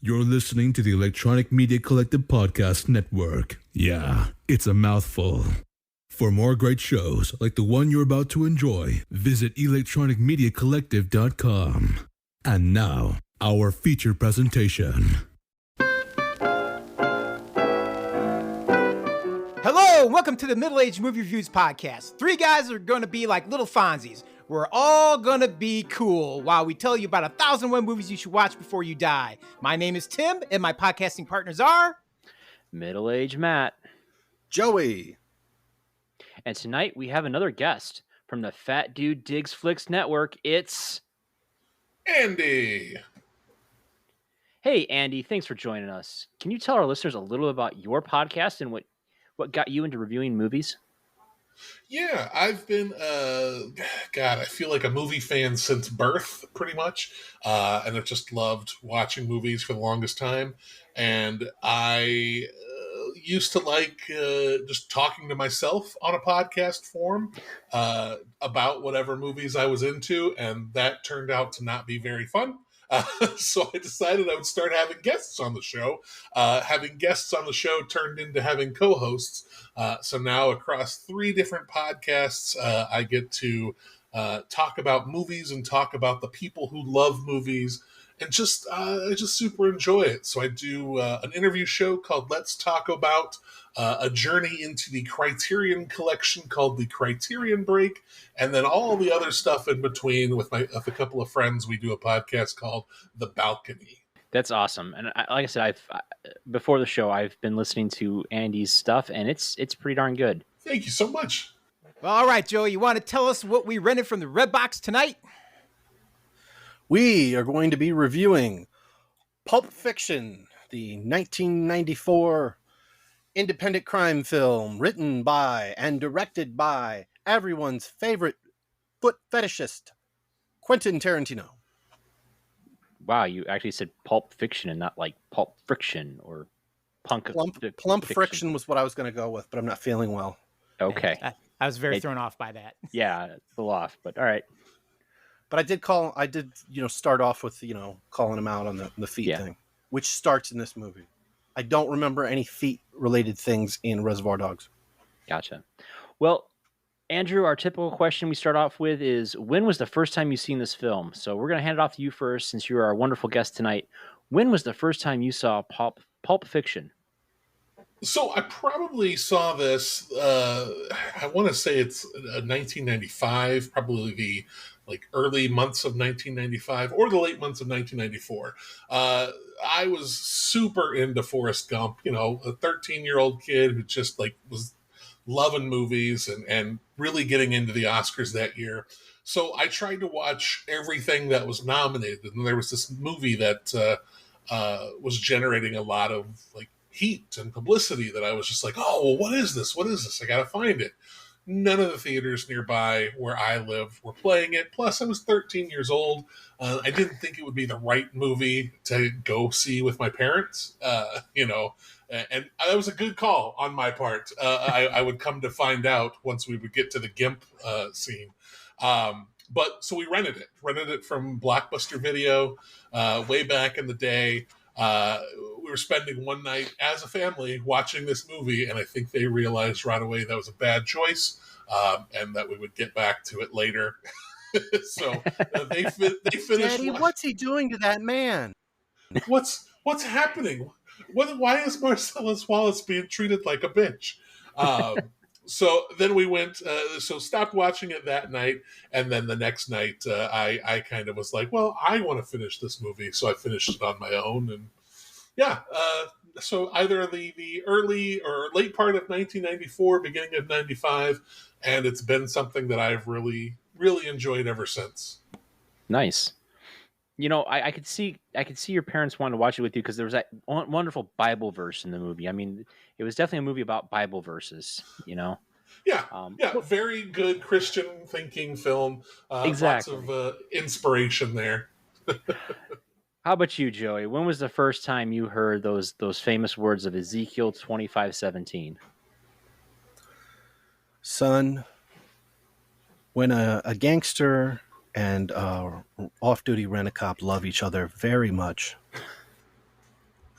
You're listening to the Electronic Media Collective Podcast Network. Yeah, it's a mouthful. For more great shows like the one you're about to enjoy, visit electronicmediacollective.com. And now, our feature presentation. Hello, and welcome to the Middle Age Movie Reviews Podcast. Three guys are going to be like little Fonzies. We're all going to be cool while we tell you about 1,001 movies you should watch before you die. My name is Tim, and my podcasting partners are... Middle Age Matt. Joey. And tonight we have another guest from the Fat Dude Digs Flicks Network. It's... Andy. Hey, Andy, thanks for joining us. Can you tell our listeners a little about your podcast and what got you into reviewing movies? Yeah, I've been, I feel like a movie fan since birth, pretty much. And I've just loved watching movies for the longest time. And I used to like just talking to myself on a podcast form about whatever movies I was into. And that turned out to not be very fun. So I decided I would start having guests on the show. Having guests on the show turned into having co-hosts. So now across 3 different podcasts, I get to talk about movies and talk about the people who love movies. And I just super enjoy it. So I do an interview show called Let's Talk About, a journey into the Criterion collection called The Criterion Break, and then all the other stuff in between with a couple of friends. We do a podcast called The Balcony. That's awesome. And like I said, before the show, I've been listening to Andy's stuff, and it's pretty darn good. Thank you so much. Well, all right, Joey, you want to tell us what we rented from the Red Box tonight? We are going to be reviewing Pulp Fiction, the 1994 independent crime film written by and directed by everyone's favorite foot fetishist, Quentin Tarantino. Wow, you actually said Pulp Fiction and not like Pulp Friction or Plump Fiction. Friction was what I was going to go with, but I'm not feeling well. Okay. I was very thrown off by that. Yeah, it's a little off, but all right. But I did start off with, calling him out on the feet thing, which starts in this movie. I don't remember any feet-related things in Reservoir Dogs. Gotcha. Well, Andrew, our typical question we start off with is, when was the first time you seen this film? So we're going to hand it off to you first, since you're our wonderful guest tonight. When was the first time you saw Pulp Fiction? So I probably saw this, I want to say it's 1995, probably the early months of 1995 or the late months of 1994. I was super into Forrest Gump, a 13-year-old kid who just was loving movies and really getting into the Oscars that year. So I tried to watch everything that was nominated. And there was this movie that was generating a lot of heat and publicity that I was just like, oh, well, what is this? What is this? I got to find it. None of the theaters nearby where I live were playing it. Plus, I was 13 years old. I didn't think it would be the right movie to go see with my parents, and that was a good call on my part. I would come to find out once we would get to the GIMP scene. But so we rented it from Blockbuster Video way back in the day. We were spending one night as a family watching this movie, and I think they realized right away that was a bad choice, and that we would get back to it later. So they finished. Daddy, what's he doing to that man? What's happening? Why is Marcellus Wallace being treated like a bitch? So then we went, stopped watching it that night. And then the next night, I kind of was like, well, I want to finish this movie. So I finished it on my own. And so either the early or late part of 1994, beginning of 95. And it's been something that I've really, really enjoyed ever since. Nice. I could see your parents wanting to watch it with you because there was that wonderful Bible verse in the movie. I mean, it was definitely a movie about Bible verses, Yeah. Very good Christian thinking film. Exactly. Lots of inspiration there. How about you, Joey? When was the first time you heard those famous words of Ezekiel 25:17? Son, when a gangster and off-duty rent-a-cop love each other very much,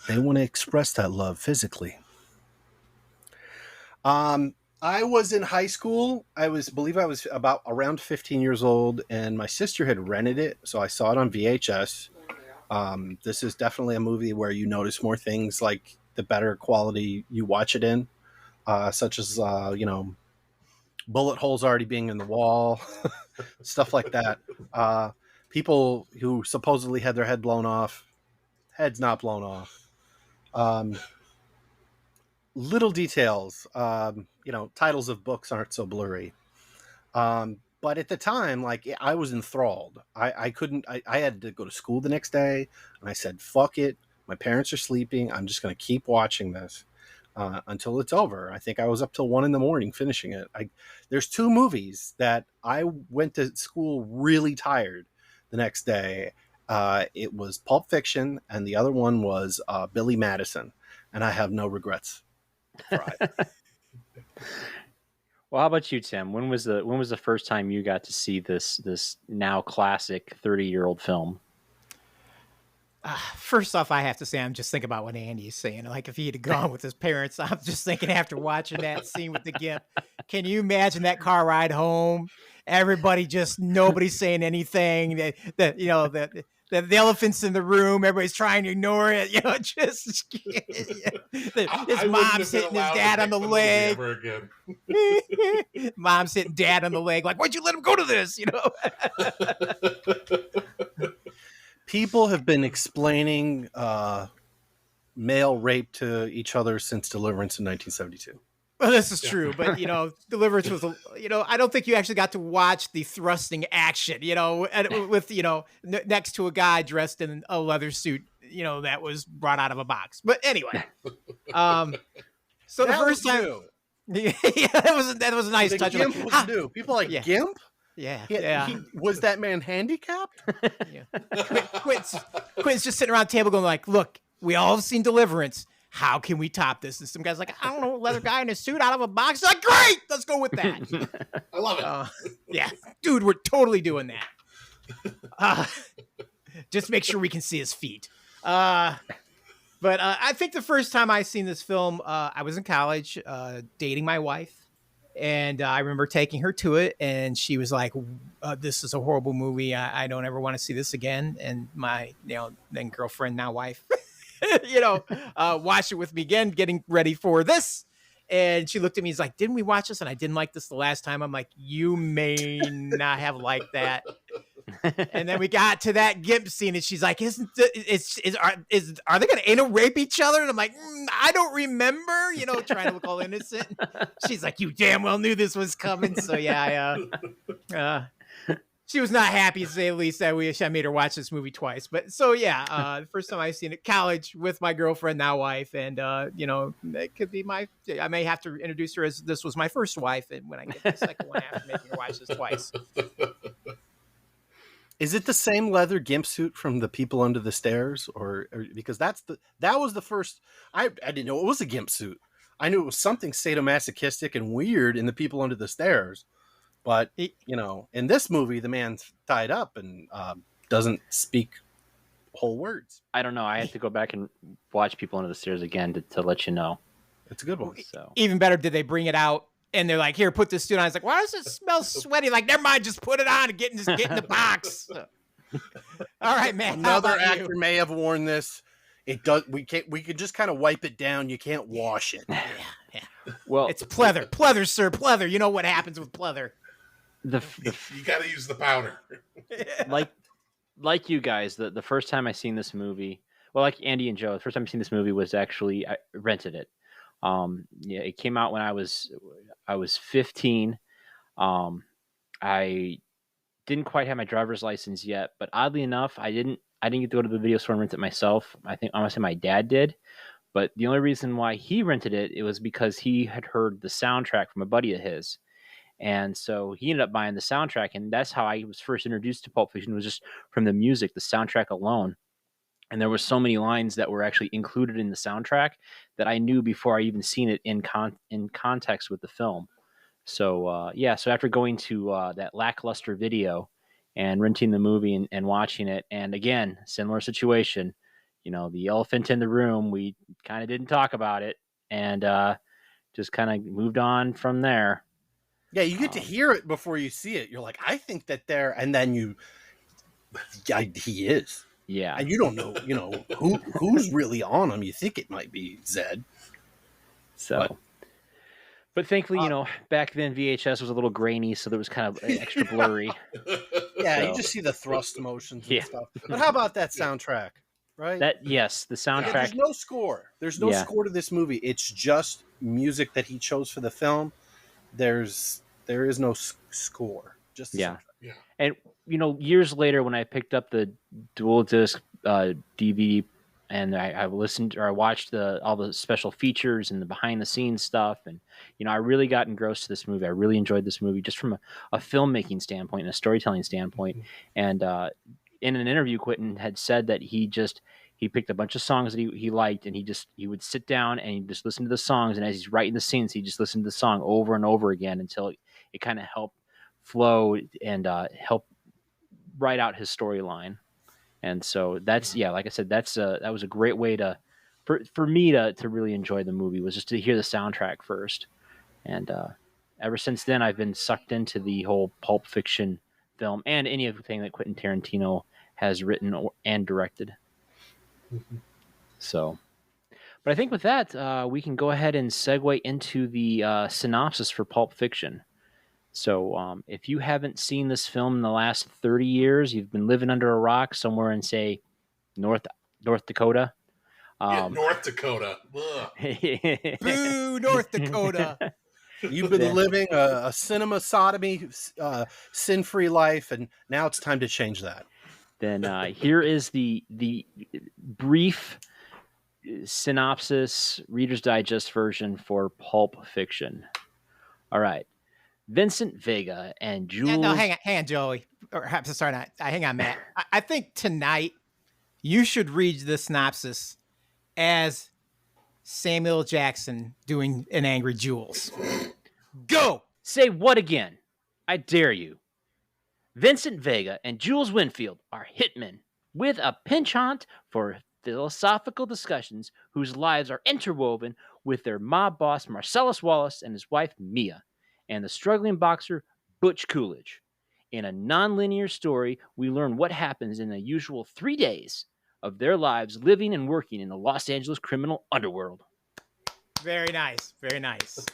they want to express that love physically. I was in high school. I believe I was about around 15 years old, and my sister had rented it, so I saw it on VHS. This is definitely a movie where you notice more things, like the better quality you watch it in, such as bullet holes already being in the wall, stuff like that. People who supposedly had their head blown off, heads not blown off. Little details, titles of books aren't so blurry. But at the time, like, I was enthralled. I couldn't, I had to go to school the next day, and I said, fuck it. My parents are sleeping. I'm just going to keep watching this until it's over. I think I was up till 1 a.m. finishing it. There's 2 movies that I went to school really tired the next day. It was Pulp Fiction, and the other one was Billy Madison. And I have no regrets. Right. Well, how about you, Tim? When was the first time you got to see this now classic 30-year-old film? First off, I have to say, I'm just thinking about what Andy's saying. Like, if he had gone with his parents, I'm just thinking after watching that scene with the gimp, can you imagine that car ride home? Everybody nobody's saying anything. The elephant's in the room. Everybody's trying to ignore it. His mom's hitting his dad on the leg. Mom's hitting dad on the leg. Like, why'd you let him go to this? People have been explaining male rape to each other since Deliverance in 1972. Well, this is true, but Deliverance was, I don't think you actually got to watch the thrusting action, with, next to a guy dressed in a leather suit, that was brought out of a box. But anyway, so the first time, that was a nice touch. Gimp was new. People like, Gimp? Yeah. Was that man handicapped? Yeah. Quint's just sitting around the table going like, look, we all have seen Deliverance. How can we top this? And some guy's like, I don't know, leather guy in a suit out of a box. Like, great, let's go with that. I love it. Yeah, dude, we're totally doing that. Just make sure we can see his feet. But I think the first time I seen this film, I was in college, dating my wife. And I remember taking her to it, and she was like, this is a horrible movie. I don't ever want to see this again. And my, then girlfriend, now wife, watched it with me again, getting ready for this. And she looked at me, he's like, didn't we watch this? And I didn't like this the last time. I'm like, you may not have liked that. And then we got to that gimp scene, and she's like, are they going to anal rape each other? And I'm like, I don't remember, trying to look all innocent. She's like, you damn well knew this was coming. So yeah, she was not happy, to say the least. I made her watch this movie twice. But so yeah, the first time I seen it, college with my girlfriend, now wife, and it could be I may have to introduce her as this was my first wife, and when I get the second one after making her watch this twice. Is it the same leather gimp suit from The People Under the Stairs, or because that was the first? I didn't know it was a gimp suit. I knew it was something sadomasochistic and weird in The People Under the Stairs, but in this movie, the man's tied up and doesn't speak whole words. I don't know. I had to go back and watch People Under the Stairs again to let you know. It's a good one. So even better, did they bring it out? And they're like, here, put this suit on. I was like, why does it smell sweaty? Like, never mind, just put it on and get in the box. All right, man. Another actor may have worn this. It does. We can just kind of wipe it down. You can't wash it. Yeah. Well, it's pleather. Pleather, sir. Pleather. You know what happens with pleather. You got to use the powder. Like you guys, the first time I seen this movie, well, like Andy and Joe, the first time I seen this movie was actually, I rented it. It came out when I was 15. I didn't quite have my driver's license yet, but oddly enough, I didn't get to go to the video store and rent it myself. I think honestly my dad did, but the only reason why he rented it was because he had heard the soundtrack from a buddy of his. And so he ended up buying the soundtrack, and that's how I was first introduced to Pulp Fiction, was just from the music, the soundtrack alone. And there were so many lines that were actually included in the soundtrack that I knew before I even seen it in context with the film. So, so after going to that lackluster video and renting the movie and watching it, and again, similar situation, the elephant in the room. We kind of didn't talk about it, and just kind of moved on from there. Yeah, you get to hear it before you see it. You're like, I think that they're, and then he is. Yeah. And you don't know, who's really on him. You think it might be Zed. So, but thankfully, back then VHS was a little grainy, so there was kind of extra blurry. Yeah, So, you just see the thrust motions and stuff. But how about that soundtrack? Right? The soundtrack. There's no score. There's no score to this movie. It's just music that he chose for the film. There is no score. Just the soundtrack. Yeah. And years later, when I picked up the dual disc DVD, and I listened or I watched all the special features and the behind the scenes stuff, and I really got engrossed to this movie. I really enjoyed this movie just from a filmmaking standpoint and a storytelling standpoint. And in an interview, Quentin had said that he picked a bunch of songs that he liked, and he would sit down and he'd just listen to the songs, and as he's writing the scenes, he just listened to the song over and over again until it kind of helped flow and help write out his storyline. And so that's, like I said, that was a great way for me to really enjoy the movie, was just to hear the soundtrack first. And ever since then, I've been sucked into the whole Pulp Fiction film and anything that Quentin Tarantino has written and directed. Mm-hmm. So, but I think with that, we can go ahead and segue into the synopsis for Pulp Fiction. So if you haven't seen this film in the last 30 years, you've been living under a rock somewhere in, say, North Dakota. North Dakota. Boo, North Dakota. You've been living a cinema sodomy, sin-free life, and now it's time to change that. Then here is the brief synopsis, Reader's Digest version for Pulp Fiction. All right. Vincent Vega and Jules... No, hang on, Joey. Hang on, Matt. I think tonight you should read the synopsis as Samuel Jackson doing an angry Jules. Go! Say what again? I dare you. Vincent Vega and Jules Winfield are hitmen with a penchant for philosophical discussions whose lives are interwoven with their mob boss Marcellus Wallace and his wife Mia, and the struggling boxer Butch Coolidge. In a non-linear story, we learn what happens in the usual 3 days of their lives living and working in the Los Angeles criminal underworld. Very nice. Very nice.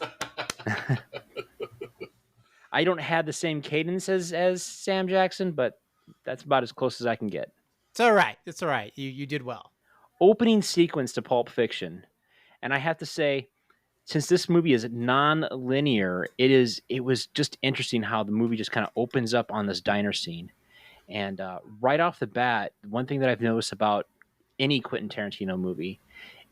I don't have the same cadence as Sam Jackson, but that's about as close as I can get. It's all right. It's all right. You did well. Opening sequence to Pulp Fiction. And I have to say, since this movie is non-linear, it was just interesting how the movie just kind of opens up on this diner scene. And right off the bat, one thing that I've noticed about any Quentin Tarantino movie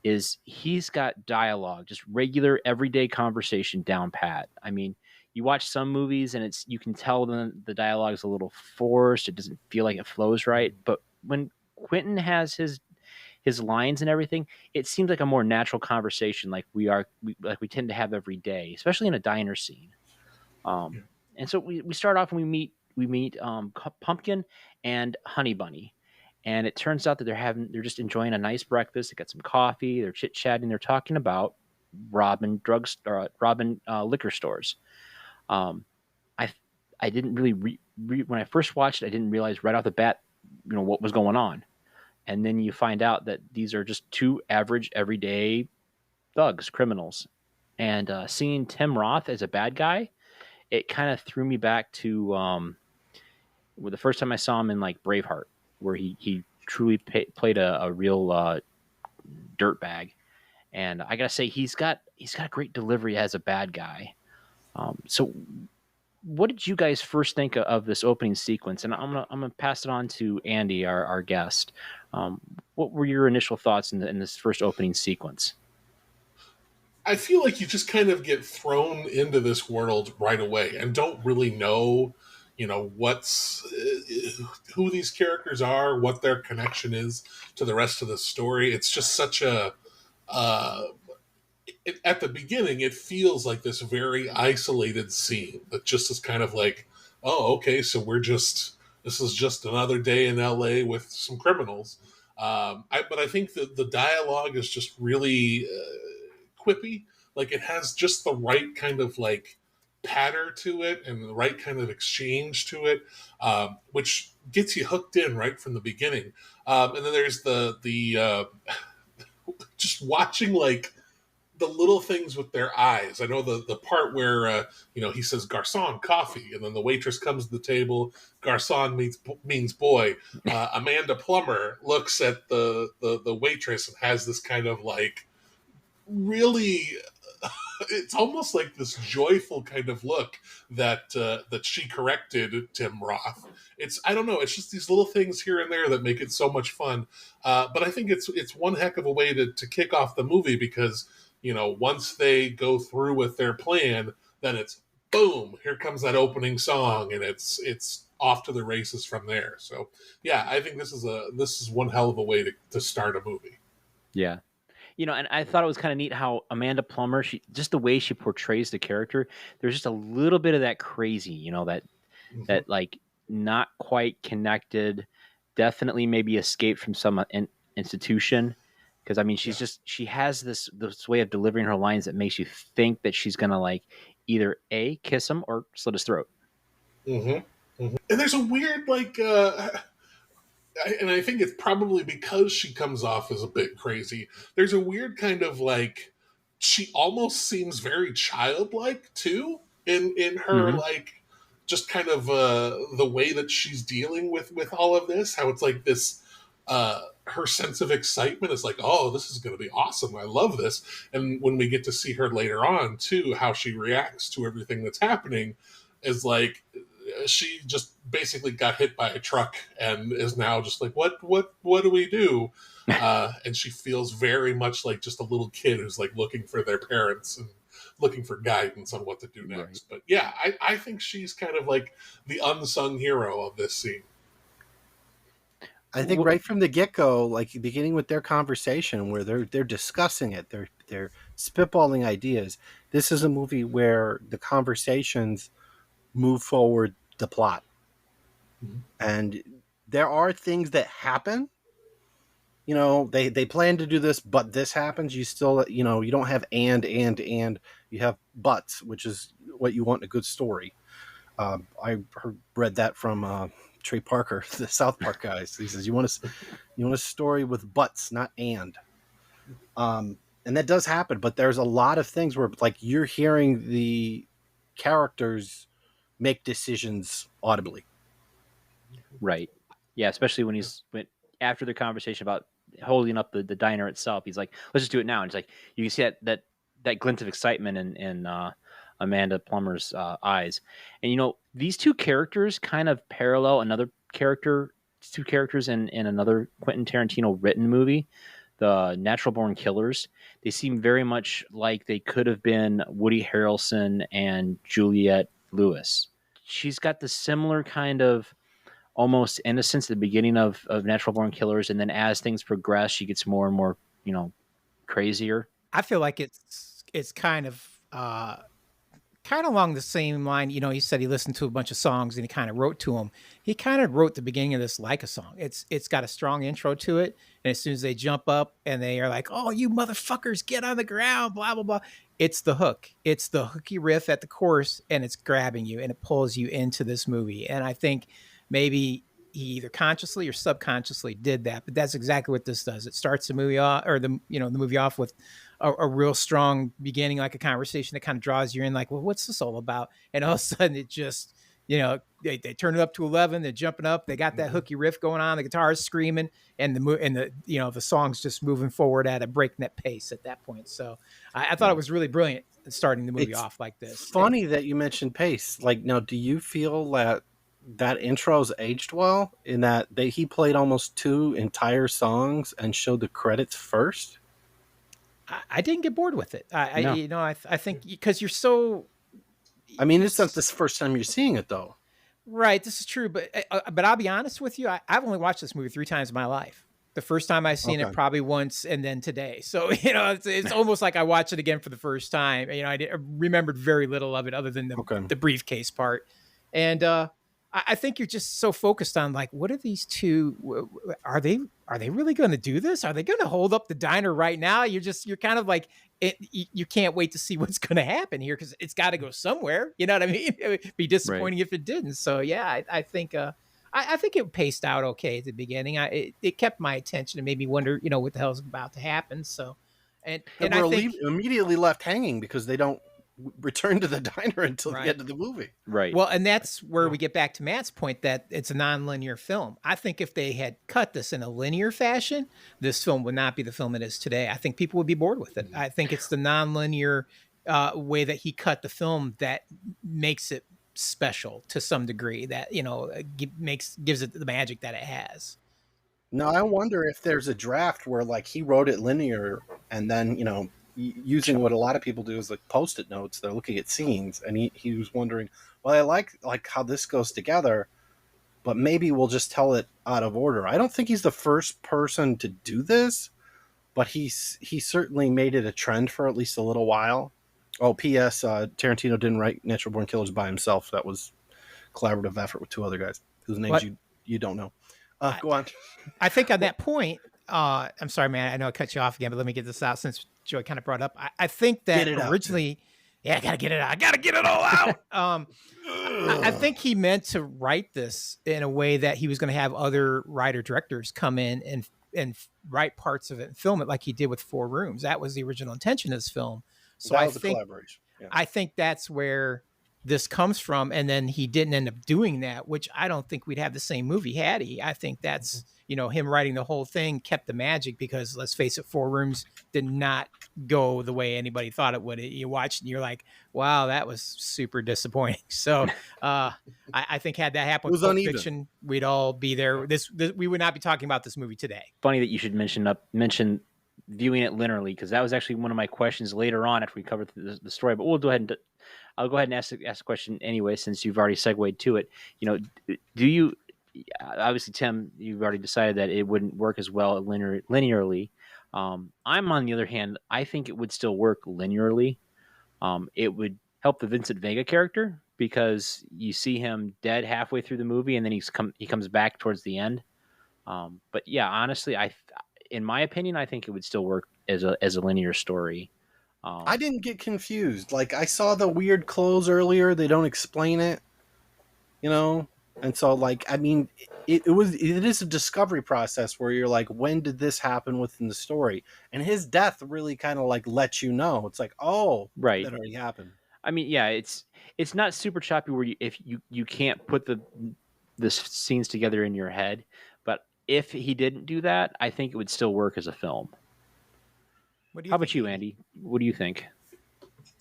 is he's got dialogue, just regular, everyday conversation down pat. I mean, you watch some movies and you can tell the dialogue is a little forced. It doesn't feel like it flows right. But when Quentin has his lines and everything, it seems like a more natural conversation, like we tend to have every day, especially in a diner scene. And so we start off and we meet Pumpkin and Honey Bunny, and it turns out that they're just enjoying a nice breakfast. They got some coffee. They're chit chatting. They're talking about robbing liquor stores. I didn't really when I first watched it, I didn't realize right off the bat, what was going on. And then you find out that these are just two average, everyday thugs, criminals. And seeing Tim Roth as a bad guy, it kind of threw me back to the first time I saw him in like Braveheart, where he truly played a real dirtbag. And I gotta say, he's got great delivery as a bad guy. So what did you guys first think of this opening sequence? And I'm gonna pass it on to Andy, our guest. What were your initial thoughts in this first opening sequence? I feel like you just kind of get thrown into this world right away and don't really know, who these characters are, what their connection is to the rest of the story. It's just such a at the beginning, it feels like this very isolated scene that just is kind of like, oh, okay, so this is just another day in LA with some criminals. But I think that the dialogue is just really quippy. Like it has just the right kind of like patter to it and the right kind of exchange to it, which gets you hooked in right from the beginning. And then there's the just watching like the little things with their eyes. I know the part where he says "garçon, coffee," and then the waitress comes to the table. Garçon means boy. Amanda Plummer looks at the waitress and has this kind of like really. It's almost like this joyful kind of look that she corrected Tim Roth. I don't know. It's just these little things here and there that make it so much fun. But I think it's one heck of a way to kick off the movie because once they go through with their plan, then it's boom. Here comes that opening song, and it's off to the races from there. So yeah, I think this is one hell of a way to start a movie. Yeah. And I thought it was kind of neat how Amanda Plummer, just the way she portrays the character, there's just a little bit of that crazy, that like not quite connected, definitely maybe escaped from some institution. Because I mean, she has this way of delivering her lines that makes you think that she's gonna like either A, kiss him or slit his throat. Mm-hmm. Mm-hmm. And there's a weird like. And I think it's probably because she comes off as a bit crazy. There's a weird kind of like she almost seems very childlike too in her like just kind of the way that she's dealing with all of this. How it's like this her sense of excitement is like, oh, this is going to be awesome. I love this. And when we get to see her later on too, how she reacts to everything that's happening is like. She just basically got hit by a truck and is now just like, what do we do? And she feels very much like just a little kid who's like looking for their parents and looking for guidance on what to do next. Right. But yeah, I think she's kind of like the unsung hero of this scene. I think right from the get-go, like beginning with their conversation where they're discussing it, they're spitballing ideas. This is a movie where the conversations move forward the plot. Mm-hmm. And there are things that happen. They plan to do this, but this happens. You still, you don't have and you have buts, which is what you want in a good story. I read that from Trey Parker, the South Park guys. He says, you want a story with buts, not and. And that does happen, but there's a lot of things where like you're hearing the characters make decisions audibly. Right. Yeah, especially when after the conversation about holding up the diner itself, he's like, let's just do it now. And it's like, you can see that glint of excitement in Amanda Plummer's eyes. And, these two characters kind of parallel two characters in another Quentin Tarantino written movie, the Natural Born Killers. They seem very much like they could have been Woody Harrelson and Juliette Lewis. She's got the similar kind of almost innocence at the beginning of Natural Born Killers, and then as things progress, she gets more and more, crazier. I feel like it's kind of along the same line. He said he listened to a bunch of songs and he kind of wrote to them. He kind of wrote the beginning of this like a song. It's got a strong intro to it, and as soon as they jump up and they are like, "Oh, you motherfuckers, get on the ground," blah blah blah. It's the hook. It's the hooky riff at the chorus, and it's grabbing you and it pulls you into this movie. And I think maybe he either consciously or subconsciously did that, but that's exactly what this does. It starts the movie off, or the movie off with a real strong beginning, like a conversation that kind of draws you in, like, well, what's this all about? And all of a sudden it just, they turn it up to 11, they're jumping up, they got that hooky riff going on, the guitar is screaming, and the song's just moving forward at a breakneck pace at that point. So I thought it was really brilliant starting the movie off like this. Funny that you mentioned pace. Like, now, do you feel that intro's aged well in that he played almost 2 entire songs and showed the credits first? I didn't get bored with it. No. I think because you're so. I mean, it's not the first time you're seeing it, though. Right, this is true, but I'll be honest with you. I've only watched this movie 3 times in my life. The first time I seen it probably once, and then today. So it's almost like I watched it again for the first time. I remembered very little of it other than the briefcase part, and I think you're just so focused on like, what are these two? Are they really going to do this? Are they going to hold up the diner right now? You're kind of like, you can't wait to see what's going to happen here because it's got to go somewhere. You know what I mean? It would be disappointing if it didn't. So yeah, I think I think it paced out okay at the beginning. It kept my attention and made me wonder, what the hell's about to happen. So, and we're I think immediately left hanging because they don't return to the diner until Right. the end of the movie. Right. Well, and that's where we get back to Matt's point that it's a non-linear film. I think if they had cut this in a linear fashion, this film would not be the film it is today. I think people would be bored with it. I think it's the non-linear way that he cut the film that makes it special to some degree. That gives it the magic that it has. Now, I wonder if there's a draft where like he wrote it linear and then, using what a lot of people do is like post-it notes. They're looking at scenes and he was wondering, well, I like how this goes together, but maybe we'll just tell it out of order. I don't think he's the first person to do this, but he certainly made it a trend for at least a little while. Oh, P.S. Tarantino didn't write Natural Born Killers by himself. That was collaborative effort with two other guys whose names you don't know. Go on. I think on that point, I'm sorry, man. I know I cut you off again, but let me get this out since Joey kind of brought up. I think that originally, I gotta get it out. I gotta get it all out. I think he meant to write this in a way that he was going to have other writer directors come in and write parts of it and film it like he did with Four Rooms. That was the original intention of this film. So that was a collaboration. Yeah. I think that's where this comes from. And then he didn't end up doing that, which I don't think we'd have the same movie had he. I think that's, him writing the whole thing kept the magic because let's face it, Four Rooms did not go the way anybody thought it would. You watched and you're like, wow, that was super disappointing. So I think had that happened with Pulp Fiction, we'd all be there. This we would not be talking about this movie today. Funny that you should mention viewing it linearly, because that was actually one of my questions later on after we covered the story. But I'll go ahead and ask the question anyway, since you've already segued to it. Do you? Obviously, Tim, you've already decided that it wouldn't work as well linearly. I'm on the other hand, I think it would still work linearly. It would help the Vincent Vega character because you see him dead halfway through the movie, and then he comes back towards the end. But yeah, honestly, in my opinion, I think it would still work as a linear story. I didn't get confused. Like I saw the weird clothes earlier. They don't explain it, And so, it is a discovery process where you're like, when did this happen within the story? And his death really kind of lets you know. It's like, oh, right, that already happened. I mean, yeah, it's not super choppy where you can't put the scenes together in your head. But if he didn't do that, I think it would still work as a film. How about you, Andy? What do you think?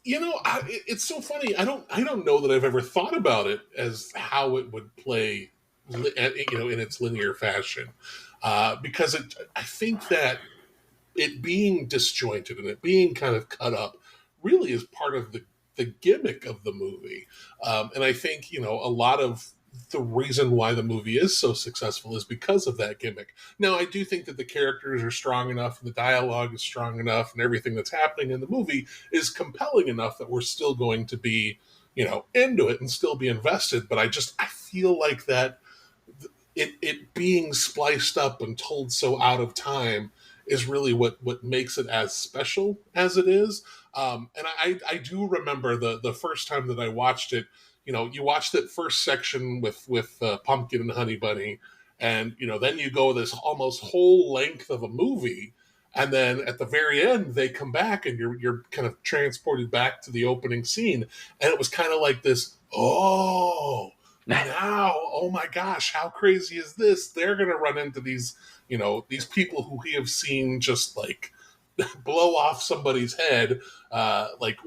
It's so funny. I don't know that I've ever thought about it as how it would play, in its linear fashion, because I think that it being disjointed and it being kind of cut up really is part of the gimmick of the movie, and I think a lot of the reason why the movie is so successful is because of that gimmick. Now, I do think that the characters are strong enough, and the dialogue is strong enough, and everything that's happening in the movie is compelling enough that we're still going to be, into it and still be invested. But I feel like that it being spliced up and told so out of time is really what makes it as special as it is. And I do remember the first time that I watched it. You watch that first section with Pumpkin and Honey Bunny, and then you go this almost whole length of a movie, and then at the very end they come back and you're kind of transported back to the opening scene, and it was kind of like this. Oh, now, oh my gosh, how crazy is this? They're gonna run into these people who we have seen just like blow off somebody's head,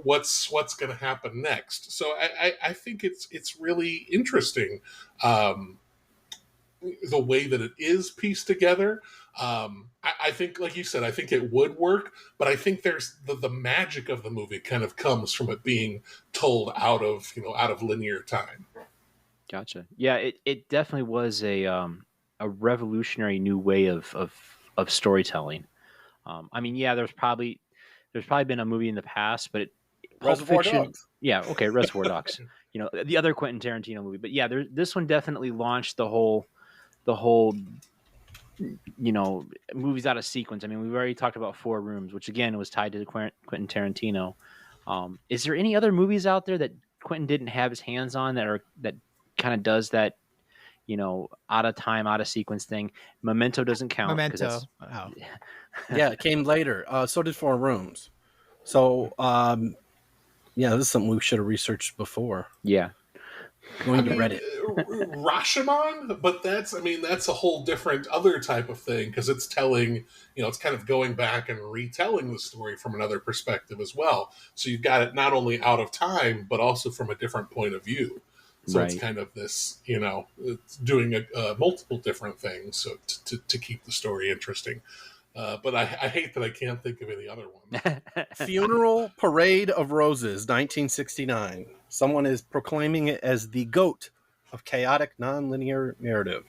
what's going to happen next. So I think it's really interesting the way that it is pieced together. I think, like you said, I think it would work, but I think there's the magic of the movie kind of comes from it being told out of linear time. Gotcha. Yeah, it definitely was a revolutionary new way of storytelling. I mean, yeah, there's probably been a movie in the past, but Pulp Reservoir Fiction. Dogs. Yeah, okay, Reservoir Dogs. The other Quentin Tarantino movie. But yeah, this one definitely launched the whole movies out of sequence. I mean, we've already talked about Four Rooms, which again was tied to Quentin Tarantino. Is there any other movies out there that Quentin didn't have his hands on that kind of does that, out of time, out of sequence thing? Memento doesn't count. Memento. Yeah, it came later. So did Four Rooms. So, this is something we should have researched before. Yeah. Going to Reddit. Rashomon, but that's a whole different other type of thing, because it's telling, it's kind of going back and retelling the story from another perspective as well. So you've got it not only out of time, but also from a different point of view. So Right. It's kind of this, it's doing multiple different things so to keep the story interesting. But I hate that I can't think of any other one. Funeral Parade of Roses, 1969. Someone is proclaiming it as the GOAT of chaotic nonlinear narrative.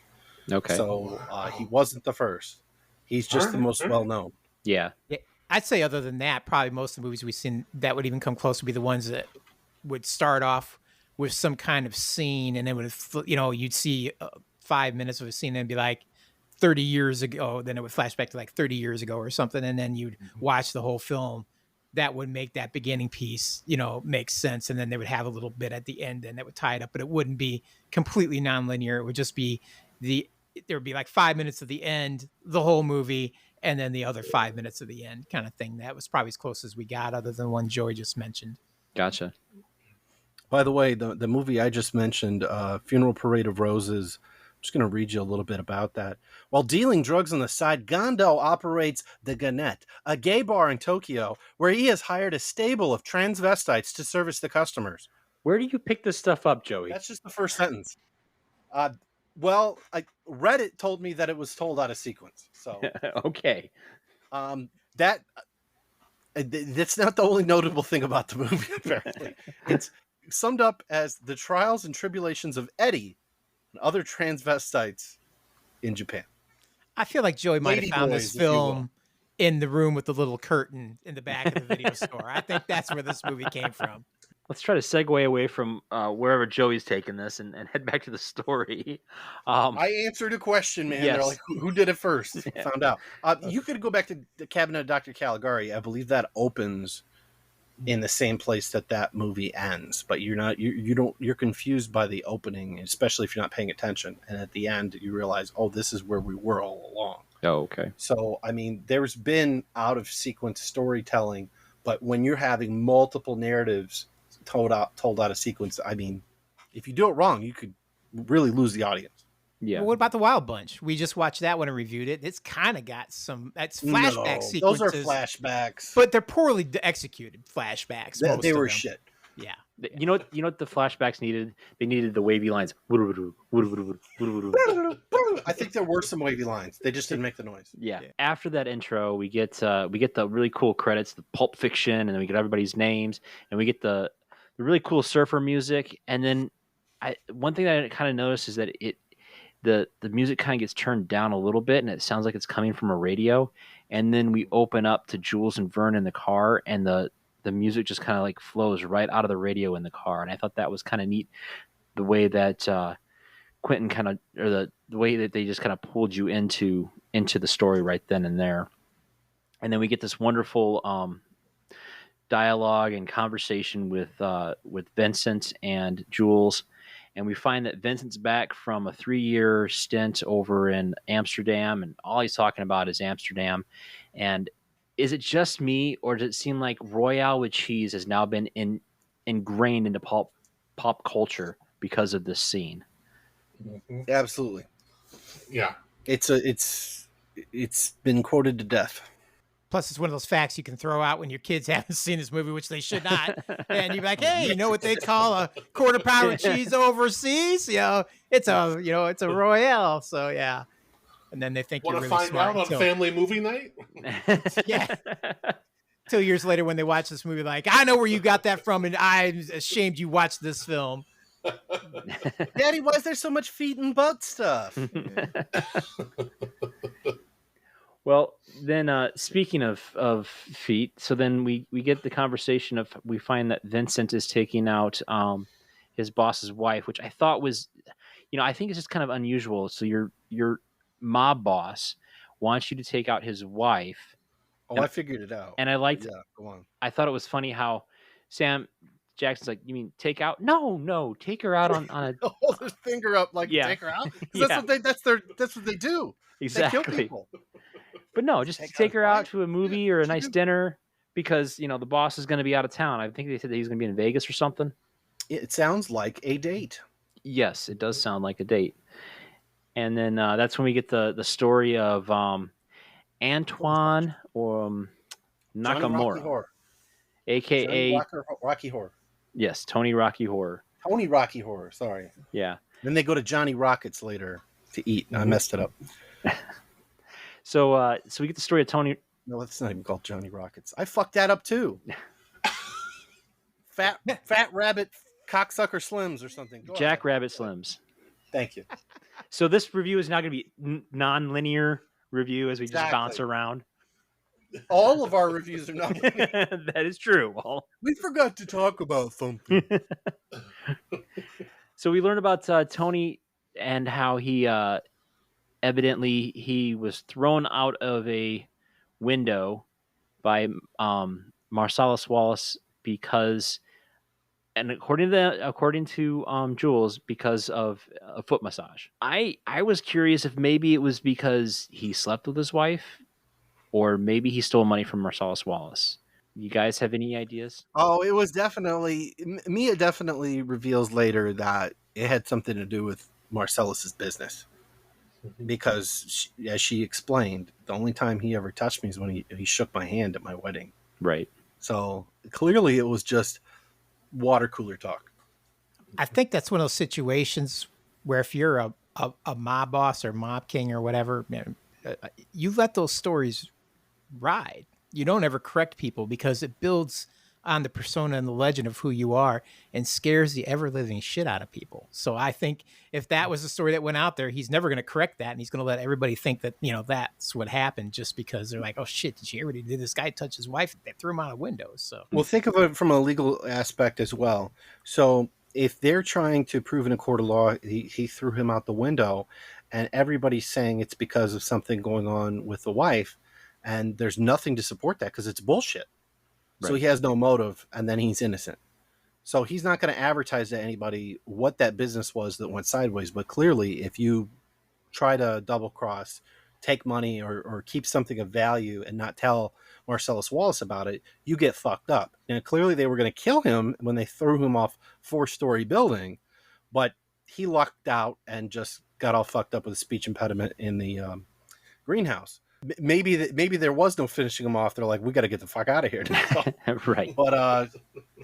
Okay. So he wasn't the first. He's just the most well-known. Yeah. I'd say other than that, probably most of the movies we've seen that would even come close would be the ones that would start off with some kind of scene, and then you'd see 5 minutes of a scene and be like 30 years ago, then it would flash back to like 30 years ago or something, and then you'd watch the whole film. That would make that beginning piece, make sense, and then they would have a little bit at the end, and that would tie it up, but it wouldn't be completely nonlinear. It would just be there would be like 5 minutes of the end, the whole movie, and then the other 5 minutes of the end kind of thing. That was probably as close as we got, other than one Joey just mentioned. Gotcha. By the way, the movie I just mentioned, Funeral Parade of Roses, I'm just going to read you a little bit about that. While dealing drugs on the side, Gondo operates the Gannett, a gay bar in Tokyo, where he has hired a stable of transvestites to service the customers. Where do you pick this stuff up, Joey? That's just the first sentence. Reddit told me that it was told out of sequence. So Okay. that's not the only notable thing about the movie, apparently. It's summed up as the trials and tribulations of Eddie and other transvestites in Japan. I feel like Joey might have found Boys, this if you will. film in the room with the little curtain in the back of the video store. I think that's where this movie came from. Let's try to segue away from wherever Joey's taking this and head back to the story. I answered a question, man. Yes. They're like, who did it first? Found out. You could go back to the Cabinet of Dr. Caligari. I believe that opens in the same place that movie ends, but you're confused by the opening, especially if you're not paying attention. And at the end, you realize, oh, this is where we were all along. Oh, okay. So, there's been out of sequence storytelling, but when you're having multiple narratives told out of sequence, if you do it wrong, you could really lose the audience. Yeah. Well, what about the Wild Bunch? We just watched that one and reviewed it. It's kind of got that's flashback sequences. Those are flashbacks, but they're poorly executed flashbacks. They were them. shit. Yeah. You know what the flashbacks needed? They needed the wavy lines. I think there were some wavy lines. They just didn't make the noise. Yeah. After that intro, we get the really cool credits, the Pulp Fiction, and then we get everybody's names, and we get the really cool surfer music. And then one thing that I kind of noticed is that the music kind of gets turned down a little bit, and it sounds like it's coming from a radio. And then we open up to Jules and Vern in the car, and the music just kind of like flows right out of the radio in the car. And I thought that was kind of neat, the way that Quentin kind of, or the way that they just kind of pulled you into the story right then and there. And then we get this wonderful dialogue and conversation with Vincent and Jules. And we find that Vincent's back from a 3-year stint over in Amsterdam, and all he's talking about is Amsterdam. And is it just me, or does it seem like Royale with cheese has now been ingrained into pop culture because of this scene? Mm-hmm. Absolutely. Yeah. It's been quoted to death. Plus, it's one of those facts you can throw out when your kids haven't seen this movie, which they should not. And you're like, hey, you know what they call a quarter pound of cheese overseas? It's a Royale. So, yeah. And then they think Want you're to really find smart. out on family movie night? Yeah. 2 years later, when they watch this movie, like, I know where you got that from, and I'm ashamed you watched this film. Daddy, why is there so much feet and butt stuff? Well, then speaking of feet, so then we get the conversation of we find that Vincent is taking out his boss's wife, which I thought was, I think it's just kind of unusual. So your mob boss wants you to take out his wife. Oh, And I figured it out. And I liked, Yeah, go on. I thought it was funny how Sam Jackson's like, you mean take out? No, take her out on a Hold his finger up like Yeah. take her out. 'Cause Yeah. that's what they do. They kill exactly. people. But no, just Take take out her out wife? to a movie or a nice dinner because the boss is going to be out of town. I think they said that he's going to be in Vegas or something. It sounds like a date. Yes, it does sound like a date. And then that's when we get the story of Antoine or Johnny Rocky Nakamura, Horror. aka Johnny Rocky Horror. yes, Tony Rocky Horror. Tony Rocky Horror. Sorry. Yeah. Then they go to Johnny Rockets later to eat. I messed it up. So we get the story of Tony. No, it's not even called Johnny Rockets. I fucked that up too. Fat Rabbit Cocksucker Slims or something. Go Jack ahead. Rabbit Slims. Thank you. So this review is not going to be non-linear review as we just bounce Exactly. around. All of our reviews are not. That is true. Well, We forgot to talk about something. so we learned about Tony and how he evidently he was thrown out of a window by Marcellus Wallace because, and according to Jules, because of a foot massage. I was curious if maybe it was because he slept with his wife, or maybe he stole money from Marcellus Wallace. You guys have any ideas? Oh, it was definitely Mia definitely reveals later that it had something to do with Marcellus's business. Because as she explained, the only time he ever touched me is when he shook my hand at my wedding. Right. So clearly it was just water cooler talk. I think that's one of those situations where if you're a mob boss or mob king or whatever, man, you let those stories ride. You don't ever correct people because it builds on the persona and the legend of who you are and scares the ever-living shit out of people. So I think if that was the story that went out there, he's never going to correct that, and he's going to let everybody think that, that's what happened just because they're like, oh shit, did you hear what he did? This guy touched his wife, they threw him out of windows. So Well, think of it from a legal aspect as well. So if they're trying to prove in a court of law he threw him out the window, and everybody's saying it's because of something going on with the wife, and there's nothing to support that because it's bullshit. Right. So he has no motive, and then he's innocent. So he's not going to advertise to anybody what that business was that went sideways. But clearly, if you try to double cross, take money, or keep something of value and not tell Marcellus Wallace about it, you get fucked up. And clearly they were going to kill him when they threw him off 4-story building, but he lucked out and just got all fucked up with a speech impediment in the greenhouse. Maybe there was no finishing him off. They're like, we got to get the fuck out of here now. Right. But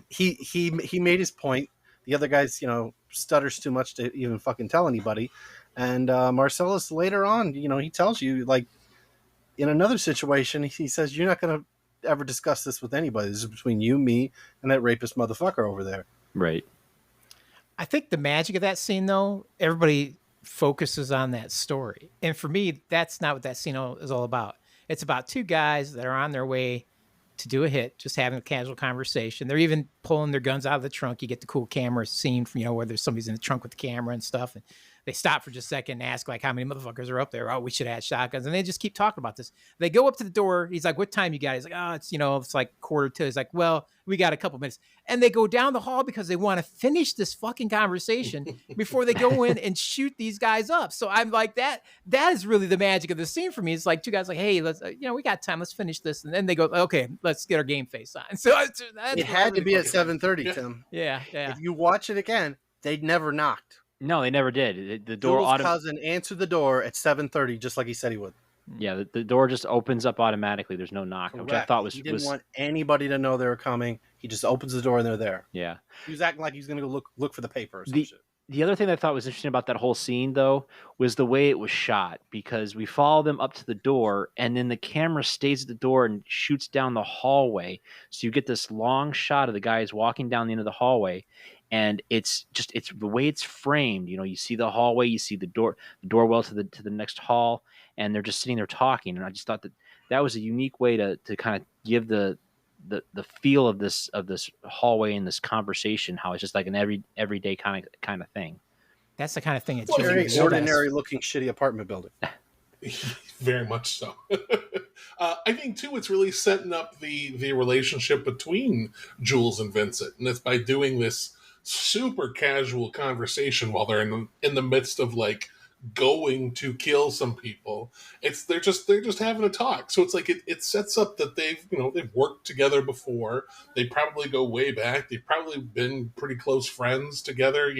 he made his point. The other guys, stutters too much to even fucking tell anybody. And Marcellus later on, he tells you, like, in another situation, he says, you're not going to ever discuss this with anybody. This is between you, me, and that rapist motherfucker over there. Right. I think the magic of that scene, though, everybody focuses on that story. And for me, that's not what that scene is all about. It's about two guys that are on their way to do a hit, just having a casual conversation. They're even pulling their guns out of the trunk. You get the cool camera scene from, where there's somebody's in the trunk with the camera and stuff. And they stop for just a second and ask, like, how many motherfuckers are up there? Oh, we should have shotguns. And they just keep talking about this. They go up to the door. He's like, what time you got? He's like, oh, it's, it's like 1:45. He's like, well, we got a couple minutes. And they go down the hall because they want to finish this fucking conversation before they go in and shoot these guys up. So I'm like, that is really the magic of the scene for me. It's like two guys like, hey, let's, we got time. Let's finish this. And then they go, okay, let's get our game face on. So it had to be at 7:30, Tim. Yeah. If you watch it again, they'd never knocked. No, they never did. The door cousin answered the door at 7:30, just like he said he would. Yeah, the door just opens up automatically. There's no knock, Correct. which I thought he didn't want anybody to know they were coming. He just opens the door and they're there. Yeah, he was acting like he was going to go look for the paper or some shit. The other thing that I thought was interesting about that whole scene, though, was the way it was shot, because we follow them up to the door, and then the camera stays at the door and shoots down the hallway. So you get this long shot of the guys walking down the end of the hallway, and it's the way it's framed. You see the hallway, you see the doorwell to the next hall, and they're just sitting there talking. And I just thought that was a unique way to kind of give the feel of this hallway and this conversation, how it's just like an everyday kind of thing. That's the kind of thing. It's Well, Very really ordinary looking shitty apartment building. Very much so. I think too, it's really setting up the relationship between Jules and Vincent, and it's by doing this super casual conversation while they're in the midst of like going to kill some people. They're just having a talk. So it's like it sets up that they've worked together before. They probably go way back. They've probably been pretty close friends together,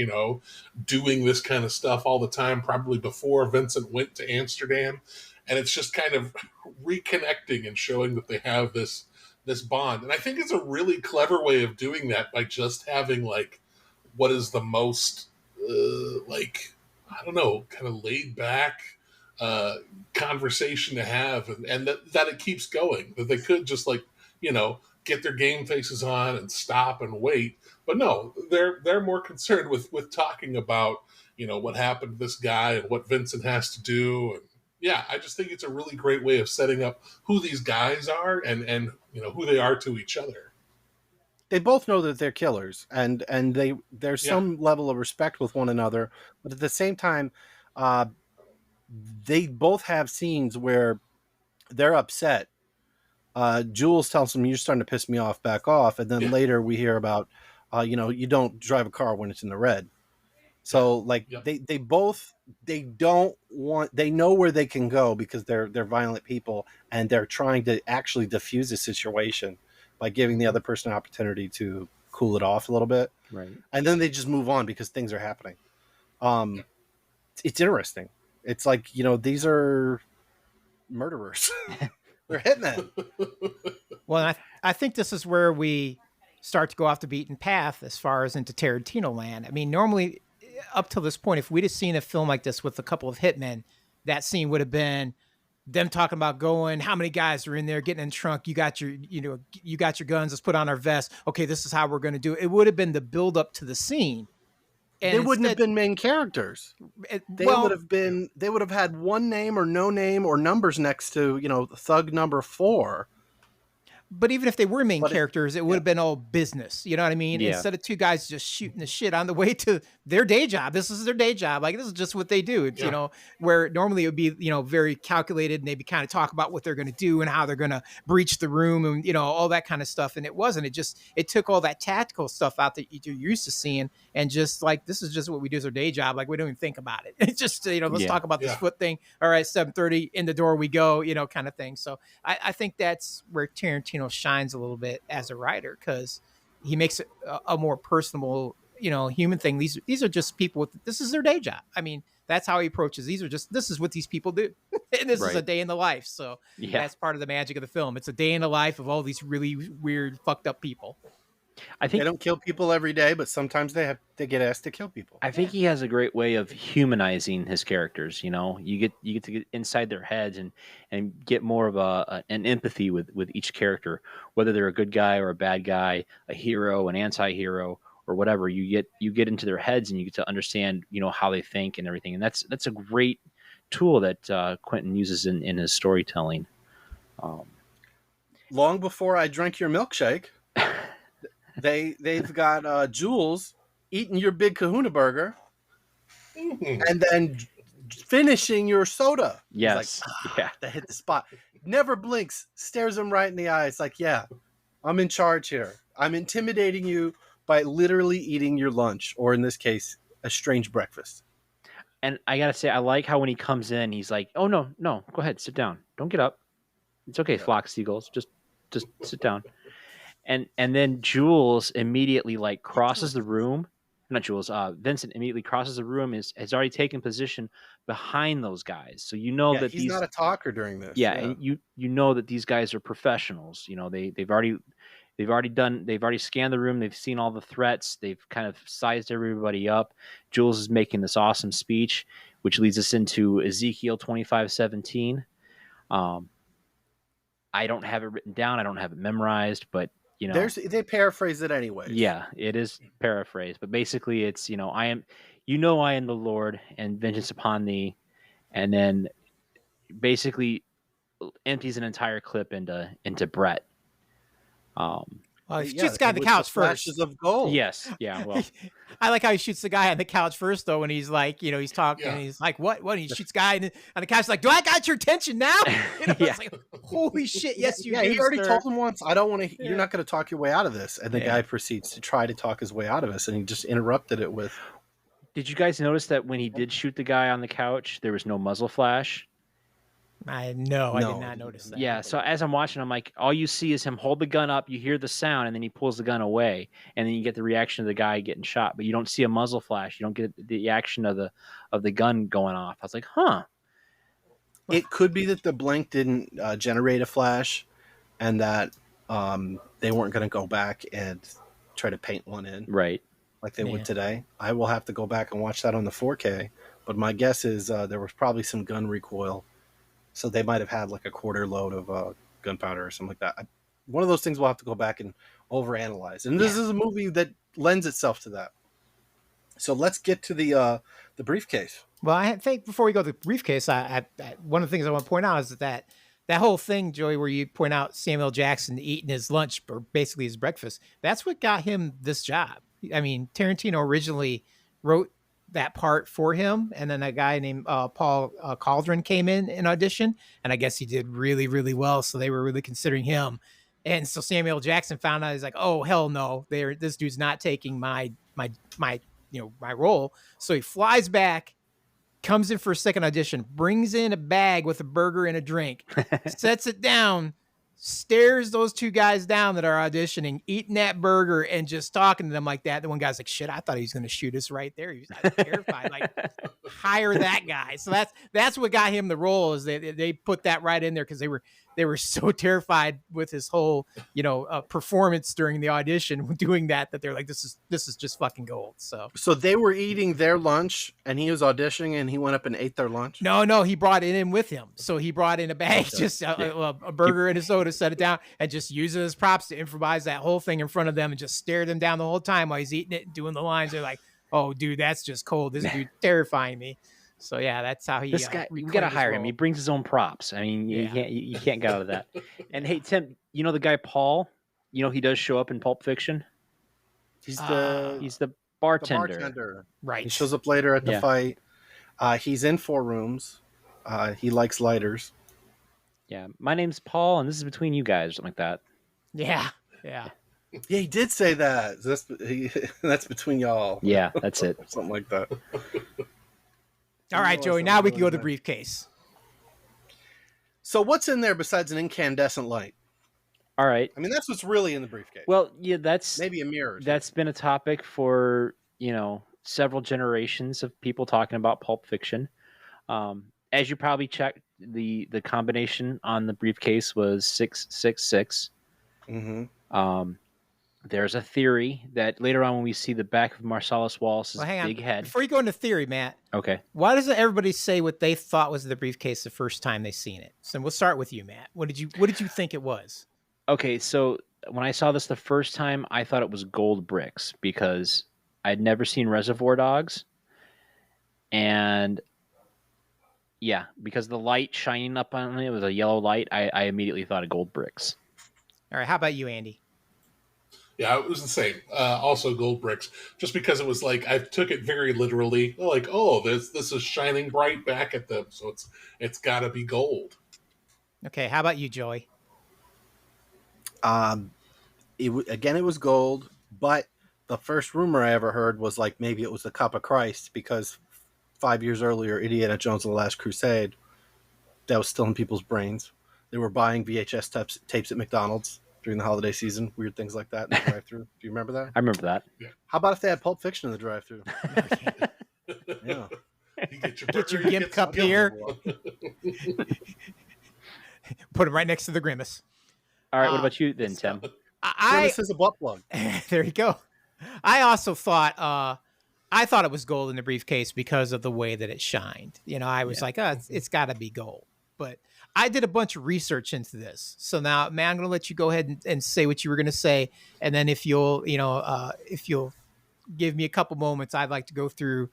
doing this kind of stuff all the time, probably before Vincent went to Amsterdam. And it's just kind of reconnecting and showing that they have this bond. And I think it's a really clever way of doing that by just having like what is the most I don't know, kind of laid back conversation to have, and that it keeps going. That they could just get their game faces on and stop and wait, but no, they're more concerned with talking about what happened to this guy and what Vincent has to do. And yeah, I just think it's a really great way of setting up who these guys are and who they are to each other. They both know that they're killers, and there's some level of respect with one another, but at the same time, they both have scenes where they're upset. Jules tells him, "You're starting to piss me off, back off," and then later we hear about, you don't drive a car when it's in the red. So they know where they can go because they're violent people, and they're trying to actually diffuse the situation by giving the other person an opportunity to cool it off a little bit. Right. And then they just move on because things are happening. It's interesting. It's like, these are murderers. They're hitmen. Well, I think this is where we start to go off the beaten path as far as into Tarantino land. I mean, normally up till this point, if we'd have seen a film like this with a couple of hitmen, that scene would have been them talking about going, how many guys are in there, getting in the trunk, you got your guns, let's put on our vests. Okay, this is how we're going to do it. It would have been the build up to the scene. And they wouldn't have been main characters. They would have had one name or no name or numbers next to, thug number 4. But even if they were main characters, it would have been all business. You know what I mean? Yeah. Instead of two guys just shooting the shit on the way to their day job. This is their day job. Like, this is just what they do. It's, where normally it would be, very calculated, and they'd be kind of talk about what they're going to do and how they're going to breach the room and, all that kind of stuff. And it wasn't. It took all that tactical stuff out that you're used to seeing, and just like, this is just what we do as our day job. Like, we don't even think about it. It's just, let's talk about this foot thing. All right, 7:30, in the door we go, kind of thing. So I think that's where Tarantino shines a little bit as a writer, because he makes it a more personable, human thing. These are just people this is their day job. I mean, that's how he approaches. This is what these people do. And this is a day in the life. So that's part of the magic of the film. It's a day in the life of all these really weird, fucked up people. I think they don't kill people every day, but sometimes they get asked to kill people. I think he has a great way of humanizing his characters. You get to get inside their heads and get more of an empathy with each character, whether they're a good guy or a bad guy, a hero, an anti-hero, or whatever. You get into their heads and you get to understand how they think and everything. And that's a great tool that Quentin uses in his storytelling. Long before I drank your milkshake. They've got Jules eating your big Kahuna burger and then finishing your soda. Yes. That hit the spot. Never blinks, stares him right in the eye. It's like, I'm in charge here. I'm intimidating you by literally eating your lunch, or in this case, a strange breakfast. And I got to say, I like how when he comes in, he's like, oh, no, go ahead, sit down. Don't get up. It's okay, flock of seagulls. Just sit down. And then Jules immediately crosses the room. Not Jules. Vincent immediately crosses the room. Has already taken position behind those guys. So that he's not a talker during this. And you know that these guys are professionals. They've already scanned the room. They've seen all the threats. They've kind of sized everybody up. Jules is making this awesome speech, which leads us into Ezekiel 25:17. I don't have it written down. I don't have it memorized, but they paraphrase it anyway. Yeah, it is paraphrased, but basically it's, I am the Lord, and vengeance upon thee. And then basically empties an entire clip into Brett. Well, he shoots the guy on the couch first. Flashes of gold. Yes. Yeah. Well, I like how he shoots the guy on the couch first, though, when he's like, he's talking, and he's like, what? And he shoots the guy on the couch, like, do I got your attention now? It's like, holy shit, yes, you do, he already sir. told him once, I don't want to, you're not going to talk your way out of this. And the guy proceeds to try to talk his way out of this, and he just interrupted it with. did you guys notice that when he did shoot the guy on the couch, there was no muzzle flash? I did not notice that. Yeah, so as I'm watching, I'm like, all you see is him hold the gun up, you hear the sound, and then he pulls the gun away, and then you get the reaction of the guy getting shot, but you don't see a muzzle flash. You don't get the action of the gun going off. I was like, huh. It could be that the blank didn't generate a flash, and that they weren't going to go back and try to paint one in. Right. Like they would today. I will have to go back and watch that on the 4K, but my guess is there was probably some gun recoil. So they might have had like a quarter load of gunpowder or something like that. One of those things we'll have to go back and overanalyze. And this is a movie that lends itself to that. So let's get to the briefcase. Well, I think before we go to the briefcase, I one of the things I want to point out is that whole thing, Joey, where you point out Samuel Jackson eating his lunch or basically his breakfast, that's what got him this job. I mean, Tarantino originally wrote that part for him, and then a guy named Paul Caldron came in audition, and I guess he did really, really well, so they were really considering him. And so Samuel Jackson found out, he's like, oh hell no, this dude's not taking my role. So he flies back, comes in for a second audition, brings in a bag with a burger and a drink, sets it down, stares those two guys down that are auditioning, eating that burger and just talking to them like that. The one guy's like, shit, I thought he was going to shoot us right there. He was terrified. Like, hire that guy. So that's what got him the role, is they put that right in there because they were so terrified with his whole, performance during the audition doing that they're like, this is just fucking gold. So they were eating their lunch and he was auditioning and he went up and ate their lunch. No, he brought it in with him. So he brought in a bag, just a burger and a soda, set it down, and just used it as props to improvise that whole thing in front of them and just stare them down the whole time while he's eating it and doing the lines. They're like, oh dude, that's just cold. This dude terrifying me. So yeah, that's how he. This guy, you gotta hire him. He brings his own props. I mean, you can't get out of that. And hey, Tim, you know the guy Paul? He does show up in Pulp Fiction. He's the bartender. Right. He shows up later at the fight. He's in 4 rooms. He likes lighters. Yeah, my name's Paul, and this is between you guys, or something like that. Yeah. Yeah, he did say that. That's between y'all. Yeah, that's it. Something like that. All right, Joey, now we can go to the briefcase. So what's in there besides an incandescent light? All right. I mean, that's what's really in the briefcase. Well, yeah, that's maybe a mirror. That's been a topic for, several generations of people talking about Pulp Fiction. As you probably checked, the combination on the briefcase was 666. Mm-hmm. There's a theory that later on when we see the back of Marcellus Wallace's big head. Before you go into theory, Matt. Okay. Why doesn't everybody say what they thought was the briefcase the first time they seen it? So we'll start with you, Matt. What did you think it was? Okay, so when I saw this the first time, I thought it was gold bricks because I'd never seen Reservoir Dogs. And yeah, because the light shining up on it was a yellow light, I immediately thought of gold bricks. All right, how about you, Andy? Yeah, it was the same. Also gold bricks, just because it was like, I took it very literally. Like, oh, this is shining bright back at them, so it's got to be gold. Okay, how about you, Joey? It was gold, but the first rumor I ever heard was like maybe it was the Cup of Christ, because 5 years earlier, Indiana Jones and the Last Crusade, that was still in people's brains. They were buying VHS tapes at McDonald's during the holiday season, weird things like that in the drive-thru. Do you remember that? I remember that. Yeah. How about if they had Pulp Fiction in the drive-thru? Yeah. You get your Gimp cup here. Put him right next to the Grimace. All right, what about you then, Tim? Grimace is a butt plug. There you go. I also thought it was gold in the briefcase because of the way that it shined. I was like, oh, it's got to be gold. But I did a bunch of research into this. So now, man, I'm going to let you go ahead and say what you were going to say. And then if you'll give me a couple moments, I'd like to go through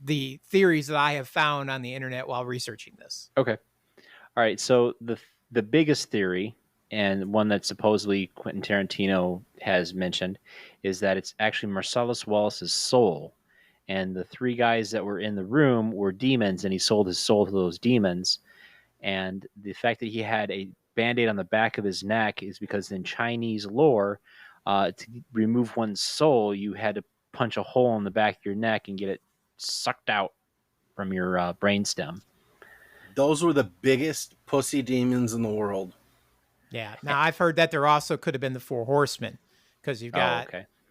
the theories that I have found on the internet while researching this. Okay. All right, so the biggest theory, and one that supposedly Quentin Tarantino has mentioned, is that it's actually Marcellus Wallace's soul, and the three guys that were in the room were demons, and he sold his soul to those demons. And the fact that he had a band-aid on the back of his neck is because in Chinese lore, to remove one's soul, you had to punch a hole in the back of your neck and get it sucked out from your brainstem. Those were the biggest pussy demons in the world. Yeah. Now I've heard that there also could have been the Four Horsemen, because you've got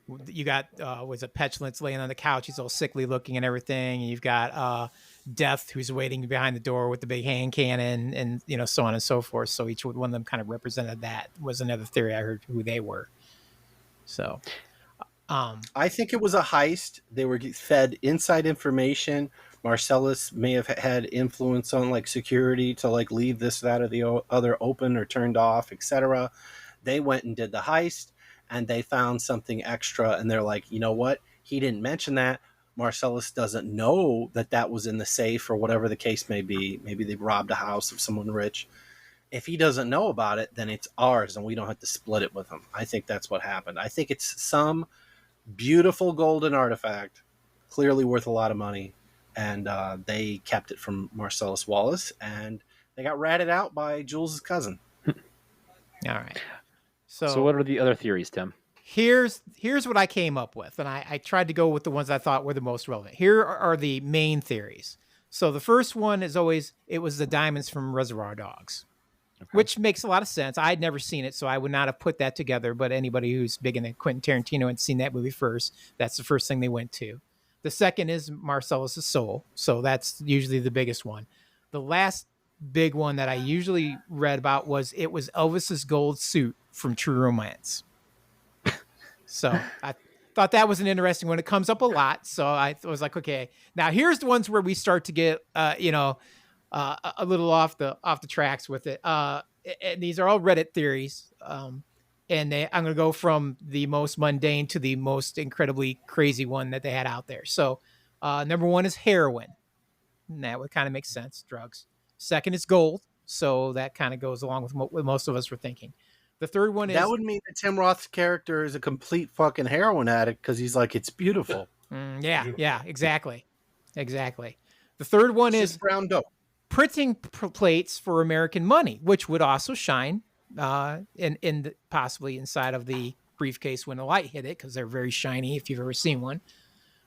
was it Petulance laying on the couch? He's all sickly looking and everything. And you've got Death, who's waiting behind the door with the big hand cannon, and so on and so forth. So each one of them kind of represented that. Was another theory I heard who they were. So, I think it was a heist. They were fed inside information. Marcellus may have had influence on like security to like leave this, that, or the other open or turned off, etc. They went and did the heist, and they found something extra, and they're like, you know what? He didn't mention that. Marcellus doesn't know that that was in the safe, or whatever the case may be. Maybe they robbed a house of someone rich. If he doesn't know about it, then it's ours, and we don't have to split it with him. I think that's what happened. I think it's some beautiful golden artifact, clearly worth a lot of money, and they kept it from Marcellus Wallace, and they got ratted out by Jules' cousin. All right. So what are the other theories, Tim? Here's what I came up with, and I tried to go with the ones I thought were the most relevant. Here are the main theories. So the first one is always, it was the diamonds from Reservoir Dogs, which makes a lot of sense. I'd never seen it, so I would not have put that together, but anybody who's big into Quentin Tarantino and seen that movie first, that's the first thing they went to. The second is Marcellus' soul, so that's usually the biggest one. The last big one that I usually read about was Elvis's gold suit from True Romance. So I thought that was an interesting one. It comes up a lot, so I was like, okay. Now here's the ones where we start to get, a little off the tracks with it. And these are all Reddit theories, and I'm going to go from the most mundane to the most incredibly crazy one that they had out there. So number one is heroin. And that would kind of make sense. Drugs. Second is gold. So that kind of goes along with what most of us were thinking. The third one is... That would mean that Tim Roth's character is a complete fucking heroin addict, because he's like, it's beautiful. Yeah, exactly. The third one is brown dope. Printing plates for American money, which would also shine possibly inside of the briefcase when the light hit it, because they're very shiny if you've ever seen one.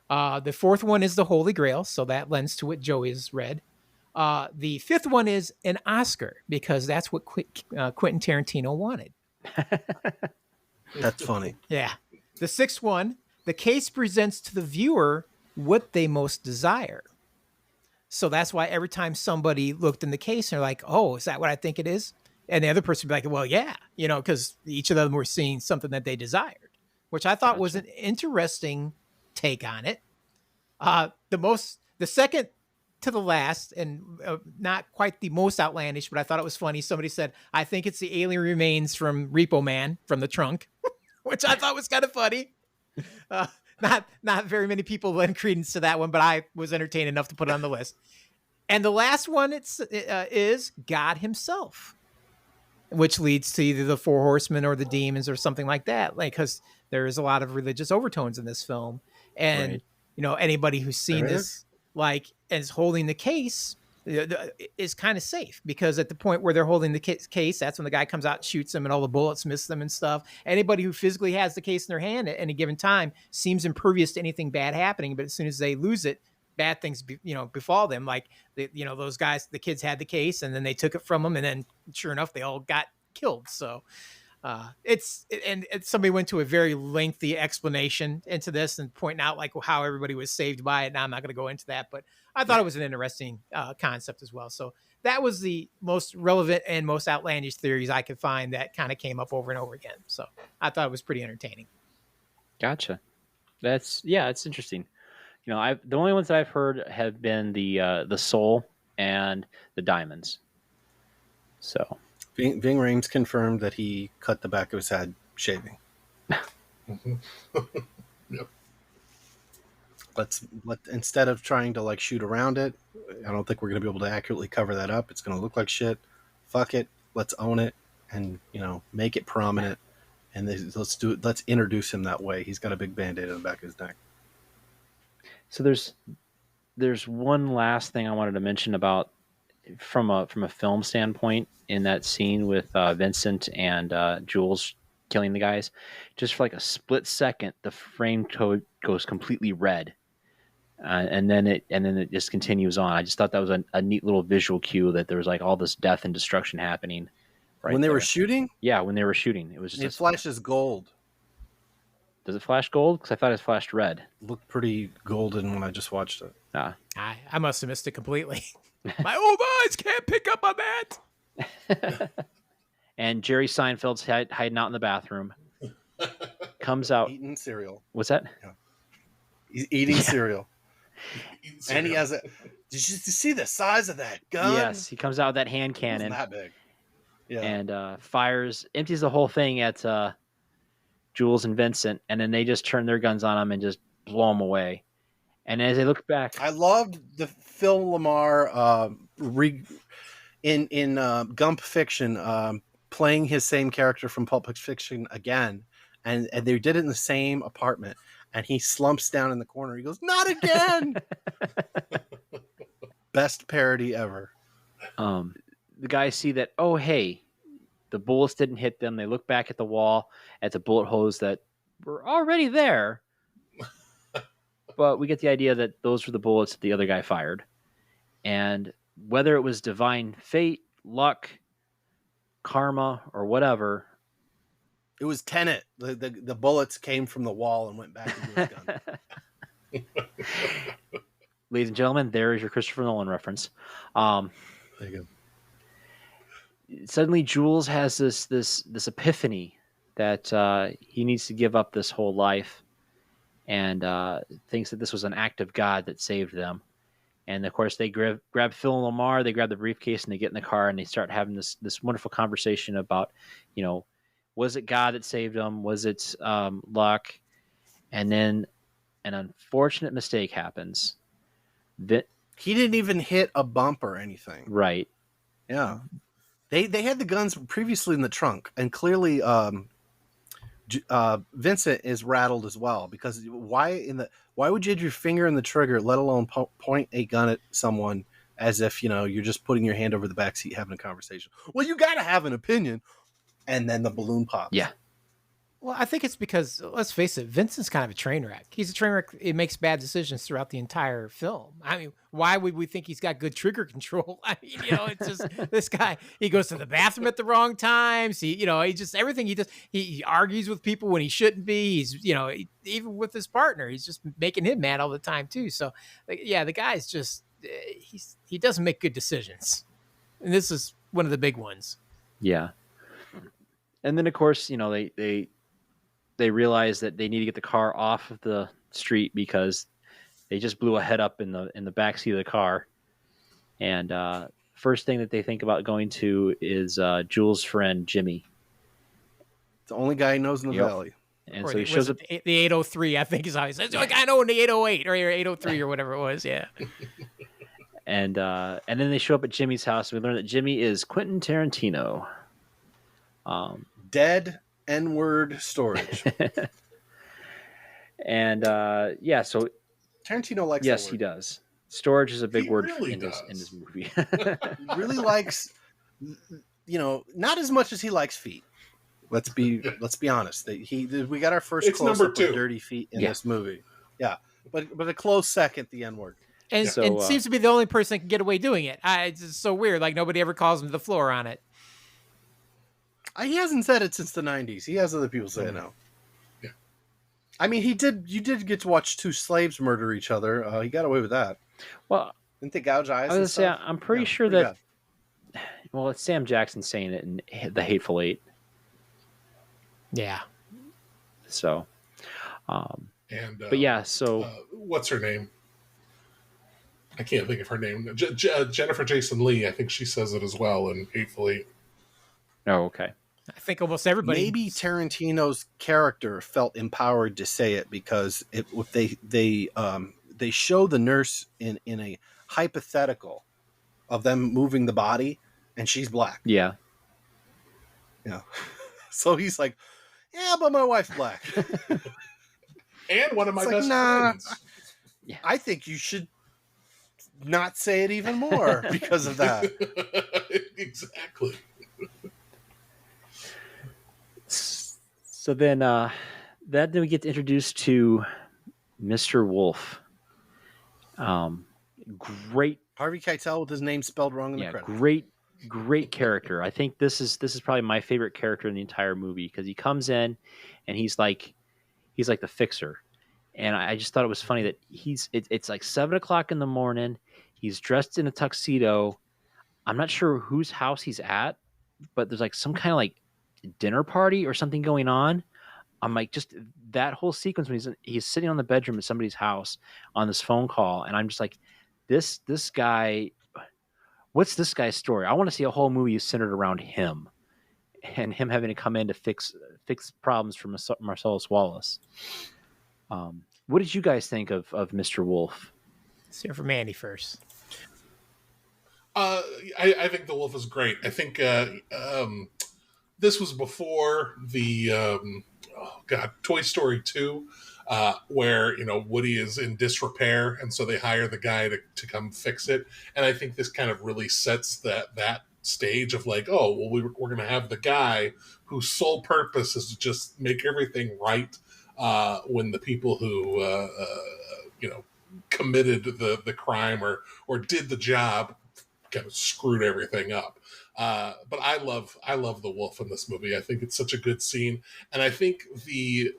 The fourth one is the Holy Grail, so that lends to what Joey has read. The fifth one is an Oscar, because that's what Quentin Tarantino wanted. That's funny. Yeah. The sixth one, the case presents to the viewer what they most desire. So that's why every time somebody looked in the case, they're like, oh, is that what I think it is? And the other person would be like, well, yeah, because each of them were seeing something that they desired, which I thought was an interesting take on it. The second to the last, and not quite the most outlandish, but I thought it was funny. Somebody said, I think it's the alien remains from Repo Man from the trunk, which I thought was kind of funny. Not very many people lend credence to that one, but I was entertained enough to put it on the list. And the last one is God himself, which leads to either the Four Horsemen or the demons or something like that. Like, because there is a lot of religious overtones in this film. And, anybody who's seen this, like, and is holding the case is kind of safe, because at the point where they're holding the case, that's when the guy comes out and shoots them and all the bullets miss them and stuff. Anybody who physically has the case in their hand at any given time seems impervious to anything bad happening. But as soon as they lose it, bad things, befall them. Like, those guys, the kids had the case and then they took it from them, and then sure enough, they all got killed. So and somebody went to a very lengthy explanation into this and pointing out like how everybody was saved by it. Now I'm not going to go into that, but I thought it was an interesting concept as well. So that was the most relevant and most outlandish theories I could find that kind of came up over and over again. So I thought it was pretty entertaining. Gotcha. It's interesting. The only ones that I've heard have been the soul and the diamonds. So Ving Rhames confirmed that he cut the back of his head shaving. Yep. Let instead of trying to like shoot around it, I don't think we're going to be able to accurately cover that up. It's going to look like shit. fuck it, let's own it, and make it prominent, and let's do it. Let's introduce him that way. He's got a big band-aid on the back of his neck. So there's one last thing I wanted to mention about from a film standpoint in that scene with Vincent and Jules killing the guys. Just for like a split second, the frame code goes completely red, and then it just continues on. I just thought that was a neat little visual cue that there was like all this death and destruction happening. Right when they there. were shooting? Yeah, when they were shooting, it was just it flashes gold. Does it flash gold? Because I thought it flashed red. Looked pretty golden when I just watched it. I must have missed it completely. My old eyes can't pick up on that. And Jerry Seinfeld's hiding out in the bathroom. Comes out eating cereal. What's that? Yeah. He's eating cereal. And he has a. Did you see the size of that gun? Yes, he comes out with that hand cannon. It wasn't that big. Yeah. And empties the whole thing at Jules and Vincent, and then they just turn their guns on him and just blow him away. And as they look back, I loved the Phil Lamar in Gump Fiction playing his same character from Pulp Fiction again, and they did it in the same apartment. And he slumps down in the corner. He goes, "Not again!" Best parody ever. The guys see that. Oh, hey, the bullets didn't hit them. They look back at the wall at the bullet holes that were already there. But we get the idea that those were the bullets that the other guy fired. And whether it was divine fate, luck, karma, or whatever. It was Tenet. The bullets came from the wall and went back into his gun. Ladies and gentlemen, there is your Christopher Nolan reference. There you go. Suddenly Jules has this epiphany that he needs to give up this whole life, and thinks that this was an act of God that saved them. And of course they grab Phil and Lamar, they grab the briefcase, and they get in the car and they start having this wonderful conversation about, was it God that saved them? Was it luck? And then an unfortunate mistake happens. He didn't even hit a bump or anything. Right. Yeah. They had the guns previously in the trunk, and clearly Vincent is rattled as well, because why would you have your finger in the trigger, let alone point a gun at someone as if you're just putting your hand over the back seat having a conversation? Well, you got to have an opinion, and then the balloon pops. Yeah. Well, I think it's because, let's face it, Vincent's kind of a train wreck. He's a train wreck. It makes bad decisions throughout the entire film. I mean, why would we think he's got good trigger control? I mean, it's just this guy. He goes to the bathroom at the wrong times. He just everything he does. He argues with people when he shouldn't be. He's, even with his partner, he's just making him mad all the time too. So, yeah, the guy's just he doesn't make good decisions, and this is one of the big ones. Yeah. And then of course, they realize that they need to get the car off of the street because they just blew a head up in the back seat of the car. And first thing that they think about going to is Jules' friend Jimmy. The only guy he knows in the valley. And or so he shows up. The 803, I think, is how he says. The only guy I know in the 808 or 803 or whatever it was. Yeah. And then they show up at Jimmy's house. We learn that Jimmy is Quentin Tarantino. Dead N-word storage. And so Tarantino likes. Yes, that word. He does. Storage is a big word really in this movie. He really likes, not as much as he likes feet. Let's be honest. We got our first close up of dirty feet in this movie. Yeah, but a close second, the N-word. And seems to be the only person that can get away doing it. It's just so weird. Like nobody ever calls him to the floor on it. He hasn't said it since the 90s. He has other people say it now. Yeah. I mean, you did get to watch two slaves murder each other. He got away with that. Well, didn't they gouge eyes? I was going to say, I'm pretty sure that. Well, it's Sam Jackson saying it in The Hateful Eight. Yeah. So. But yeah, so. What's her name? I can't think of her name. Jennifer Jason Leigh. I think she says it as well in Hateful Eight. Oh, okay. I think almost everybody. Maybe Tarantino's character felt empowered to say it because if they show the nurse in a hypothetical of them moving the body, and she's black. Yeah. Yeah. So he's like, yeah, but my wife's black. And one of my It's like, best nah. friends. Yeah. I think you should not say it even more because of that. Exactly. So then then we get introduced to Mr. Wolf. Great, Harvey Keitel with his name spelled wrong in the credits. great character. I think this is probably my favorite character in the entire movie because he comes in and he's like the fixer. And I just thought it was funny that it's like 7:00 in the morning. He's dressed in a tuxedo. I'm not sure whose house he's at, but there's like some kind of like dinner party or something going on. I'm like, just that whole sequence when he's sitting on the bedroom at somebody's house on this phone call, and I'm just like, this guy, what's this guy's story? I want to see a whole movie centered around him and him having to come in to fix problems for Marcellus Wallace. What did you guys think of Mr. Wolf? Let's hear from Andy first. I think the Wolf is great. I think this was before the Toy Story 2, where Woody is in disrepair, and so they hire the guy to come fix it. And I think this kind of really sets that stage of like, oh, well, we're going to have the guy whose sole purpose is to just make everything right when the people who committed the crime or did the job kind of screwed everything up. But I love the Wolf in this movie. I think it's such a good scene, and I think the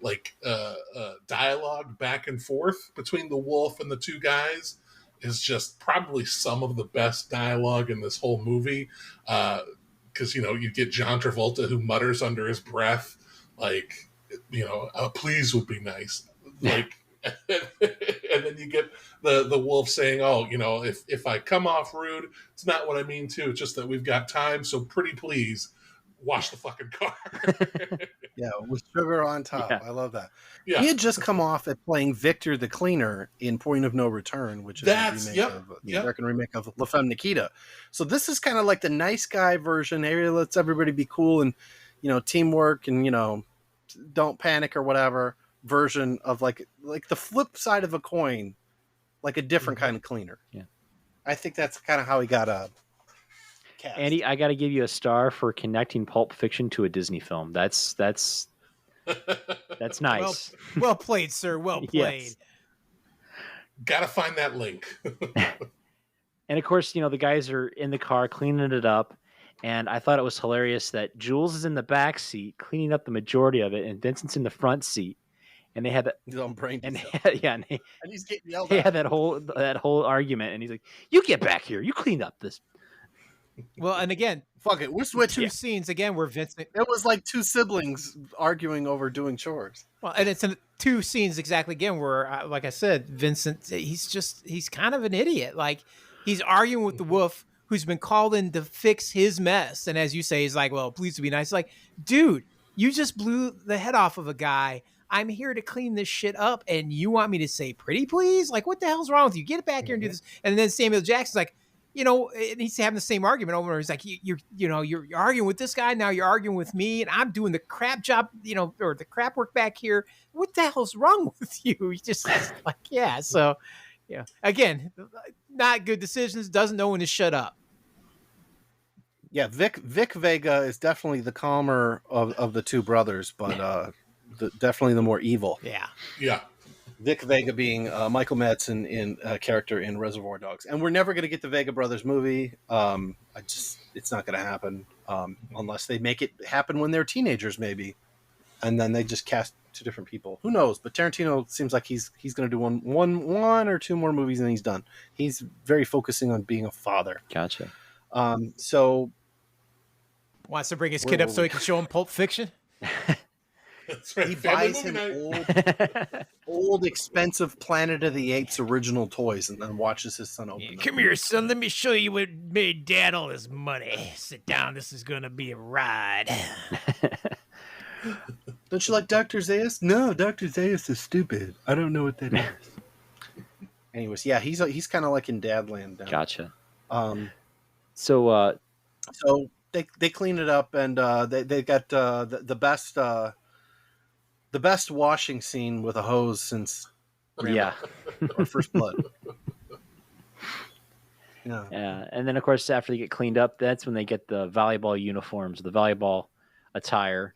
dialogue back and forth between the Wolf and the two guys is just probably some of the best dialogue in this whole movie. Because you get John Travolta who mutters under his breath, like, please would be nice, like. And then you get the Wolf saying, oh, if I come off rude, it's not what I mean to. It's just that we've got time, so pretty please wash the fucking car. Yeah, with sugar on top. Yeah. I love that. Yeah. He had just come off at playing Victor the Cleaner in Point of No Return, which is the American remake of La Femme Nikita. So this is kind of like the nice guy version. Hey, let's everybody be cool and teamwork and don't panic or whatever version of like the flip side of a coin, like a different kind of cleaner. Yeah, I think that's kind of how he got cast. Andy, I got to give you a star for connecting Pulp Fiction to a Disney film. That's nice. Well played, sir. Well played. Yes. Gotta find that link. And of course, the guys are in the car cleaning it up. And I thought it was hilarious that Jules is in the back seat cleaning up the majority of it, and Vincent's in the front seat. And they had that. His own brain. And and he's getting yelled they at. had that whole argument, and he's like, "You get back here! You cleaned up this." Well, and again, fuck it, we're switching. Two scenes again where Vincent. It was like two siblings arguing over doing chores. Well, and it's in two scenes exactly again where, like I said, Vincent, he's kind of an idiot. Like he's arguing with the Wolf, who's been called in to fix his mess, and as you say, he's like, "Well, please be nice." Like, dude, you just blew the head off of a guy. I'm here to clean this shit up, and you want me to say pretty please? Like, what the hell's wrong with you? Get it back here and do this. And then Samuel Jackson's like, and he's having the same argument over and over. He's like, you're arguing with this guy, now you're arguing with me, and I'm doing the crap job, or the crap work back here. What the hell's wrong with you? He's just like, yeah. So, yeah. Again, not good decisions, doesn't know when to shut up. Yeah, Vic Vega is definitely the calmer of the two brothers, but definitely the more evil. Yeah. Vic Vega being Michael Madsen in character in Reservoir Dogs, and we're never going to get the Vega brothers movie. It's not going to happen unless they make it happen when they're teenagers, maybe, and then they just cast two different people. Who knows? But Tarantino seems like he's going to do one or two more movies, and he's done. He's very focusing on being a father. Gotcha. So wants to bring his kid up so he can show him Pulp Fiction. That's right. He buys him old, expensive Planet of the Apes original toys and then watches his son open them. Come here, son. Let me show you what made Dad all his money. Sit down. This is going to be a ride. Don't you like Dr. Zaius? No, Dr. Zaius is stupid. I don't know what that is. Anyways, yeah, he's kind of like in Dadland now. Gotcha. So So they clean it up, and they got the best washing scene with a hose since Yeah. or First Blood. Yeah. And then, of course, after they get cleaned up, that's when they get the volleyball uniforms, the volleyball attire.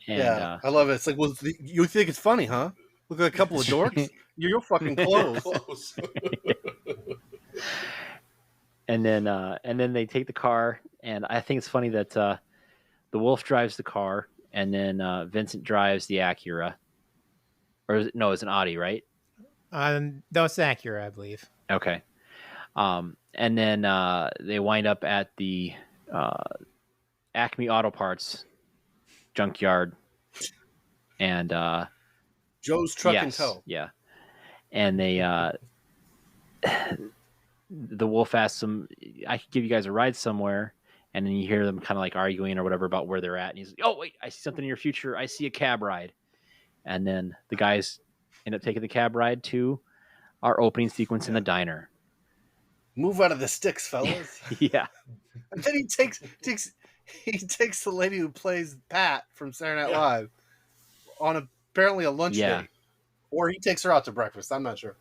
And, I love it. It's like, well, you think it's funny, huh? Look at a couple of dorks. You're fucking clothes. Close. and then they take the car, and I think it's funny that the Wolf drives the car, and then Vincent drives the Acura, or it's an Audi, right? No, it's Acura, I believe. Okay. And then they wind up at the Acme Auto Parts junkyard, and Joe's Truck and Tow. Yeah, and they the Wolf asks them, "I could give you guys a ride somewhere," and then you hear them kind of like arguing or whatever about where they're at, and he's like, "Oh wait, I see something in your future. I see a cab ride," and then the guys end up taking the cab ride to our opening sequence in the diner. Move out of the sticks, fellas. Yeah. And then he takes the lady who plays Pat from Saturday Night Live on apparently a lunch date. Or he takes her out to breakfast. I'm not sure.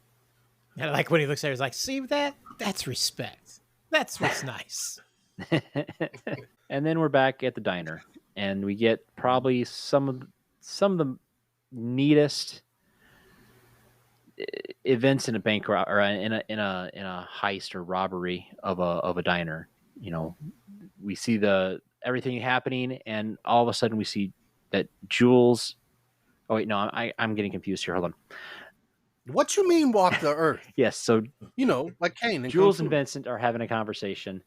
And like when he looks at her, he's like, see that? That's respect. That's what's nice. And then we're back at the diner, and we get probably some of the neatest events in a bank or in a heist or robbery of a diner. You know, we see everything happening, and all of a sudden we see that Jules. Oh wait, no, I'm getting confused here. Hold on. What you mean walk the earth? Yes, so like Kane and Jules and Vincent are having a conversation,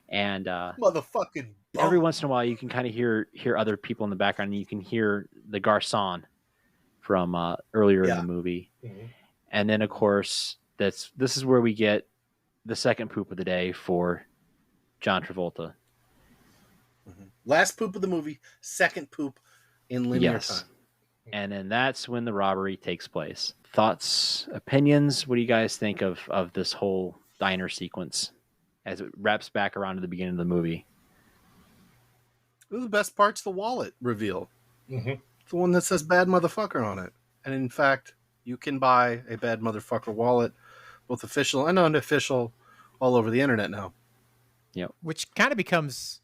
and motherfucking bum. Every once in a while you can kind of hear other people in the background, and you can hear the garçon from earlier in the movie. Mm-hmm. And then, of course, this is where we get the second poop of the day for John Travolta. Mm-hmm. Last poop of the movie, second poop in linear time. And then that's when the robbery takes place. Thoughts, opinions? What do you guys think of this whole diner sequence as it wraps back around to the beginning of the movie? The best part's the wallet reveal. Mm-hmm. It's the one that says bad motherfucker on it. And in fact, you can buy a bad motherfucker wallet, both official and unofficial, all over the internet now. Yep. Which kind of becomes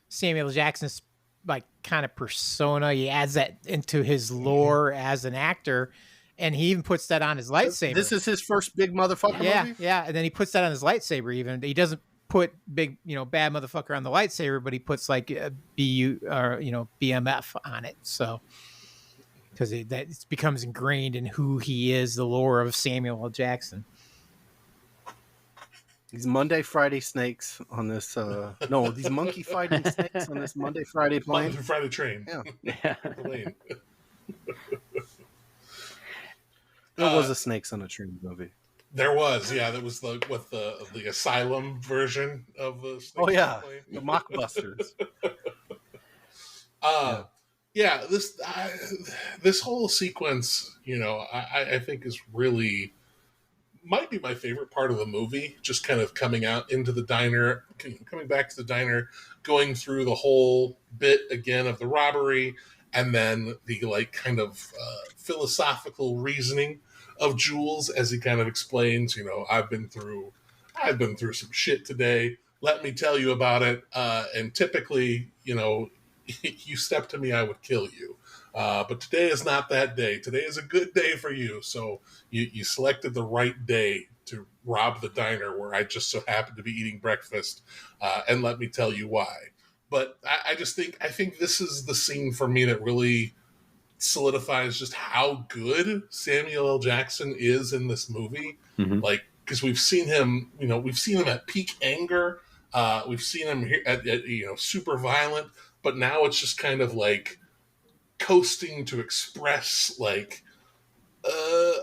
Samuel Jackson's like kind of persona. He adds that into his lore as an actor, and he even puts that on his lightsaber. This is his first big motherfucker movie? Yeah, and then he puts that on his lightsaber even. He doesn't put big, bad motherfucker on the lightsaber, but he puts like BU or BMF on it. So because it becomes ingrained in who he is, the lore of Samuel L. Jackson. These Monday, Friday snakes on this, these monkey fighting snakes on this Monday, Friday plane. Monday, Friday train. Yeah. There was a Snakes on a Train movie. There was, that was the asylum version of the Snakes on a Plane. The Mockbusters. This whole sequence, I think is really might be my favorite part of the movie. Just kind of coming out into the diner, coming back to the diner, going through the whole bit again of the robbery, and then the kind of philosophical reasoning of Jules as he kind of explains, I've been through some shit today. Let me tell you about it. And typically, you step to me, I would kill you. But today is not that day. Today is a good day for you. So you selected the right day to rob the diner where I just so happened to be eating breakfast. And let me tell you why. But I think this is the scene for me that really solidifies just how good Samuel L. Jackson is in this movie. Mm-hmm. Because we've seen him at peak anger. We've seen him here at super violent, but now it's just kind of like coasting to express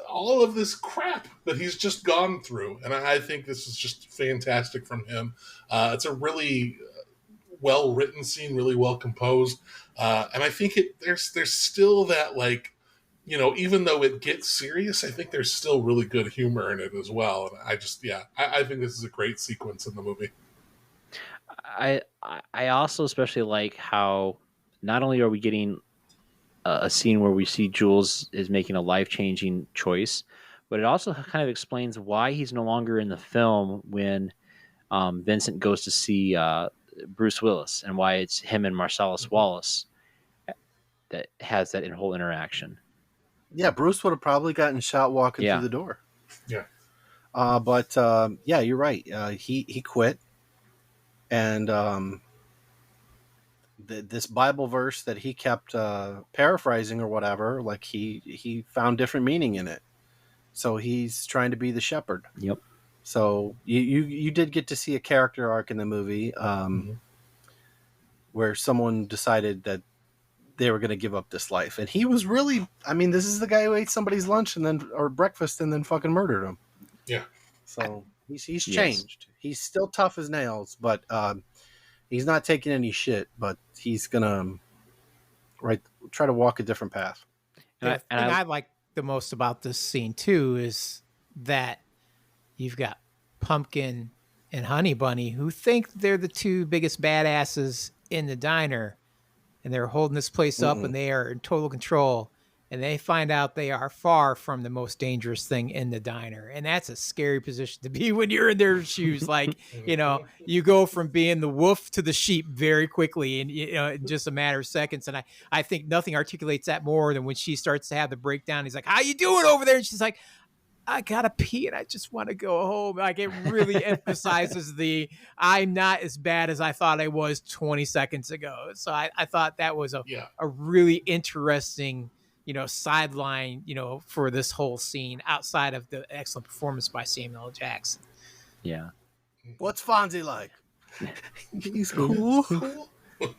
all of this crap that he's just gone through. And I think this is just fantastic from him. It's a really well-written scene, really well composed. And I think there's still that even though it gets serious, I think there's still really good humor in it as well. And I think this is a great sequence in the movie. I also especially like how not only are we getting a scene where we see Jules is making a life-changing choice, but it also kind of explains why he's no longer in the film when Vincent goes to see Bruce Willis, and why it's him and Marcellus Wallace that has that whole interaction. Yeah, Bruce would have probably gotten shot walking Yeah. through the door. Yeah. But yeah, you're right. He quit, and this Bible verse that he kept paraphrasing or whatever, like he found different meaning in it. So he's trying to be the shepherd. Yep. So you did get to see a character arc in the movie where someone decided that they were going to give up this life, and he was really. I mean, this is the guy who ate somebody's lunch or breakfast and then fucking murdered him. Yeah. So he's Yes. changed. He's still tough as nails, but he's not taking any shit. But he's gonna try to walk a different path. The thing I like the most about this scene too is that you've got Pumpkin and Honey Bunny who think they're the two biggest badasses in the diner, and they're holding this place up, and they are in total control. And they find out they are far from the most dangerous thing in the diner. And that's a scary position to be when you're in their shoes. Like, you know, you go from being the wolf to the sheep very quickly, and in just a matter of seconds. And I think nothing articulates that more than when she starts to have the breakdown. He's like, "How you doing over there?" And she's like, "I gotta pee and I just want to go home." Like, it really emphasizes I'm not as bad as I thought I was 20 seconds ago. So I thought that was a really interesting, sideline, for this whole scene outside of the excellent performance by Samuel L. Jackson. Yeah. What's Fonzie like? He's cool.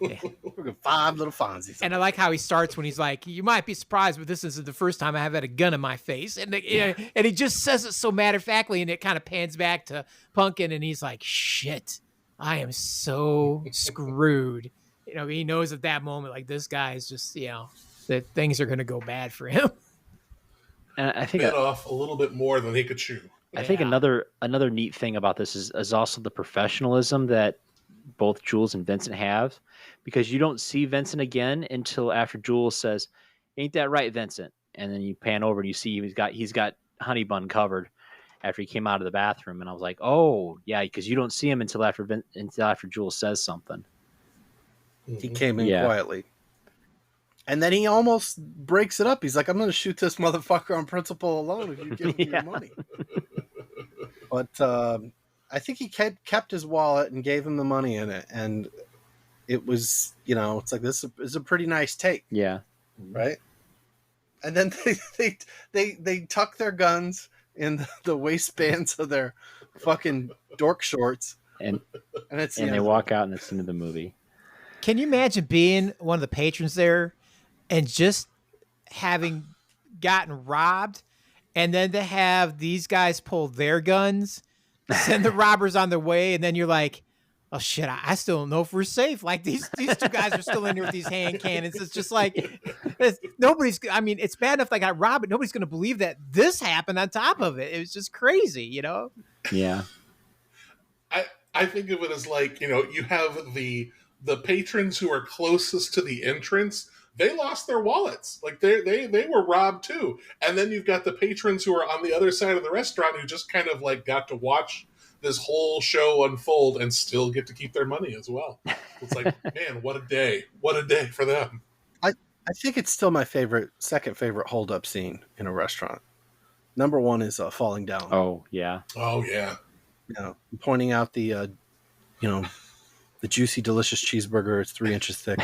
Yeah. We're gonna 5 little Fonzies. And I like how he starts when he's like, "You might be surprised, but this isn't the first time I have had a gun in my face." And and he just says it so matter-of-factly, and it kind of pans back to Pumpkin, and he's like, "Shit, I am so screwed." He knows at that moment, like, this guy is just, that things are going to go bad for him. And I think bit off a little bit more than he could chew. I think another neat thing about this is also the professionalism that both Jules and Vincent have, because you don't see Vincent again until after Jules says, "Ain't that right, Vincent?" And then you pan over and you see he's got Honey Bun covered after he came out of the bathroom, and I was like, "Oh yeah," because you don't see him until after Jules says something. He came in quietly, and then he almost breaks it up. He's like, "I'm going to shoot this motherfucker on principle alone if you give me your money." But I think he kept his wallet and gave him the money in it, and it was, it's like, this is a pretty nice take. Yeah. Right. And then they tuck their guns in the waistbands of their fucking dork shorts, and they walk out, and it's the end of the movie. Can you imagine being one of the patrons there and just having gotten robbed, and then to have these guys pull their guns, send the robbers on their way, and then you're like, "Oh shit, I still don't know if we're safe." Like, these two guys are still in here with these hand cannons. It's just like, it's bad enough they got robbed, but nobody's going to believe that this happened on top of it. It was just crazy, Yeah. I think of it as like, you have the patrons who are closest to the entrance. They lost their wallets. Like, they were robbed too. And then you've got the patrons who are on the other side of the restaurant who just kind of like got to watch this whole show unfold and still get to keep their money as well. It's like, man, what a day. What a day for them. I think it's still my second favorite hold-up scene in a restaurant. Number one is falling down. Oh, yeah. Oh, yeah. Pointing out the juicy, delicious cheeseburger. It's 3 inches thick.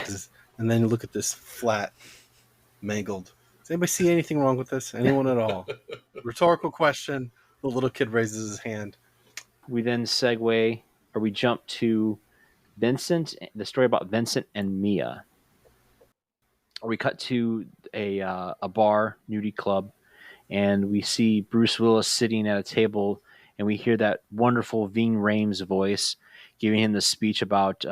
And then you look at this flat, mangled. Does anybody see anything wrong with this? Anyone at all? Rhetorical question. The little kid raises his hand. We then we jump to Vincent, the story about Vincent and Mia. Or we cut to a bar, nudie club, and we see Bruce Willis sitting at a table, and we hear that wonderful Ving Rhames voice giving him the speech about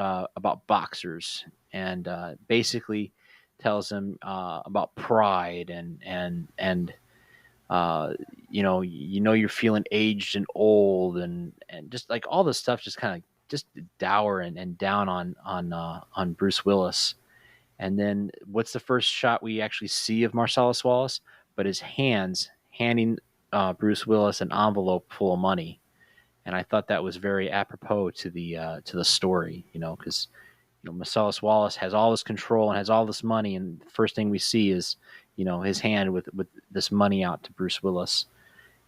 boxers, and basically tells him about pride and you're feeling aged and old, and just like all this stuff just kind of just dour and down on Bruce Willis. And then what's the first shot we actually see of Marcellus Wallace? But his hands handing Bruce Willis an envelope full of money. And I thought that was very apropos to the story, because Marcellus Wallace has all this control and has all this money, and the first thing we see is his hand with this money out to Bruce Willis.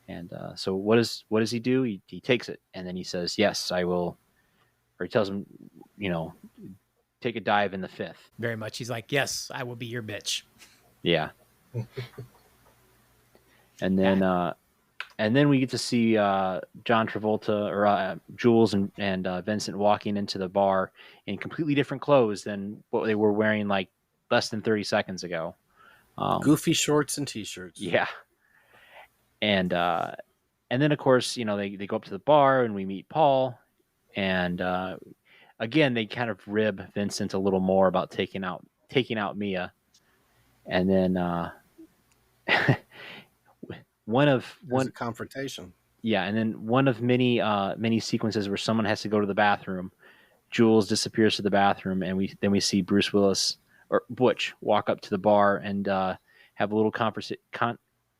And so what does he do? He takes it, and then he says, "Yes, I will," or he tells him, take a dive in the fifth. Very much. He's like, "Yes, I will be your bitch." Yeah. And then we get to see John Travolta or Jules and Vincent walking into the bar in completely different clothes than what they were wearing like less than 30 seconds ago. Goofy shorts and t-shirts. Yeah. And then of course, they go up to the bar and we meet Paul, and again they kind of rib Vincent a little more about taking out Mia, and then one confrontation. Yeah, and then one of many sequences where someone has to go to the bathroom. Jules disappears to the bathroom, and we see Bruce Willis or Butch walk up to the bar and have a little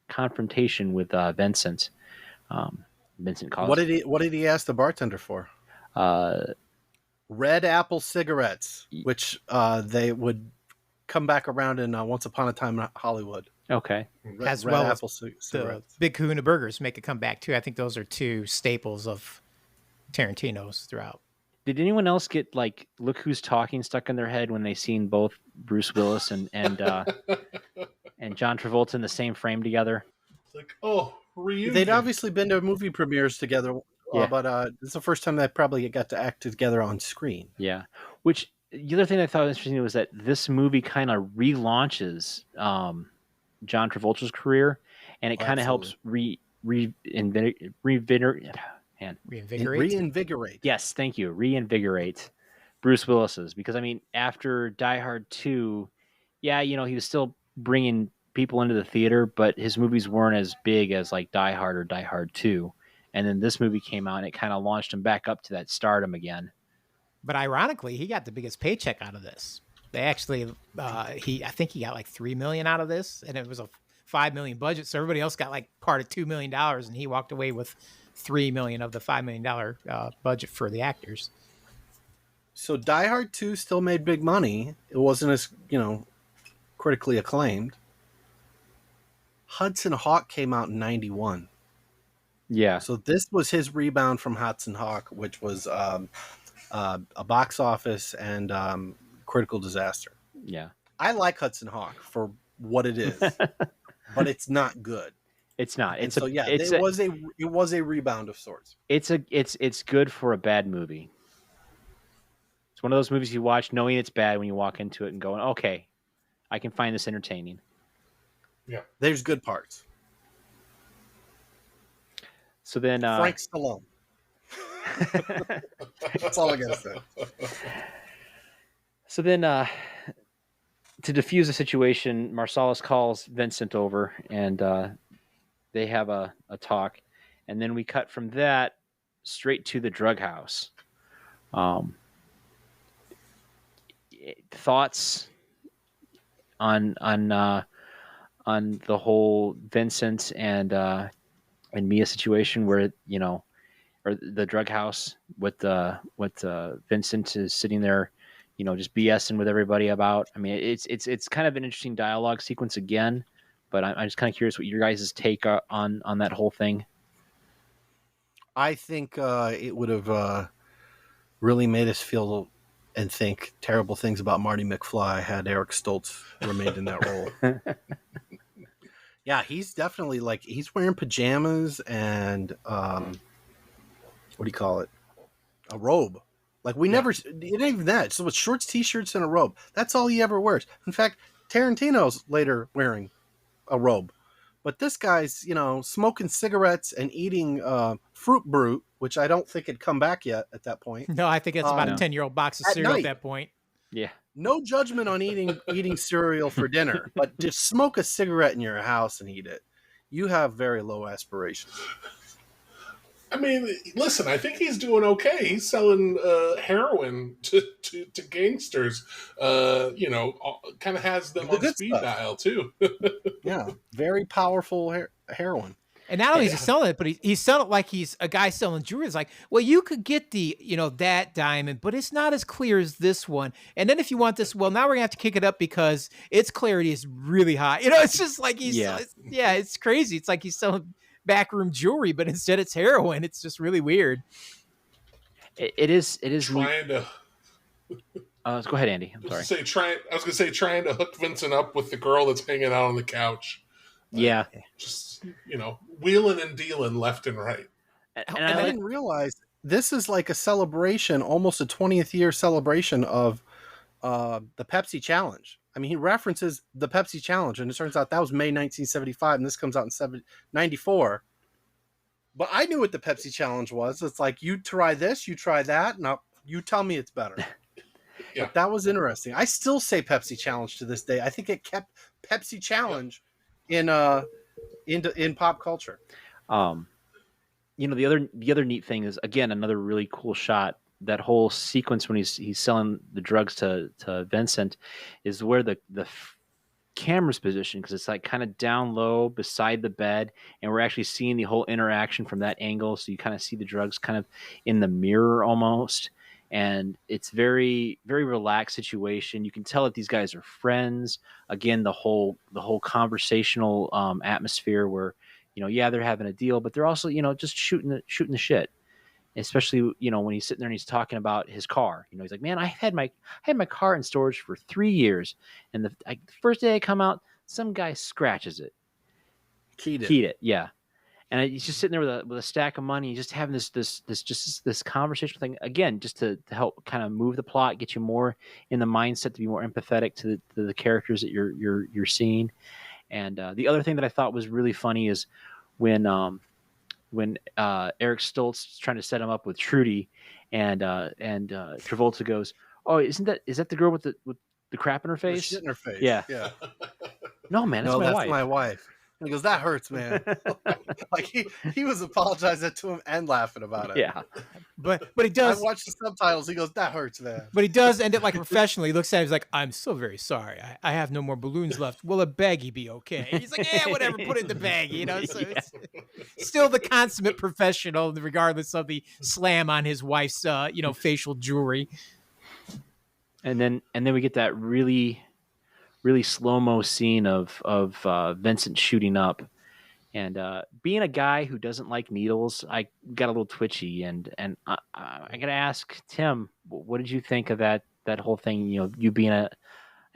confrontation with Vincent. Vincent calls. What did he ask the bartender for? Red Apple cigarettes, which they would come back around in Once Upon a Time in Hollywood. Okay. As well as the Big Kahuna Burgers make a comeback too. I think those are two staples of Tarantino's throughout. Did anyone else get like "Look Who's Talking" stuck in their head when they seen both Bruce Willis and and John Travolta in the same frame together? It's like, oh, reunion. They'd obviously been to movie premieres together, but it's the first time they probably got to act together on screen. Yeah. Which the other thing I thought was interesting was that this movie kind of relaunches John Travolta's career, and it kind of helps reinvigorate. Yes, thank you. Reinvigorate Bruce Willis's, because I mean, after Die Hard 2, yeah, he was still bringing people into the theater, but his movies weren't as big as like Die Hard or Die Hard 2. And then this movie came out, and it kind of launched him back up to that stardom again. But ironically, he got the biggest paycheck out of this. They actually, I think he got like $3 million out of this, and it was a $5 million budget. So everybody else got like part of $2 million, and he walked away with $3 million of the $5 million budget for the actors. So Die Hard 2 still made big money. It wasn't as, critically acclaimed. Hudson Hawk came out in 91. Yeah. So this was his rebound from Hudson Hawk, which was a box office and critical disaster. Yeah. I like Hudson Hawk for what it is, but it's not good. It's not. It was a rebound of sorts. It's good for a bad movie. It's one of those movies you watch knowing it's bad when you walk into it and going, okay, I can find this entertaining. Yeah. There's good parts. So then Frank Stallone. That's all I gotta say. So then to diffuse the situation, Marcellus calls Vincent over, and they have a talk, and then we cut from that straight to the drug house. Thoughts on the whole Vincent and Mia situation, where or the drug house with Vincent is sitting there, just BSing with everybody about. I mean, it's kind of an interesting dialogue sequence again, but I'm just kind of curious what your guys' take on that whole thing. I think it would have really made us feel and think terrible things about Marty McFly had Eric Stoltz remained in that role. Yeah, he's definitely he's wearing pajamas and what do you call it? A robe. It ain't even that. So with shorts, t-shirts, and a robe. That's all he ever wears. In fact, Tarantino's later wearing a robe. But this guy's, smoking cigarettes and eating Fruit Brute, which I don't think had come back yet at that point. No, I think it's about a 10-year-old box of cereal at that point. Yeah. No judgment on eating cereal for dinner, but just smoke a cigarette in your house and eat it. You have very low aspirations. I mean, listen, I think he's doing okay. He's selling heroin to gangsters. Kind of has them The on good speed stuff. dial too. Yeah, very powerful heroin. And not only is he selling it, but he's selling it like he's a guy selling jewelry. It's like, well, you could get the, that diamond, but it's not as clear as this one. And then if you want this, well, now we're gonna have to kick it up because its clarity is really high. It's just like it's crazy. It's like he's selling backroom jewelry, but instead it's heroin. It's just really weird. It is trying to. Go ahead, Andy. I'm sorry. I was gonna say trying to hook Vincent up with the girl that's hanging out on the couch. Yeah. Just, wheeling and dealing left and right. And I didn't realize this is like a celebration, almost a 20th year celebration of the Pepsi Challenge. I mean, he references the Pepsi Challenge, and it turns out that was May 1975, and this comes out in 94. But I knew what the Pepsi Challenge was. It's like, you try this, you try that, now you tell me it's better. Yeah. But that was interesting. I still say Pepsi Challenge to this day. I think it kept Pepsi Challenge in pop culture. The other neat thing is, again, another really cool shot. That whole sequence when he's selling the drugs to Vincent is where the camera's positioned, because it's like kind of down low beside the bed, and we're actually seeing the whole interaction from that angle. So you kind of see the drugs kind of in the mirror almost. And it's very, very relaxed situation. You can tell that these guys are friends. Again, the whole conversational atmosphere where, they're having a deal, but they're also, just shooting the shit. Especially, when he's sitting there and he's talking about his car. He's like, man, I had my car in storage for 3 years, and the first day I come out, some guy scratches it. Keyed it, yeah. And he's just sitting there with a stack of money, just having this conversational thing again, just to help kind of move the plot, get you more in the mindset to be more empathetic to the characters that you're seeing. And the other thing that I thought was really funny is when Eric Stoltz is trying to set him up with Trudy, and Travolta goes, "Oh, is that the girl with the crap in her face? Shit in her face." Yeah. No, man, that's my wife. That's my wife. And he goes, "That hurts, man." Like he was apologizing to him and laughing about it. Yeah. But he does. I watched the subtitles. He goes, "That hurts, man." But he does end it like professionally. He looks at him, he's like, "I'm so very sorry. I have no more balloons left. Will a baggie be okay?" He's like, "Yeah, whatever. Put it in the baggie." So it's still the consummate professional, regardless of the slam on his wife's, facial jewelry. And then we get that really, really slow-mo scene of Vincent shooting up. And being a guy who doesn't like needles, I got a little twitchy. And I got to ask Tim, what did you think of that whole thing? You being an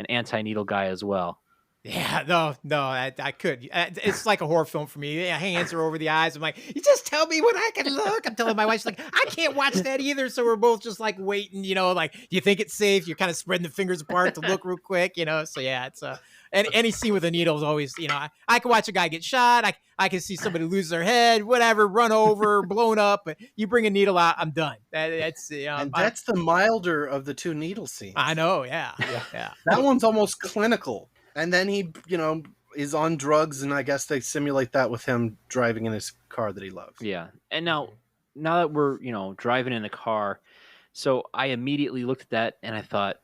anti-needle guy as well. Yeah, no, I could. It's like a horror film for me. Hands are over the eyes. I'm like, you just tell me when I can look. I'm telling my wife, she's like, I can't watch that either. So we're both just like waiting, like, do you think it's safe? You're kind of spreading the fingers apart to look real quick, So yeah, it's any scene with a needle is always, I can watch a guy get shot. I can see somebody lose their head, whatever, run over, blown up. But you bring a needle out, I'm done. That's the milder of the two needle scenes. I know, yeah. That one's almost clinical. And then he, is on drugs, and I guess they simulate that with him driving in his car that he loves. Yeah. And now that we're, driving in the car, so I immediately looked at that and I thought,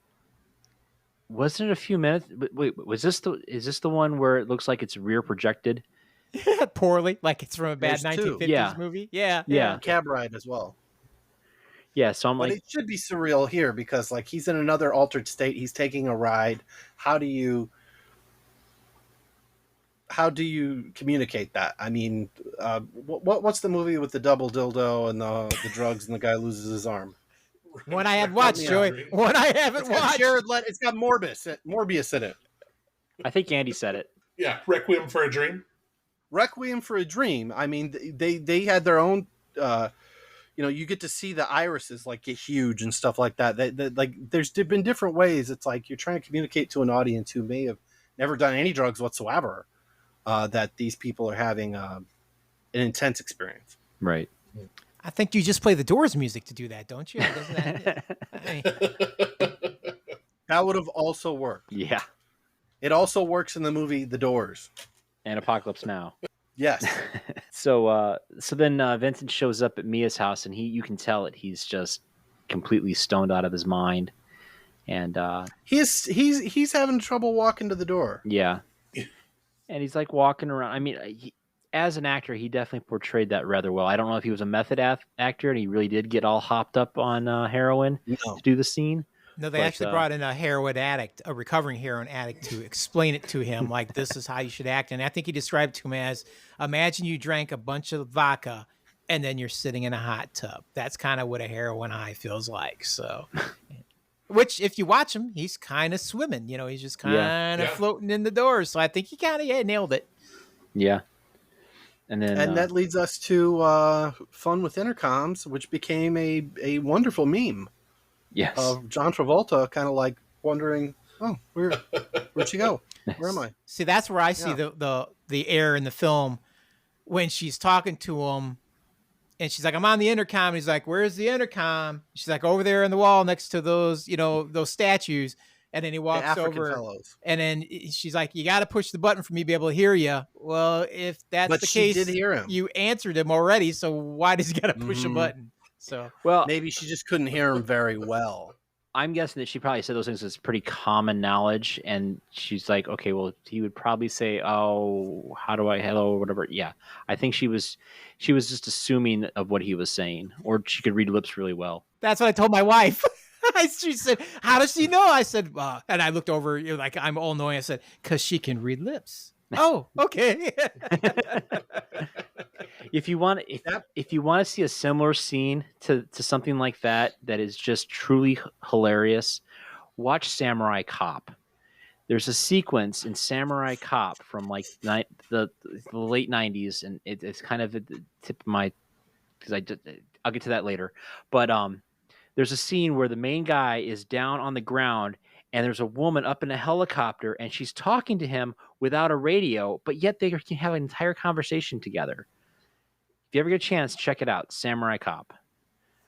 wasn't it a few minutes? Wait, is this the one where it looks like it's rear projected? Poorly, like it's from a bad 1950s movie? Yeah. Cab ride as well. Yeah, so but it should be surreal here because, like, he's in another altered state. He's taking a ride. How do you communicate that? I mean, what's the movie with the double dildo and the drugs and the guy loses his arm? One I have watched, Joey. One I haven't watched. It's got Morbius in it. I think Andy said it. Yeah, Requiem for a Dream. Requiem for a Dream. I mean, they had their own. You get to see the irises like get huge and stuff like that. There's been different ways. It's like you're trying to communicate to an audience who may have never done any drugs whatsoever, that these people are having an intense experience. Right. I think you just play the Doors music to do that, don't you? That would have also worked. Yeah. It also works in the movie The Doors. And Apocalypse Now. Yes. So then Vincent shows up at Mia's house, and you can tell it. He's just completely stoned out of his mind. And he's having trouble walking to the door. yeah. And he's like walking around. I mean, as an actor, he definitely portrayed that rather well. I don't know if he was a method actor and he really did get all hopped up on heroin to do the scene. No, they actually brought in a heroin addict, a recovering heroin addict, to explain it to him, like, this is how you should act. And I think he described it to him as, imagine you drank a bunch of vodka and then you're sitting in a hot tub. That's kind of what a heroin high feels like. So, which, if you watch him, he's kind of swimming. He's just kind of floating in the doors. So I think he kind of nailed it. Yeah. And that leads us to Fun with Intercoms, which became a wonderful meme. Yes. Of John Travolta kind of like wondering, oh, where'd she go? Where am I? See, that's where I see the error in the film, when she's talking to him and she's like, I'm on the intercom. And he's like, where's the intercom? She's like, over there in the wall next to those statues. And then he walks over and then she's like, you got to push the button for me to be able to hear you. Well, if that's the case, did hear him. You answered him already. So why does he got to push a button? So, well, maybe she just couldn't hear him very well. I'm guessing that she probably said those things as pretty common knowledge, and she's like, okay, well, he would probably say, oh, how do I, hello, or whatever. Yeah, I think she was just assuming of what he was saying, or she could read lips really well. That's what I told my wife. She said, how does she know? I said, and I looked over, like, I'm all knowing. I said, because she can read lips. Oh, okay. If you want to see a similar scene to something like that is just truly hilarious, watch Samurai Cop. There's a sequence in Samurai Cop from like the late 90s, and it's kind of at the tip of my, because I'll get to that later. But there's a scene where the main guy is down on the ground and there's a woman up in a helicopter and she's talking to him without a radio, but yet they can have an entire conversation together. If you ever get a chance, check it out, Samurai Cop.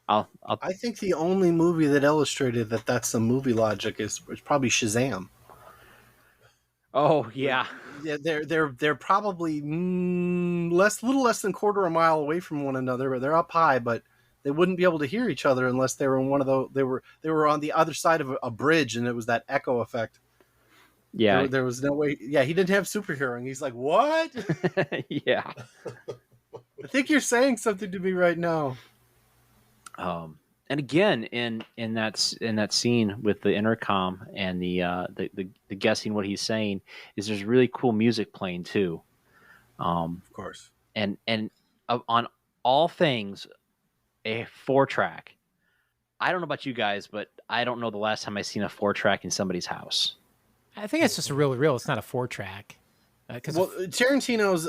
I think the only movie that illustrated that that's the movie logic is probably Shazam. Oh yeah, yeah. They're probably little less than quarter a mile away from one another, but they're up high, but they wouldn't be able to hear each other unless they were in one of those. They were on the other side of a bridge, and it was that echo effect. Yeah, there was no way. Yeah, he didn't have super hearing. He's like, what? Yeah. I think you're saying something to me right now. And again, in that scene with the intercom and the guessing what he's saying, is there's really cool music playing too. Of course. And on all things, a 4-track. I don't know about you guys, but I don't know the last time I seen a 4-track in somebody's house. I think it's just a reel. It's not a 4-track. Tarantino's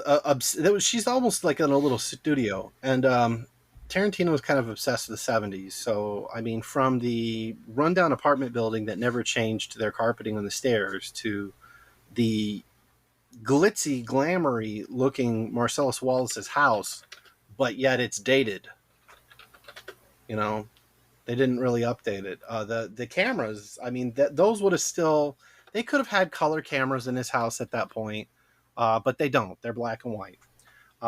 she's almost like in a little studio, and Tarantino was kind of obsessed with the 70s. So, I mean, from the rundown apartment building that never changed their carpeting on the stairs to the glitzy, glamoury looking Marcellus Wallace's house, but yet it's dated. They didn't really update it. The cameras, I mean, those would have still, they could have had color cameras in his house at that point, but they don't. They're black and white.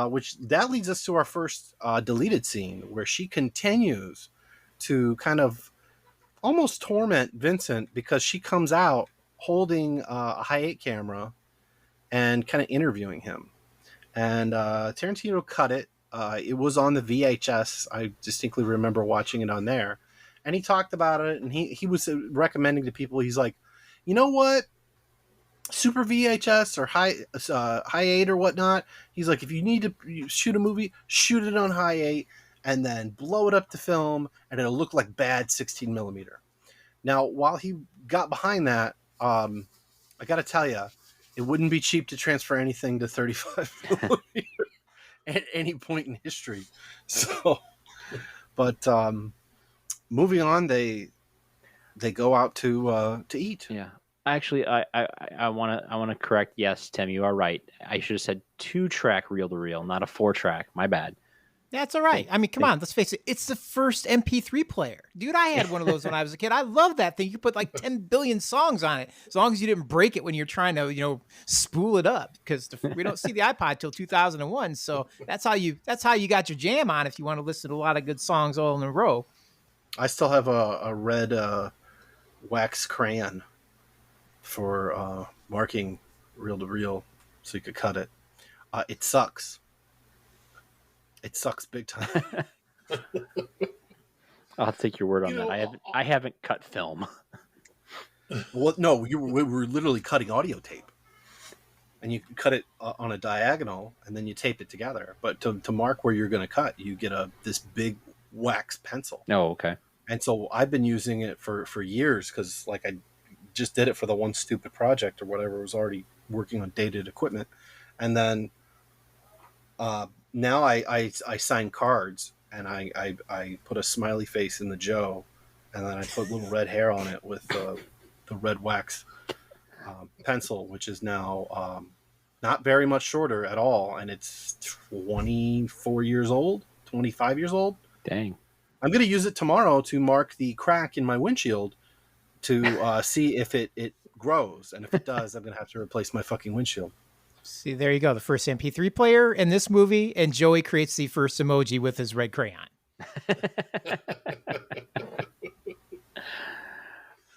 Which that leads us to our first deleted scene, where she continues to kind of almost torment Vincent because she comes out holding a Hi8 camera and kind of interviewing him. And Tarantino cut it. It was on the VHS. I distinctly remember watching it on there. And he talked about it, and he was recommending to people, he's like, you know what? Super VHS or Hi8 or whatnot. He's like, if you need to shoot a movie, shoot it on Hi8 and then blow it up to film, and it'll look like bad 16 millimeter. Now, while he got behind that, I got to tell you, it wouldn't be cheap to transfer anything to 35 millimeter at any point in history. So, but moving on, they go out to eat. Yeah. Actually, I want to correct. Yes, Tim, you are right. I should have said 2-track reel to reel, not a 4-track. My bad. That's all right. I mean, come on, let's face it. It's the first MP3 player. Dude, I had one of those when I was a kid. I love that thing. You could put like 10 billion songs on it, as long as you didn't break it when you're trying to, spool it up, because we don't see the iPod till 2001. So that's how you got your jam on if you want to listen to a lot of good songs all in a row. I still have a red wax crayon for marking reel to reel, so you could cut it. It sucks. It sucks big time. I'll take your word on that. I haven't cut film. Well, no, we were literally cutting audio tape, and you cut it on a diagonal, and then you tape it together. But to mark where you're going to cut, you get this big wax pencil. Oh, okay. And so I've been using it for years, because like I just did it for the one stupid project or whatever. I was already working on dated equipment, and then now I sign cards, and I put a smiley face in the Joe, and then I put little red hair on it with the red wax pencil, which is now not very much shorter at all, and it's 24 years old, 25 years old. Dang. I'm going to use it tomorrow to mark the crack in my windshield to see if it grows, and if it does, I'm going to have to replace my fucking windshield. See, there you go. The first MP3 player in this movie, and Joey creates the first emoji with his red crayon.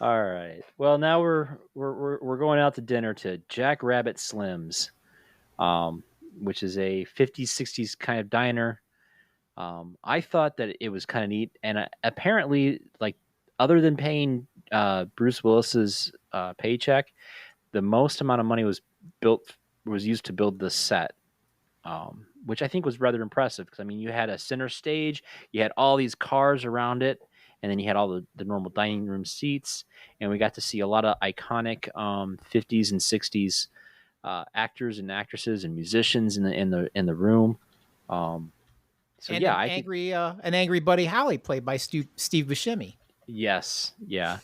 All right. Well, now we're going out to dinner to Jack Rabbit Slim's, which is a 50s, 60s kind of diner. I thought that it was kind of neat, and apparently, like, other than paying Bruce Willis's paycheck, the most amount of money was used to build the set, which I think was rather impressive, because I mean, you had a center stage, you had all these cars around it, and then you had all the normal dining room seats, and we got to see a lot of iconic 50s and 60s actors and actresses and musicians in the room. So and yeah, an angry Buddy Holly, played by Steve Buscemi. Yes, yeah.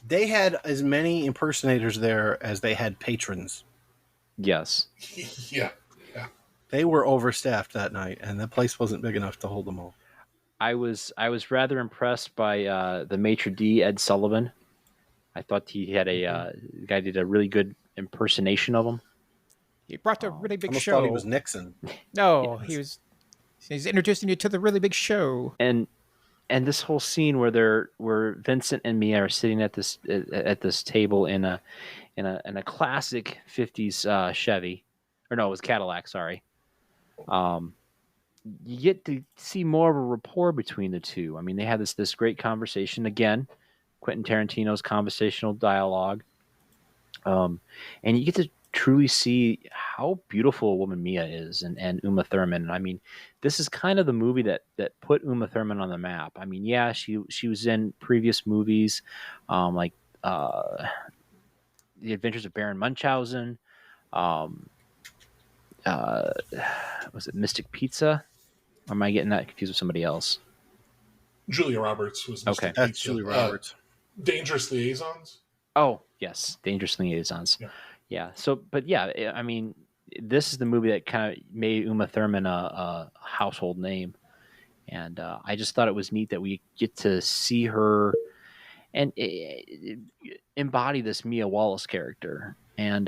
They had as many impersonators there as they had patrons. Yes. Yeah. They were overstaffed that night, and the place wasn't big enough to hold them all. I was rather impressed by the maitre d', Ed Sullivan. I thought he had the guy did a really good impersonation of him. He brought a really big I almost show. thought he was Nixon. No, Yes. he's introducing you to the really big show. And this whole scene where Vincent and Mia are sitting at this table in a classic 50s Chevy, or no, it was Cadillac. Sorry. You get to see more of a rapport between the two. I mean, they had this great conversation again, Quentin Tarantino's conversational dialogue, and you get to truly see how beautiful a woman Mia is, and Uma Thurman. I mean, this is kind of the movie that put Uma Thurman on the map. I mean, yeah, she was in previous movies, like The Adventures of Baron Munchausen. Was it Mystic Pizza? Or am I getting that confused with somebody else? Julia Roberts was Mr. Okay. Pizza. That's Julia Roberts. Dangerous Liaisons. Oh, yes. Dangerous Liaisons. Yeah. So, but yeah, I mean, this is the movie that kind of made Uma Thurman a household name. And I just thought it was neat that we get to see her and embody this Mia Wallace character. And,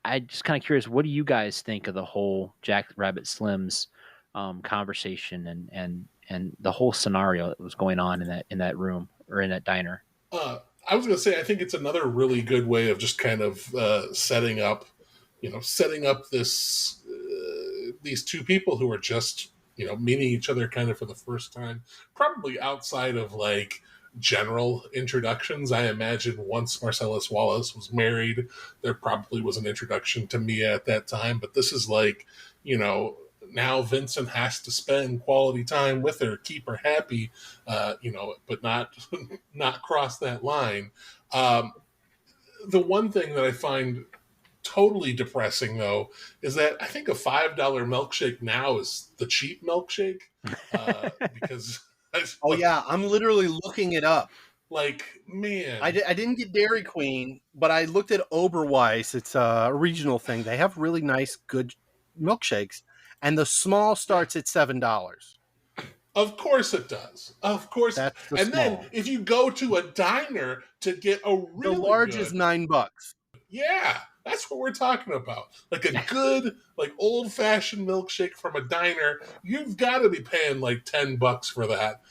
I just kind of curious, what do you guys think of the whole Jack Rabbit Slim's conversation and the whole scenario that was going on in that room or in that diner? I was going to say, I think it's another really good way of just kind of setting up this these two people who are just meeting each other kind of for the first time, probably outside of like general introductions. I imagine once Marcellus Wallace was married, there probably was an introduction to Mia at that time, but this is like, now Vincent has to spend quality time with her, keep her happy, but not cross that line. The one thing that I find totally depressing, though, is that I think a $5 milkshake now is the cheap milkshake, because yeah, I'm literally looking it up. Like, man, I didn't get Dairy Queen, but I looked at Oberweis. It's a regional thing. They have really nice, good milkshakes, and the small starts at $7. Of course it does. Of course. That's the and small. then if you go to a diner to get a really The large good, is $9. yeah, that's what we're talking about. Like a good, like old-fashioned milkshake from a diner, you've got to be paying like $10 for that.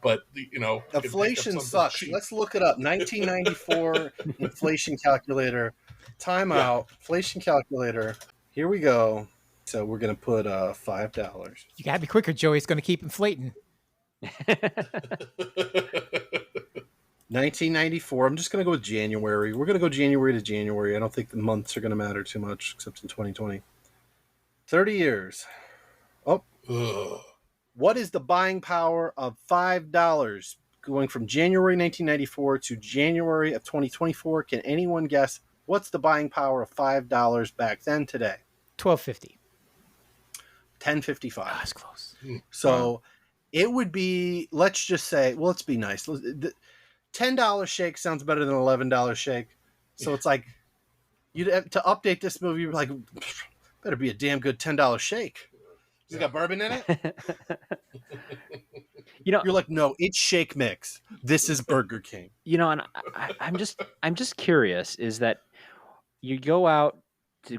But you know, you can pick up Inflation something sucks. cheap. Let's look it up. 1994 inflation calculator. Timeout. Inflation calculator. Here we go. So we're gonna put $5. You gotta be quicker, Joey. It's gonna keep inflating. 1994. I'm just gonna go with January. We're gonna go January to January. I don't think the months are gonna matter too much, except in 2020. 30 years. Oh, Ugh. what is the buying power of $5 going from January 1994 to January of 2024? Can anyone guess what's the buying power of $5 back then today? $12.50. $10.55. That's close. So it would be, let's just say, well, let's be nice. The $10 shake sounds better than $11 shake. So it's like, you'd have to update this movie, you're like, better be a damn good $10 shake. Has it got bourbon in it? You know, You're like, no, it's Shake Mix. This is Burger King. you know, and I'm just curious. Is that you go out to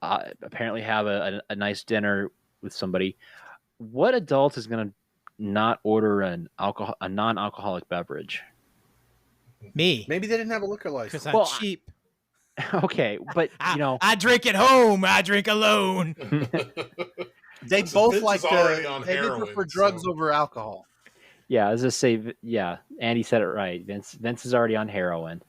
apparently have a nice dinner with somebody? What adult is going to not order a non-alcoholic beverage? Me. Maybe they didn't have a liquor license. Because I'm Well, cheap. Okay, but you know, I drink at home. I drink alone. They So both Vince like is already on they heroin, prefer drugs so- over alcohol. yeah, I was just say, yeah, Andy said it right. Vince is already on heroin.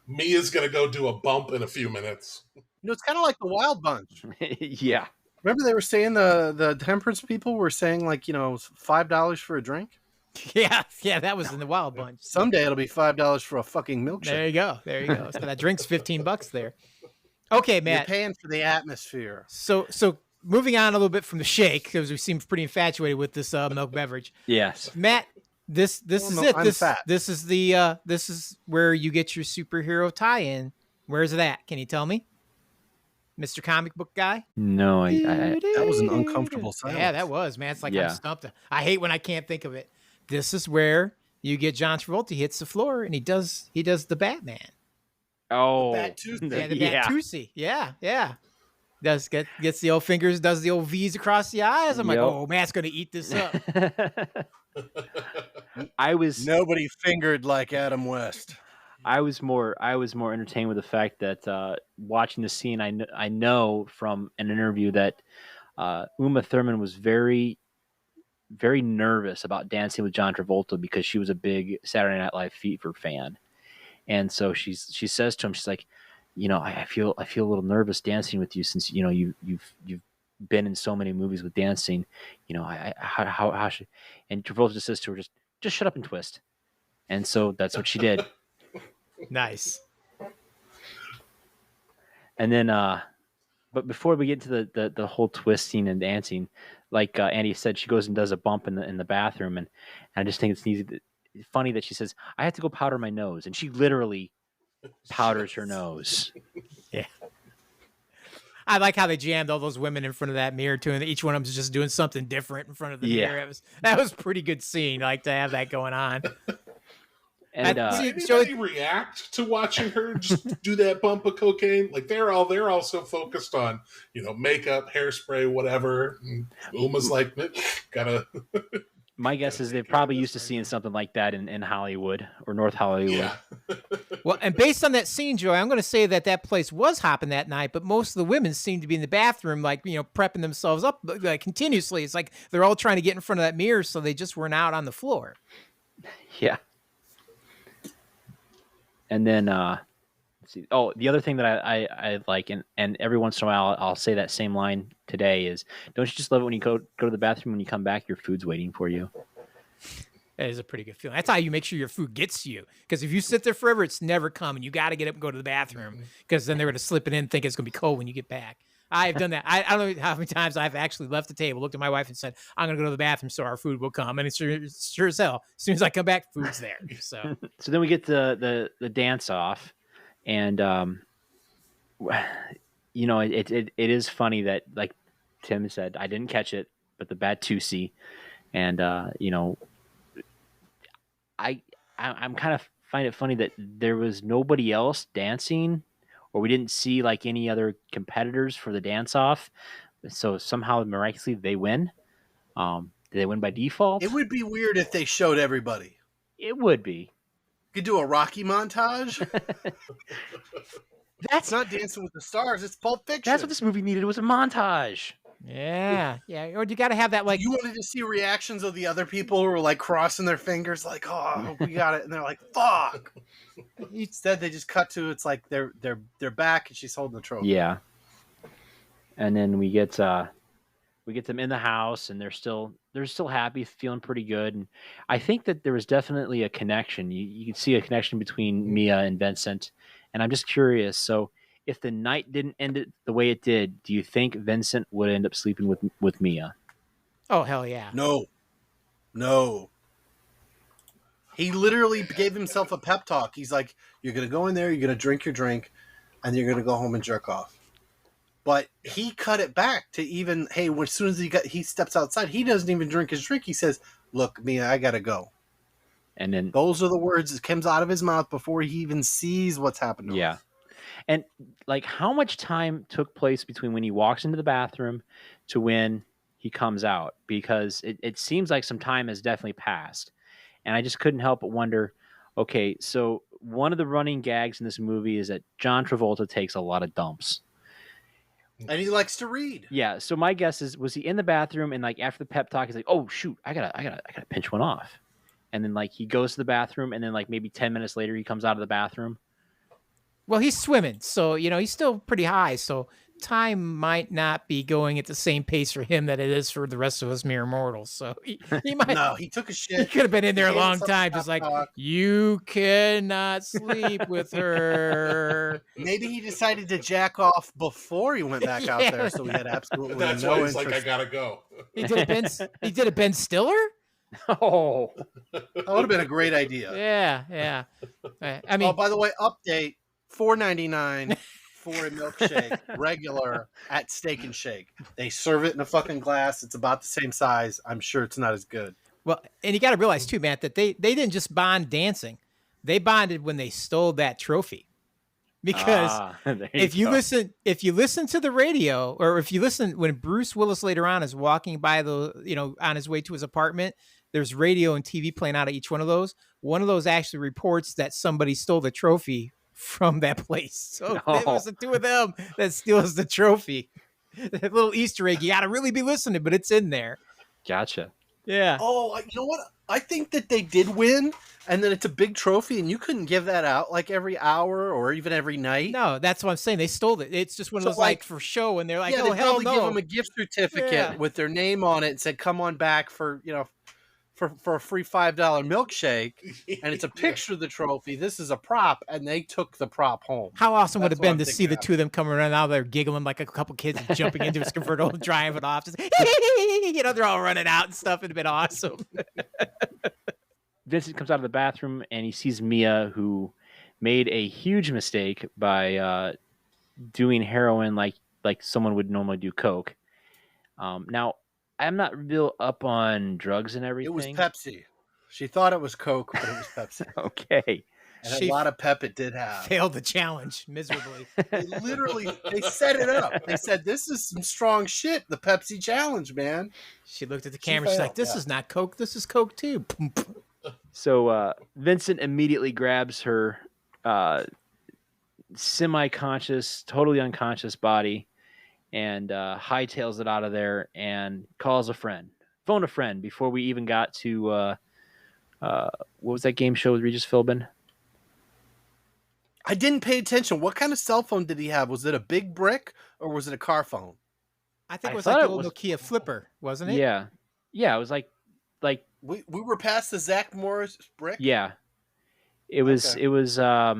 Mia's gonna go do a bump in a few minutes. You know, it's kind of like the Wild Bunch. Yeah. Remember they were saying the temperance people were saying like, you know, $5 for a drink. Yeah, that was in the Wild Bunch. Someday it'll be $5 for a fucking milkshake. There you go. So that drink's $15 there. Okay, You're Matt. paying for the atmosphere. So moving on a little bit from the shake, because we seem pretty infatuated with this milk beverage. Yes. Matt, this Well, is no, it. I'm This fat. this is the this is where you get your superhero tie-in. Where's that? Can you tell me, Mr. Comic Book Guy? No, That was an uncomfortable silence. Yeah, that was, man. It's like Yeah. I'm stumped. I hate when I can't think of it. This is where you get John Travolta. He hits the floor and he does the Batman. Oh, Bat Tuesday. Yeah, the yeah. Batusi. Yeah. Gets the old fingers, does the old V's across the eyes. I'm like, Yep. oh, Matt's gonna eat this up. I was Nobody fingered like Adam West. I was more entertained with the fact that watching the scene, I know from an interview that Uma Thurman was very, very nervous about dancing with John Travolta because she was a big Saturday Night Live Fever fan, and so she says to him, she's like, you know, I feel a little nervous dancing with you since you know you've been in so many movies with dancing, you know, how should, and Travolta just says to her, just shut up and twist, and so that's what she did. Nice. And then, but before we get to the whole twisting and dancing, like Andy said, she goes and does a bump in the bathroom, and I just think it's funny that she says, "I have to go powder my nose," and she literally powders her nose. Yeah. I like how they jammed all those women in front of that mirror too, and each one of them is just doing something different in front of the Yeah. mirror. That was a pretty good scene. I like to have that going on. And Did See, anybody react to watching her just do that bump of cocaine? Like they're all so focused on, you know, makeup, hairspray, whatever. And Uma's like, gotta. my guess is they're probably used to seeing something like that in Hollywood or North Hollywood. Yeah. Well, and based on that scene, Joey, I'm going to say that place was hopping that night, but most of the women seem to be in the bathroom, like, you know, prepping themselves up like, continuously. It's like they're all trying to get in front of that mirror, so they just weren't out on the floor. Yeah. And then, let's see. Oh, the other thing that I like, and every once in a while I'll say that same line today is, don't you just love it when you go to the bathroom, when you come back, your food's waiting for you? That is a pretty good feeling. That's how you make sure your food gets to you. Because if you sit there forever, it's never coming. You got to get up and go to the bathroom, because then they're going to slip it in and think it's going to be cold when you get back. I've done that. I don't know how many times I've actually left the table, looked at my wife and said, I'm going to go to the bathroom so our food will come. And it's sure as hell, as soon as I come back, food's there. So So then we get the dance off, and it is funny that, like Tim said, I didn't catch it, but the Batusi, and I'm kind of find it funny that there was nobody else dancing, or we didn't see like any other competitors for the dance off. So somehow miraculously they win. Did they win by default? It would be weird if they showed everybody. It would be. Could do a Rocky montage. That's It's not Dancing with the Stars. It's Pulp Fiction. That's what this movie needed, was a montage. yeah. Or you got to have that like You wanted to see reactions of the other people who were like crossing their fingers, like, "Oh, we got it," and they're like, "Fuck." Instead, they just cut to it's like they're back and she's holding the trophy. Yeah. And then we get them in the house, and they're still happy, feeling pretty good. And I think that there was definitely a connection. You could see a connection between Mia and Vincent. And I'm just curious. So if the night didn't end it the way it did, do you think Vincent would end up sleeping with Mia? oh hell yeah. No. He literally gave himself a pep talk. He's like, "You're gonna go in there, you're gonna drink your drink, and you're gonna go home and jerk off." But he cut it back to even, hey, as soon as he steps outside, he doesn't even drink his drink. He says, "Look, Mia, I gotta go." And then Those are the words that comes out of his mouth before he even sees what's happened to him. yeah. And like, how much time took place between when he walks into the bathroom to when he comes out? Because it seems like some time has definitely passed. And I just couldn't help but wonder, okay, so one of the running gags in this movie is that John Travolta takes a lot of dumps. And he likes to read. Yeah. So my guess is, was he in the bathroom and like after the pep talk, he's like, oh shoot, I gotta pinch one off. And then like he goes to the bathroom, and then like maybe 10 minutes later he comes out of the bathroom. Well, he's swimming, so he's still pretty high. So time might not be going at the same pace for him that it is for the rest of us mere mortals. So he might. No, he took a shit. He could have been in there a He long gave himself time, a just pep like, talk. you cannot sleep with her. Maybe he decided to jack off before he went back out there, so he had absolutely That's no why he's interest. like, I gotta go. He did a Ben Stiller? Oh, That would have been a great idea. Yeah. I mean, Oh, by the way, update: $4.99 for a milkshake, regular at Steak and Shake. They serve it in a fucking glass. It's about the same size. I'm sure it's not as good. well, and you got to realize too, Matt, that they didn't just bond dancing. They bonded when they stole that trophy. Because there if you go. listen to the radio, or if you listen when Bruce Willis later on is walking by on his way to his apartment, there's radio and TV playing out of each one of those. One of those actually reports that somebody stole the trophy from that place. So it was the two of them that steals the trophy. That little Easter egg, you got to really be listening, but it's in there. Gotcha. Yeah. Oh, you know what? I think that they did win, and then it's a big trophy, and you couldn't give that out like every hour or even every night. No, that's what I'm saying. They stole it. It's just one of So, those like for show, and they're like, yeah, oh they hell probably give no. them a gift certificate Yeah. with their name on it and said, "Come on back for for a free $5 milkshake," and it's a picture of the trophy. This is a prop, and they took the prop home. How awesome would it That's have been what to I'm see the thinking two of them coming around now? They're giggling like a couple kids jumping into his convertible, driving off. Just, they're all running out and stuff. It'd have been awesome. Vincent comes out of the bathroom and he sees Mia, who made a huge mistake by doing heroin like someone would normally do coke. Now, I'm not real up on drugs and everything. It was Pepsi. She thought it was Coke, but it was Pepsi. Okay. And She a lot of pep it did have. Failed the challenge miserably. They set it up. They said, "This is some strong shit. The Pepsi challenge, man." She looked at the camera. She's like, failed, "This yeah. is not Coke. This is Coke too." So Vincent immediately grabs her semi-conscious, totally unconscious body and hightails it out of there and calls a friend. Phone a friend before we even got to what was that game show with Regis Philbin? I didn't pay attention. What kind of cell phone did he have? Was it a big brick or was it a car phone? I think I it was thought like the it old was- Nokia flipper, wasn't it? Yeah. Yeah, it was like We were past the Zach Morris brick. yeah. It was Okay. it was It was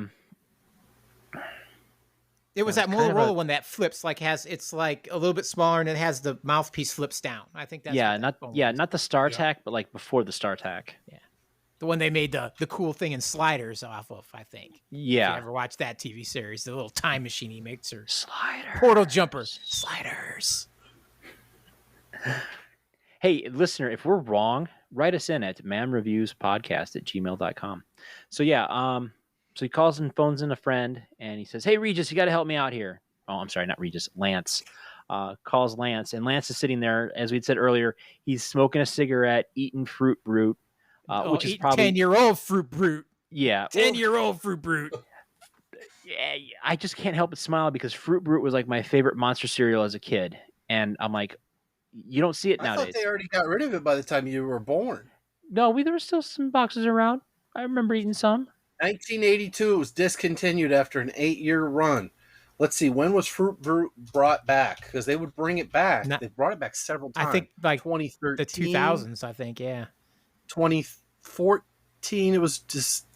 Yeah, that it's kind of Motorola a- one that flips, like it's like a little bit smaller and it has the mouthpiece flips down. I think that's yeah, what that not phone yeah, was. not the StarTAC, but like before the StarTAC. The one they made the cool thing in Sliders off of, I think. Yeah. If you ever watched that TV series, the little time machine he makes, or Sliders. portal jumper. Sliders. Hey, listener, if we're wrong, write us in at mamreviewspodcast@gmail.com. So yeah, so he calls and phones in a friend, and he says, "Hey, Regis, you got to help me out here." Oh, I'm sorry, not Regis, Lance. Calls Lance, and Lance is sitting there, as we'd said earlier, he's smoking a cigarette, eating Fruit Brute, which is probably 10-year-old Fruit Brute. Yeah. 10-year-old Fruit Brute. Yeah, I just can't help but smile because Fruit Brute was like my favorite monster cereal as a kid. And I'm like, you don't see it nowadays. I thought they already got rid of it by the time you were born. No, there were still some boxes around. I remember eating some. 1982, it was discontinued after an 8-year run. Let's see, when was Fruit Brute brought back? Because they would bring it back. They brought it back several times. I think like 2013. The 2000s, I think, yeah. 2014, it was just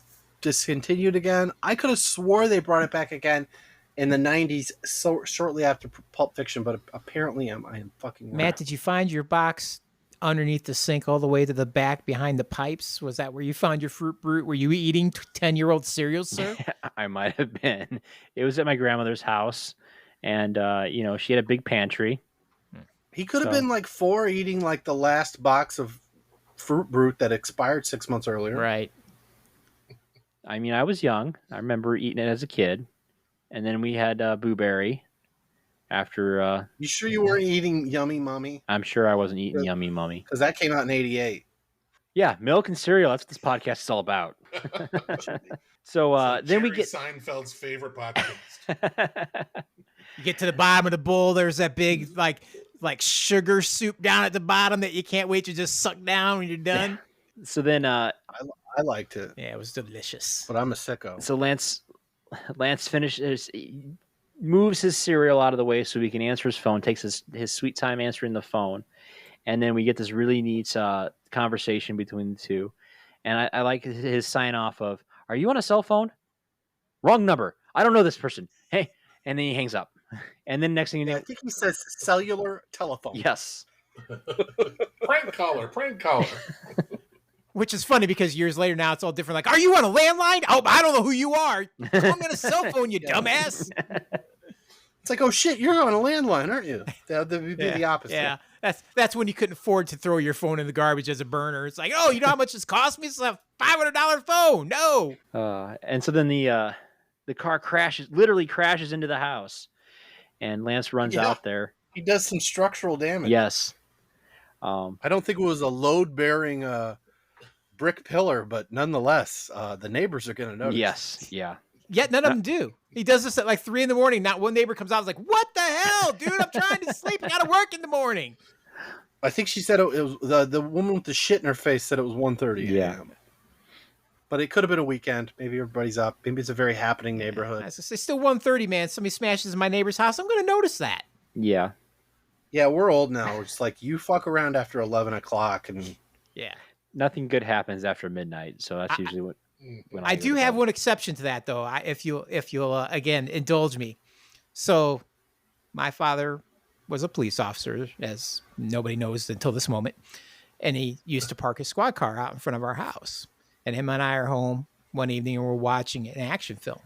discontinued again. I could have swore they brought it back again in the 90s, so shortly after Pulp Fiction, but apparently I am fucking wrong. Matt, did you find your box underneath the sink all the way to the back behind the pipes? Was that where you found your Fruit Brute? Were you eating 10-year-old cereal, sir? I might have been. It was at my grandmother's house, and she had a big pantry. He could have been like 4 eating like the last box of Fruit Brute that expired 6 months earlier. Right. I mean, I was young. I remember eating it as a kid, and then we had Boo Berry. After you sure you weren't eating Yummy Mummy? I'm sure I wasn't eating Yummy Mummy. Because that came out in 88. Yeah, milk and cereal. That's what this podcast is all about. So then we get Seinfeld's favorite podcast. You get to the bottom of the bowl, there's that big like sugar soup down at the bottom that you can't wait to just suck down when you're done. So then I liked it. Yeah, it was delicious. But I'm a sicko. So Lance finishes, moves his cereal out of the way so he can answer his phone, takes his sweet time answering the phone. And then we get this really neat conversation between the two. And I like his sign off of, "Are you on a cell phone? Wrong number. I don't know this person. Hey." And then he hangs up. And then next thing you know, I think he says cellular telephone. Yes. Prank caller. Which is funny because years later now it's all different. Like, are you on a landline? Oh, I don't know who you are. I'm on a cell phone, you dumbass. It's like, oh shit, you're on a landline, aren't you? That would be the opposite. Yeah, that's when you couldn't afford to throw your phone in the garbage as a burner. It's like, oh, you know how much this cost me? It's a $500 phone. No. And so then the car literally crashes into the house, and Lance runs out there. He does some structural damage. Yes. I don't think it was a load-bearing brick pillar, but nonetheless, the neighbors are going to notice. Yes. Yeah. Yet none of them do. He does this at like 3 a.m. Not one neighbor comes out and is like, what the hell, dude? I'm trying to sleep. I got to work in the morning. I think she said it was the woman with the shit in her face said it was 1:30 a.m. Yeah. But it could have been a weekend. Maybe everybody's up. Maybe it's a very happening neighborhood. It's still 1:30, man. Somebody smashes in my neighbor's house. I'm going to notice that. Yeah. Yeah, we're old now. We're just like, you fuck around after 11 o'clock. And yeah. Nothing good happens after midnight. So that's usually when I do have one exception to that, though, if you'll again, indulge me. So my father was a police officer, as nobody knows until this moment. And he used to park his squad car out in front of our house. And him and I are home one evening and we're watching an action film.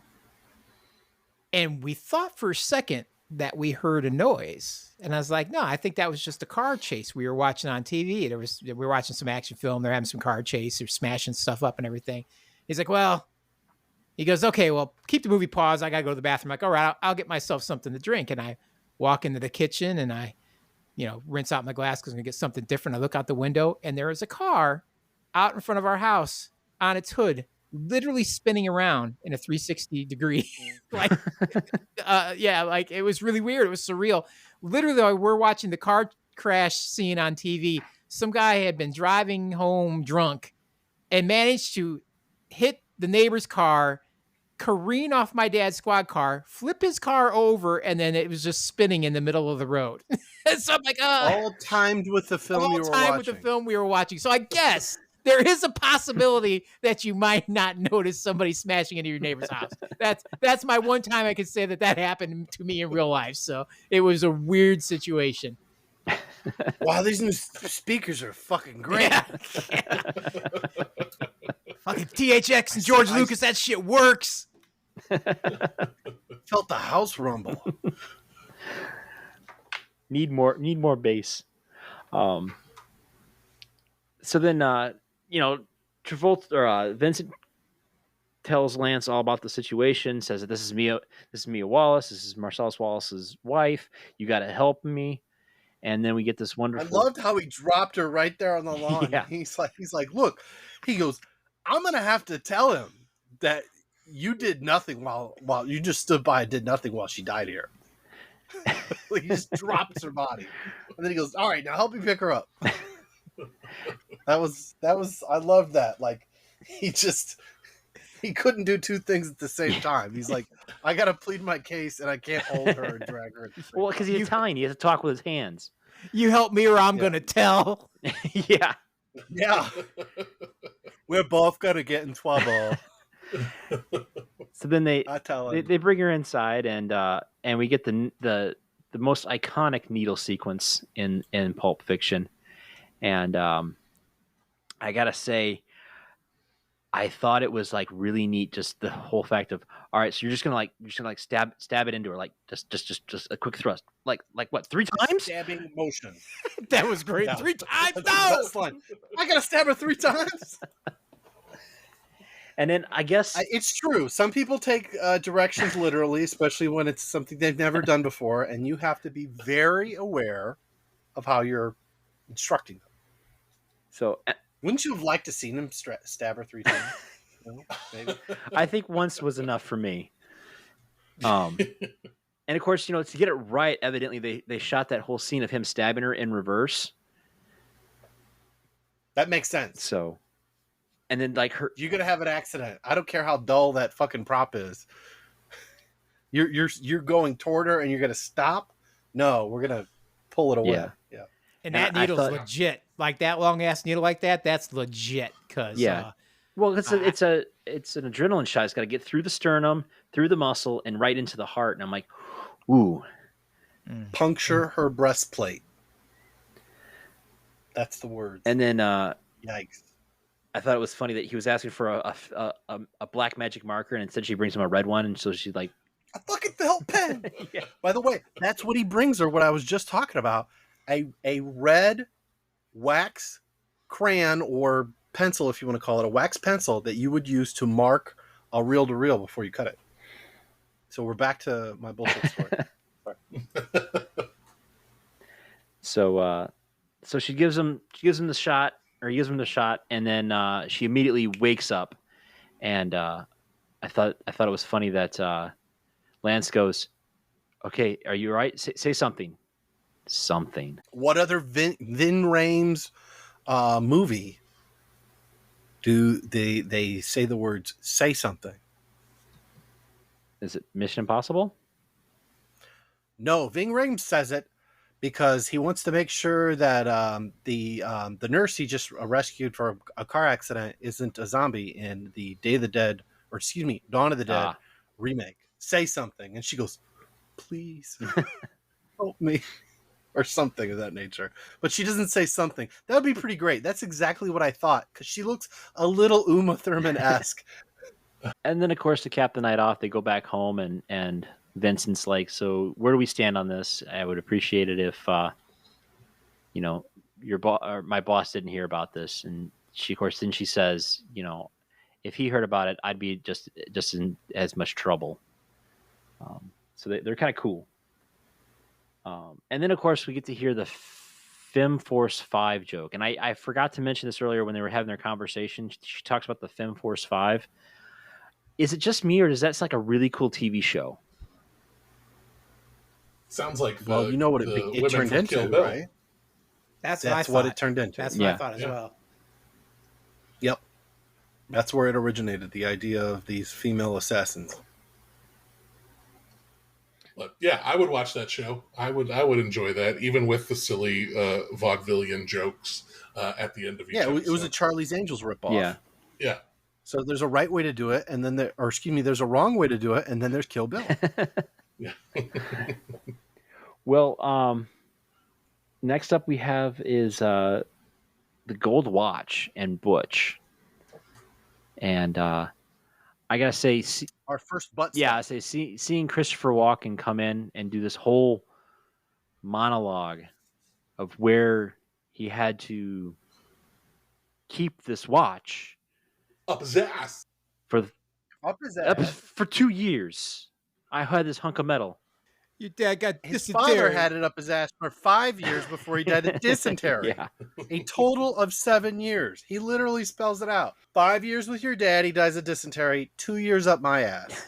And we thought for a second that we heard a noise. And I was like, no, I think that was just a car chase we were watching on TV. We were watching some action film. They're having some car chase. They're smashing stuff up and everything. He's like, well, he goes, okay, well, keep the movie paused. I got to go to the bathroom. I'm like, all right, I'll get myself something to drink. And I walk into the kitchen and I, rinse out my glass because I'm going to get something different. I look out the window and there is a car out in front of our house on its hood, literally spinning around in a 360 degree. Like it was really weird. It was surreal. Literally, we're watching the car crash scene on TV. Some guy had been driving home drunk and managed to hit the neighbor's car, careen off my dad's squad car, flip his car over, and then it was just spinning in the middle of the road. So I'm like, all timed with the film you were watching. All timed with the film we were watching. So I guess there is a possibility that you might not notice somebody smashing into your neighbor's house. That's my one time I can say that happened to me in real life. So it was a weird situation. Wow, these new speakers are fucking great. Yeah. Fucking THX and George Lucas, that shit works. Felt the house rumble. Need more bass. So then, Travolta or Vincent tells Lance all about the situation. Says that this is Mia Wallace. This is Marcellus Wallace's wife. You got to help me. And then we get this wonderful. I loved how he dropped her right there on the lawn. Yeah. He's like, look. He goes, I'm gonna have to tell him that you did nothing while you just stood by and did nothing while she died here. Like, he just drops her body, and then he goes, all right, now help me pick her up. That was I loved that. Like, he couldn't do two things at the same time. He's like, I gotta plead my case and I can't hold her and drag her. Well, because he's Italian, he has to talk with his hands. You help me or I'm gonna tell. Yeah. Yeah. We're both gonna get in trouble. So then they bring her inside, and we get the most iconic needle sequence in Pulp Fiction, and I gotta say, I thought it was like really neat, just the whole fact of, all right, so you're just gonna stab it into her, like just a quick thrust, like what, 3 times? Stabbing motion. That was great. Yeah. 3 times. That's No. the best line. I gotta stab her 3 times. And then I guess It's true. Some people take directions literally, especially when it's something they've never done before, and you have to be very aware of how you're instructing them. so. Wouldn't you have liked to seen him stab her 3 times? No? Maybe. I think once was enough for me. And of course, to get it right, evidently they shot that whole scene of him stabbing her in reverse. That makes sense. So, and then like her, You're gonna have an accident. I don't care how dull that fucking prop is. You're going toward her and you're gonna stop. No, we're gonna pull it away. Yeah. Yeah. And And that I needle's thought- legit. Like that long ass needle like that, that's legit. Cause well, it's an adrenaline shot. It's got to get through the sternum, through the muscle, and right into the heart. And I'm like, ooh. Puncture her breastplate. That's the word. And then Yikes. I thought it was funny that he was asking for a black magic marker, and instead she brings him a red one, and so she's like, A fucking felt pen. Yeah. By the way, that's what he brings her. What I was just talking about. A red wax crayon or pencil, if you want to call it, a wax pencil that you would use to mark a reel to reel before you cut it. So we're back to my bullshit story. So she gives him the shot, or he gives him the shot, and then she immediately wakes up, and I thought it was funny that Lance goes, "Okay, are you all right? Say something." Something. What other Vin Rames movie do they say the words "say something"? Is it Mission Impossible? No, Ving Rhames says it because he wants to make sure that the nurse he just rescued for a car accident isn't a zombie in the Dawn of the Dead remake. Say something, and she goes, "Please help me," or something of that nature. But she doesn't say something. That would be pretty great. That's exactly what I thought, because she looks a little Uma Thurman-esque. And then, of course, to cap the night off, they go back home, and Vincent's like, "So where do we stand on this? I would appreciate it if, my boss didn't hear about this." And she, of course, then she says, if he heard about it, I'd be just in as much trouble. So they're kind of cool. And then, of course, we get to hear the Fem Force 5 joke. And I forgot to mention this earlier when they were having their conversation. She talks about the Fem Force 5. Is it just me, or does that sound like a really cool TV show? Sounds like Well, you know what it turned into, right? That's what it turned into. That's what I thought as well. Yep. That's where it originated, the idea of these female assassins. But yeah, I would watch that show. I would enjoy that, even with the silly vaudevillian jokes at the end of each episode. It was a Charlie's Angels ripoff. Yeah. Yeah. So there's a right way to do it, and then there's a wrong way to do it, and then there's Kill Bill. Yeah. Well, next up we have is the Gold Watch and Butch. And I gotta say, Our first butt yeah, I stuff. say seeing Christopher Walken come in and do this whole monologue of where he had to keep this watch Up his ass. for Up his ass. for 2 years. I had this hunk of metal. Your dad got His dysentery. father had it up his ass for 5 years before he died of dysentery. Yeah. A total of 7 years. He literally spells it out. 5 years with your dad, he dies of dysentery. 2 years up my ass.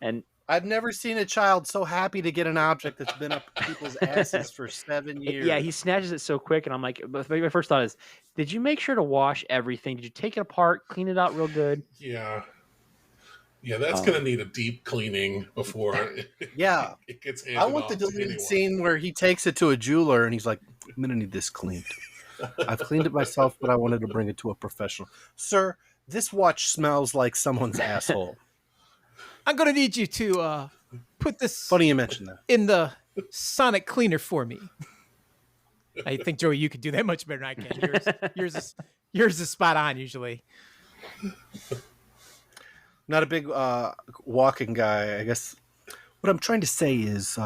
And I've never seen a child so happy to get an object that's been up people's asses for 7 years. yeah, he snatches it so quick, and I'm like, my first thought is, did you make sure to wash everything? Did you take it apart, clean it out real good? Yeah. Yeah, that's going to need a deep cleaning before it gets handed I want off the to deleted anyone. scene where he takes it to a jeweler and he's like, I'm going to need this cleaned. I've cleaned it myself, but I wanted to bring it to a professional. Sir, this watch smells like someone's asshole. I'm gonna need you to put this Funny you mentioned that. in the sonic cleaner for me. I think, Joey, you could do that much better than I can. Yours is spot on usually. Not a big walking guy. I guess what I'm trying to say is,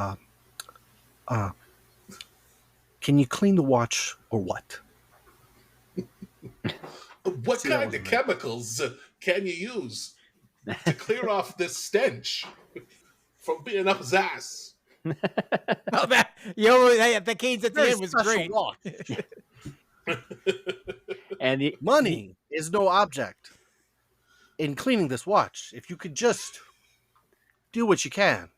can you clean the watch or what? What See, that kind of wasn't it. chemicals can you use to clear off this stench from being up his ass? Oh, the canes at the Very end was special great. watch. And the Money is no object in cleaning this watch. If you could just do what you can.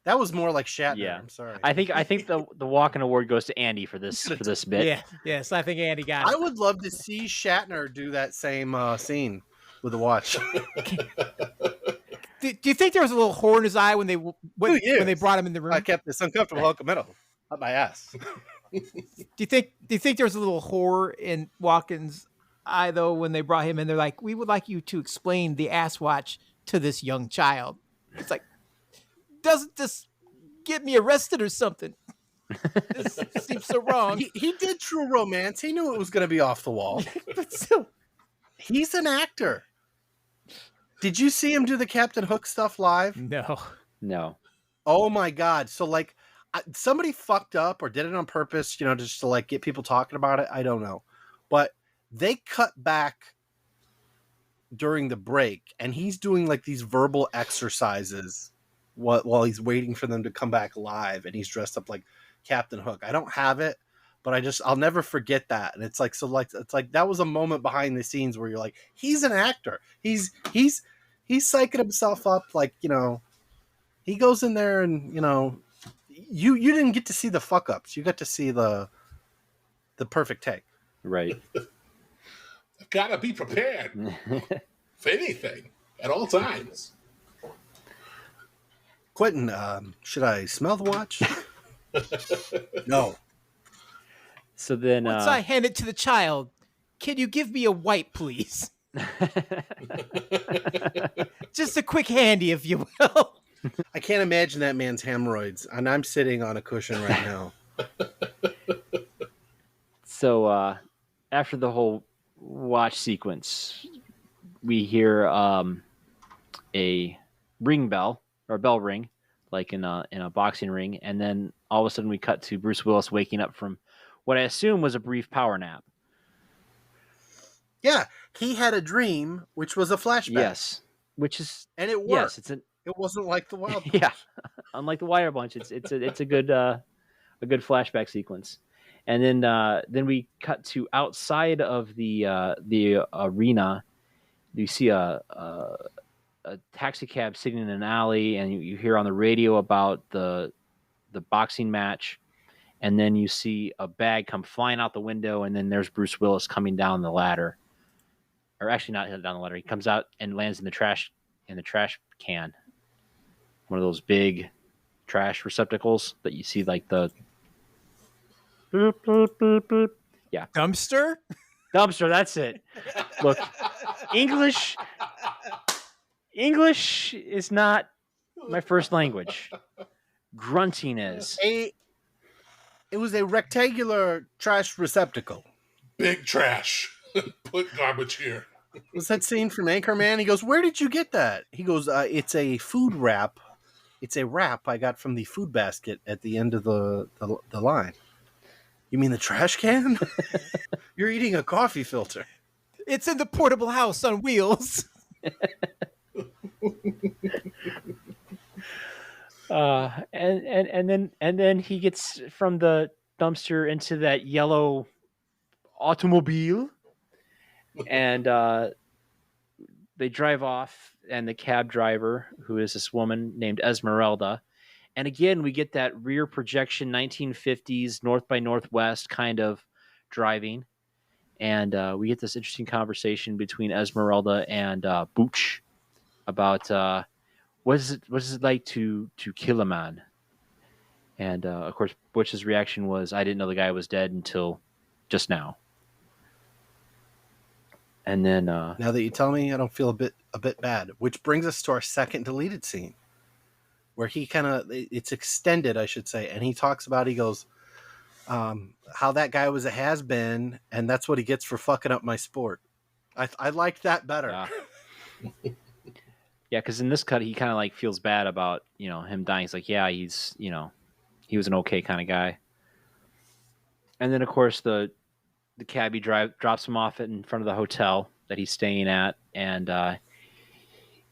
That was more like Shatner. Yeah. I'm sorry. I think the Walken Award goes to Andy for this bit. Yeah, yes, I think Andy got I it. would love to see Shatner do that same scene with the watch. Do you think there was a little hole in his eye when they when years. they brought him in the room? I kept this uncomfortable hunk of metal up my ass. Do you think there was a little horror in Walken's eye though when they brought him in? They're like, we would like you to explain the ass watch to this young child. It's like, doesn't this get me arrested or something? This seems so wrong. He did True Romance. He knew it was going to be off the wall. But still, He's an actor. Did you see him do the Captain Hook stuff live? No. Oh my God. So like somebody fucked up or did it on purpose, just to like get people talking about it. I don't know. But they cut back during the break and he's doing like these verbal exercises while he's waiting for them to come back live and he's dressed up like Captain Hook. I don't have it, but I'll never forget that. And it's like, it's like that was a moment behind the scenes where you're like, he's an actor. He's psyching himself up. Like, he goes in there and, you didn't get to see the fuck ups. You got to see the perfect take. Right. I've got to be prepared for anything at all times. Quentin, should I smell the watch? No. So then once I hand it to the child, can you give me a wipe, please? Just a quick handy, if you will. I can't imagine that man's hemorrhoids, and I'm sitting on a cushion right now. So after the whole watch sequence, we hear a ring bell or a bell ring, like in a boxing ring, and then all of a sudden we cut to Bruce Willis waking up from what I assume was a brief power nap. Yeah, he had a dream, which was a flashback. Yes, which is and it worked. yes, it's it wasn't like the Wild Bunch. yeah, unlike the Wire Bunch, it's a good flashback sequence, and then we cut to outside of the arena. You see a taxi cab sitting in an alley, and you hear on the radio about the boxing match, and then you see a bag come flying out the window, and then there's Bruce Willis coming down the ladder, or actually not down the ladder. He comes out and lands in the trash can, one of those big trash receptacles that you see like the boop, boop, boop, boop. Yeah, Dumpster? That's it. Look, English is not my first language. Grunting is. It was a rectangular trash receptacle. Big trash. Put garbage here. Was that scene from Anchorman? He goes, "Where did you get that?" He goes, "It's a food wrap. It's a wrap I got from the food basket at the end of the line." You mean the trash can? You're eating a coffee filter. It's in the portable house on wheels. And then he gets from the dumpster into that yellow automobile, and they drive off. And the cab driver, who is this woman named Esmeralda, and again we get that rear projection 1950s North by Northwest kind of driving, and we get this interesting conversation between Esmeralda and Butch about what is it like to kill a man. And of course Butch's reaction was, "I didn't know the guy was dead until just now." And then now that you tell me, I don't feel a bit bad. Which brings us to our second deleted scene, where he it's extended, I should say, and he talks about, he goes, how that guy was a has-been, and that's what he gets for fucking up my sport. I liked that better. Yeah, because in this cut he kind of like feels bad about him dying. He's like, yeah, he's he was an okay kind of guy. And then of course the cabbie drops him off in front of the hotel that he's staying at, and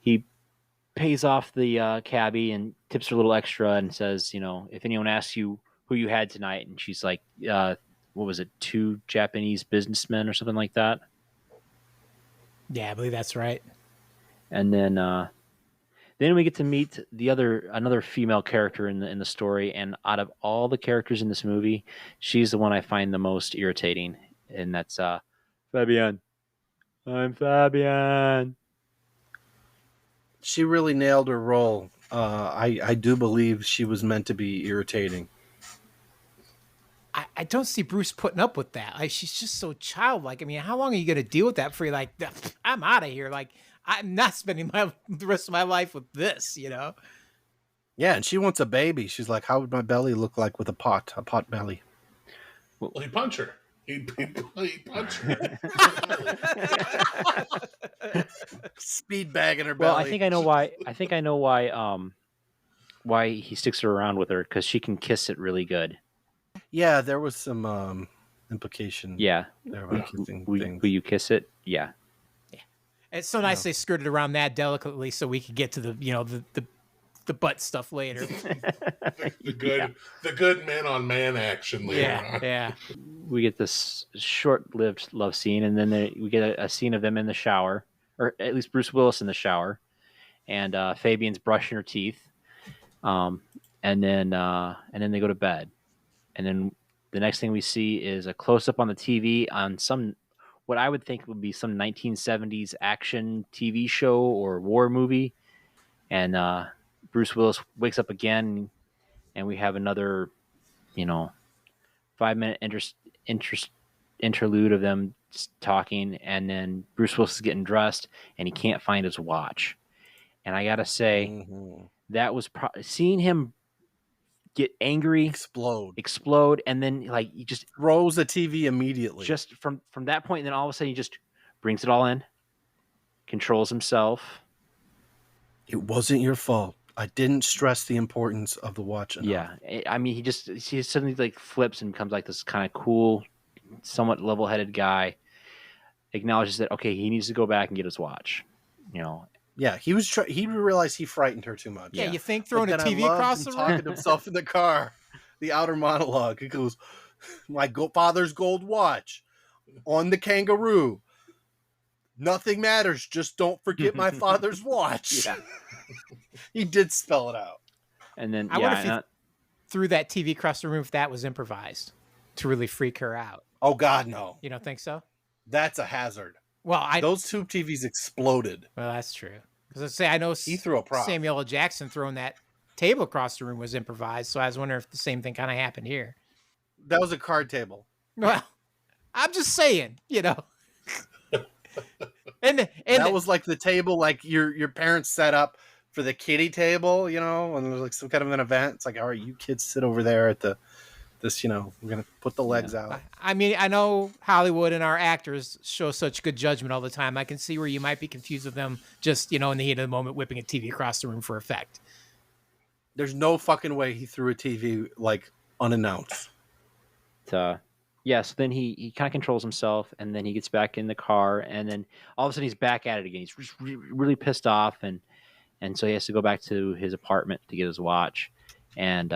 he pays off the cabbie and tips her a little extra and says, if anyone asks you who you had tonight, and she's like, what was it, 2 Japanese businessmen or something like that? Yeah, I believe that's right. And then we get to meet another female character in the story, and out of all the characters in this movie, she's the one I find the most irritating, and that's Fabienne. I'm Fabienne. She really nailed her role. I do believe she was meant to be irritating. I don't see Bruce putting up with that. Like, she's just so childlike. I mean, how long are you going to deal with that before you're like, I'm out of here? Like, I'm not spending the rest of my life with this, Yeah, and she wants a baby. She's like, how would my belly look like with a pot belly? Well, he punch her. He punched her. Speed bag in her belly. Well, I think I know why he sticks her around with her, because she can kiss it really good. Yeah, there was some implication. Yeah, there about kissing things. Will you kiss it? Yeah. It's so nice they skirted around that delicately so we could get to the butt stuff later. the good man on man action later on. Yeah. We get this short-lived love scene, and then we get a scene of them in the shower, or at least Bruce Willis in the shower, and Fabian's brushing her teeth, and then they go to bed, and then the next thing we see is a close-up on the TV on what I would think would be some 1970s action TV show or war movie, and Bruce Willis wakes up again, and we have another 5-minute interlude of them just talking, and then Bruce Willis is getting dressed and he can't find his watch. And I gotta say, that was seeing him get angry, explode, and then like he just throws the TV immediately. Just from that point, and then all of a sudden he just brings it all in, controls himself. It wasn't your fault. I didn't stress the importance of the watch enough. Yeah, I mean, he suddenly like flips and becomes like this kind of cool, somewhat level-headed guy. Acknowledges that, okay, he needs to go back and get his watch. Yeah, he realized he frightened her too much. Yeah, you think throwing a TV across the room? Talking to himself in the car, the outer monologue. He goes, "My father's gold watch on the kangaroo. Nothing matters. Just don't forget my father's watch." Yeah. He did spell it out. And then I wonder if he threw that TV across the room, if that was improvised to really freak her out. Oh God, no. You don't think so? That's a hazard. Well, those two TVs exploded. Well, that's true. Because I know he threw a prop. Samuel L. Jackson throwing that table across the room was improvised. So I was wondering if the same thing kind of happened here. That was a card table. Well, I'm just saying, and that was like the table like your parents set up for the kiddie table, and there's like some kind of an event. It's like, all right, you kids sit over there at the This, we're going to put the legs out. I mean, I know Hollywood and our actors show such good judgment all the time. I can see where you might be confused with them just, in the heat of the moment, whipping a TV across the room for effect. There's no fucking way he threw a TV, like, unannounced. So then he kind of controls himself, and then he gets back in the car, and then all of a sudden he's back at it again. He's just really pissed off, and so he has to go back to his apartment to get his watch. And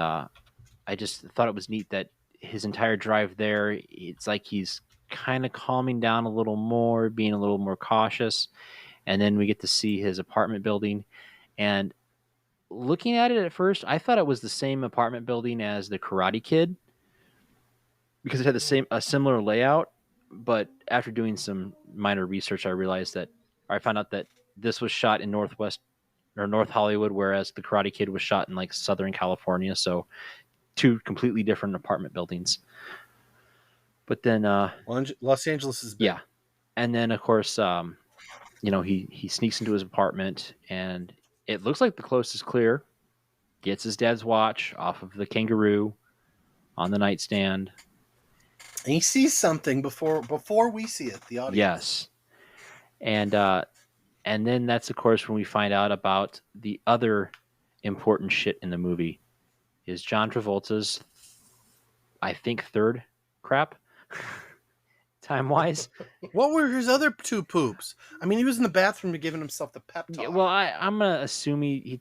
I just thought it was neat that his entire drive there, it's like he's kind of calming down a little more, being a little more cautious. And then we get to see his apartment building. And looking at it at first, I thought it was the same apartment building as the Karate Kid because it had a similar layout. But after doing some minor research, I found out that this was shot in North Hollywood, whereas the Karate Kid was shot in like Southern California. So 2 completely different apartment buildings. But then Los Angeles is big. Yeah. And then of course he sneaks into his apartment, and it looks like the coast is clear. Gets his dad's watch off of the kangaroo on the nightstand. And he sees something before we see it, the audience. Yes. And then that's of course when we find out about the other important shit in the movie. Is John Travolta's, I think, 3rd crap, time-wise. What were his other 2 poops? I mean, he was in the bathroom giving himself the pep talk. Yeah, well, I'm going to assume he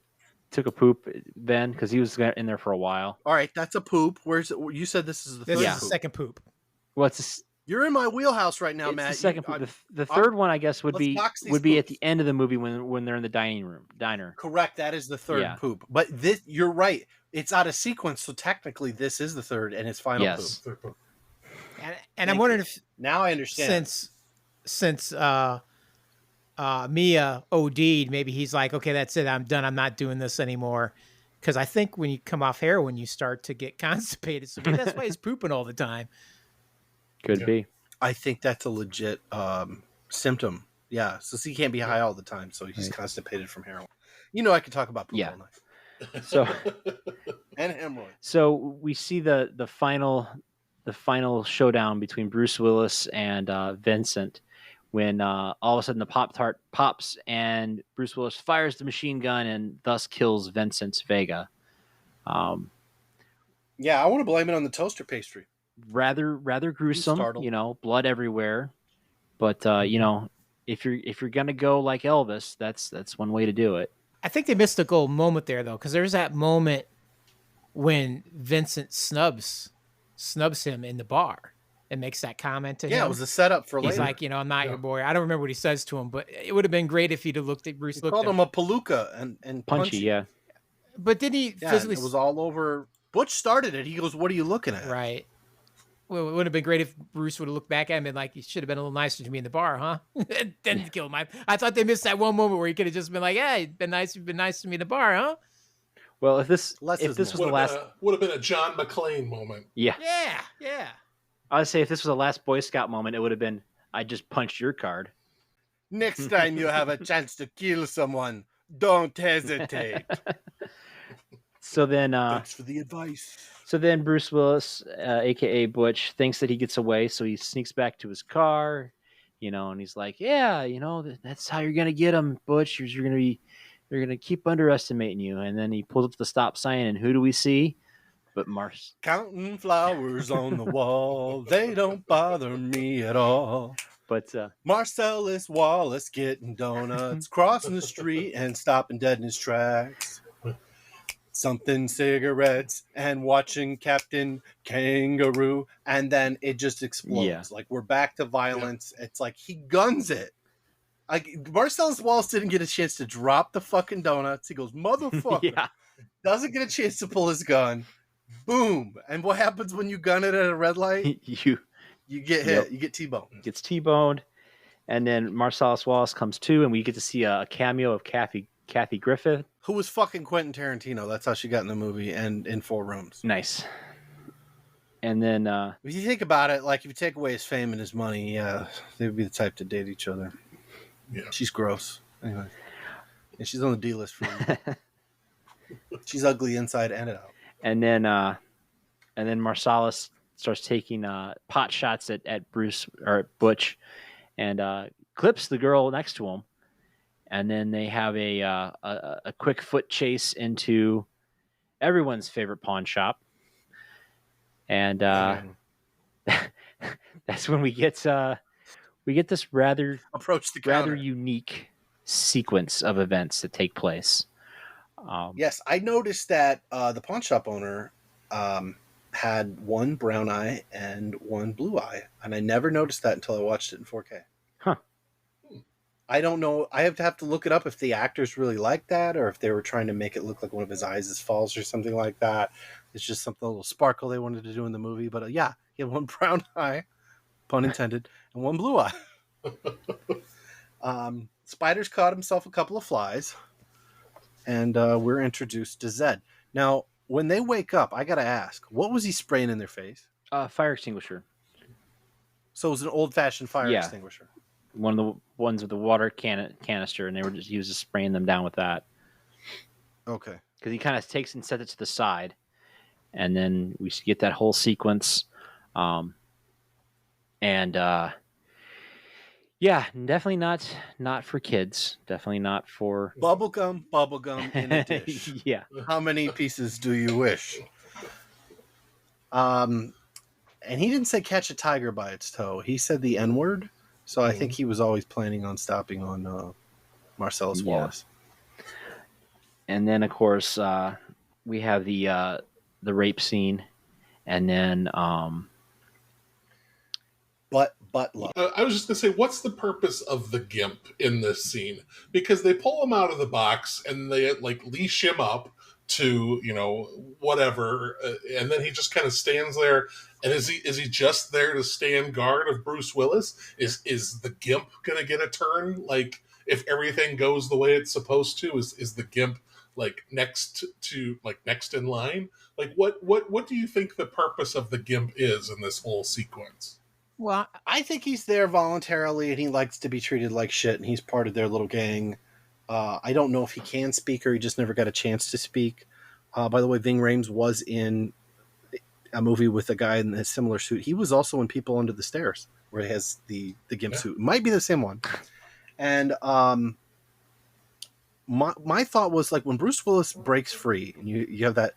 took a poop then, because he was in there for a while. All right, that's a poop. You said this is the third This poop. is the second poop. Well, You're in my wheelhouse right now, Matt. The second poop. The third one, I guess, would be at the end of the movie when they're in the diner. Correct. That is the third poop. But you're right. It's out of sequence, so technically this is the third and his final poop. And I'm wondering if now I understand. Since Mia OD'd, maybe he's like, okay, that's it. I'm done. I'm not doing this anymore. Because I think when you come off heroin, you start to get constipated. So maybe that's why he's pooping all the time. Could be. I think that's a legit symptom. Yeah. So he can't be high all the time. So he's constipated from heroin. I could talk about poop all night. So and hemorrhoid. So we see the final showdown between Bruce Willis and Vincent when all of a sudden the Pop-Tart pops and Bruce Willis fires the machine gun and thus kills Vincent Vega. Yeah, I want to blame it on the toaster pastry. Rather gruesome, blood everywhere. But if you're gonna go like Elvis, that's one way to do it. I think they missed a gold moment there though, because there's that moment when Vincent snubs him in the bar and makes that comment to him. Yeah, it was a setup for later. He's like, I'm not your boy. I don't remember what he says to him, but it would have been great if he'd have looked at Bruce. He called him a palooka and punchy, yeah. But did he physically? It was all over. Butch started it. He goes, "What are you looking at?" Right. Well, it would have been great if Bruce would have looked back at him and like, you should have been a little nicer to me in the bar, huh? Then kill him. I thought they missed that one moment where he could have just been like, "Yeah, you've been nice to me in the bar, huh?" Well, if this was the last, would have been a John McClane moment. Yeah. I would say if this was the last Boy Scout moment, it would have been, I just punched your card. Next time you have a chance to kill someone, don't hesitate. So then, thanks for the advice. So then Bruce Willis, aka Butch, thinks that he gets away, so he sneaks back to his car, and he's like, "Yeah, that's how you're gonna get him, Butch. You're gonna keep underestimating you." And then he pulls up the stop sign, and who do we see? But Mars. Counting flowers on the wall, they don't bother me at all. But Marcellus Wallace getting donuts, crossing the street and stopping dead in his tracks. Something cigarettes and watching Captain Kangaroo, and then it just explodes. Yeah. Like we're back to violence. It's like he guns it. Like Marcellus Wallace didn't get a chance to drop the fucking donuts. He goes, "Motherfucker!" Yeah. Doesn't get a chance to pull his gun. Boom! And what happens when you gun it at a red light? you get hit. Yep. You get T-boned. Gets T-boned, and then Marcellus Wallace comes to, and we get to see a cameo of Kathy Griffith, who was fucking Quentin Tarantino. That's how she got in the movie and in 4 Rooms. Nice. And then if you think about it, like if you take away his fame and his money, yeah, they would be the type to date each other. Yeah, she's gross. Anyway, and she's on the D list for me. She's ugly inside and out. And then and then Marcellus starts taking pot shots at Bruce or at Butch, and clips the girl next to him, and then they have a quick foot chase into everyone's favorite pawn shop, and that's when we get this rather Approach the counter. unique sequence of events that take place. Yes, I noticed that the pawn shop owner had one brown eye and one blue eye, and I never noticed that until I watched it in 4K. Huh. I don't know. I have to look it up if the actors really like that, or if they were trying to make it look like one of his eyes is false or something like that. It's just something a little sparkle they wanted to do in the movie. But yeah, he had one brown eye, pun intended, and one blue eye. Spider's caught himself a couple of flies, and we're introduced to Zed. Now, when they wake up, I got to ask, what was he spraying in their face? Fire extinguisher. So it was an old-fashioned fire extinguisher. One of the ones with the water canister, and he was just spraying them down with that. Okay. Because he kind of takes and sets it to the side, and then we get that whole sequence. Yeah, definitely not for kids. Definitely not for bubblegum in a dish. Yeah. How many pieces do you wish? And he didn't say catch a tiger by its toe. He said the N-word. So I think he was always planning on stopping on Marcellus Wallace. And then, of course, we have the rape scene, and then butt love. I was just gonna say, what's the purpose of the gimp in this scene? Because they pull him out of the box and they like leash him up to whatever, and then he just kind of stands there. And is he just there to stand guard of Bruce Willis? Is the gimp gonna get a turn? Like, if everything goes the way it's supposed to, is the gimp like next in line? Like, what do you think the purpose of the gimp is in this whole sequence? Well, I think he's there voluntarily, and he likes to be treated like shit, and he's part of their little gang. I don't know if he can speak or he just never got a chance to speak. By the way, Ving Rhames was in a movie with a guy in a similar suit. He was also in People Under the Stairs, where he has the gimp suit. It might be the same one. And my thought was, like, when Bruce Willis breaks free, and you have that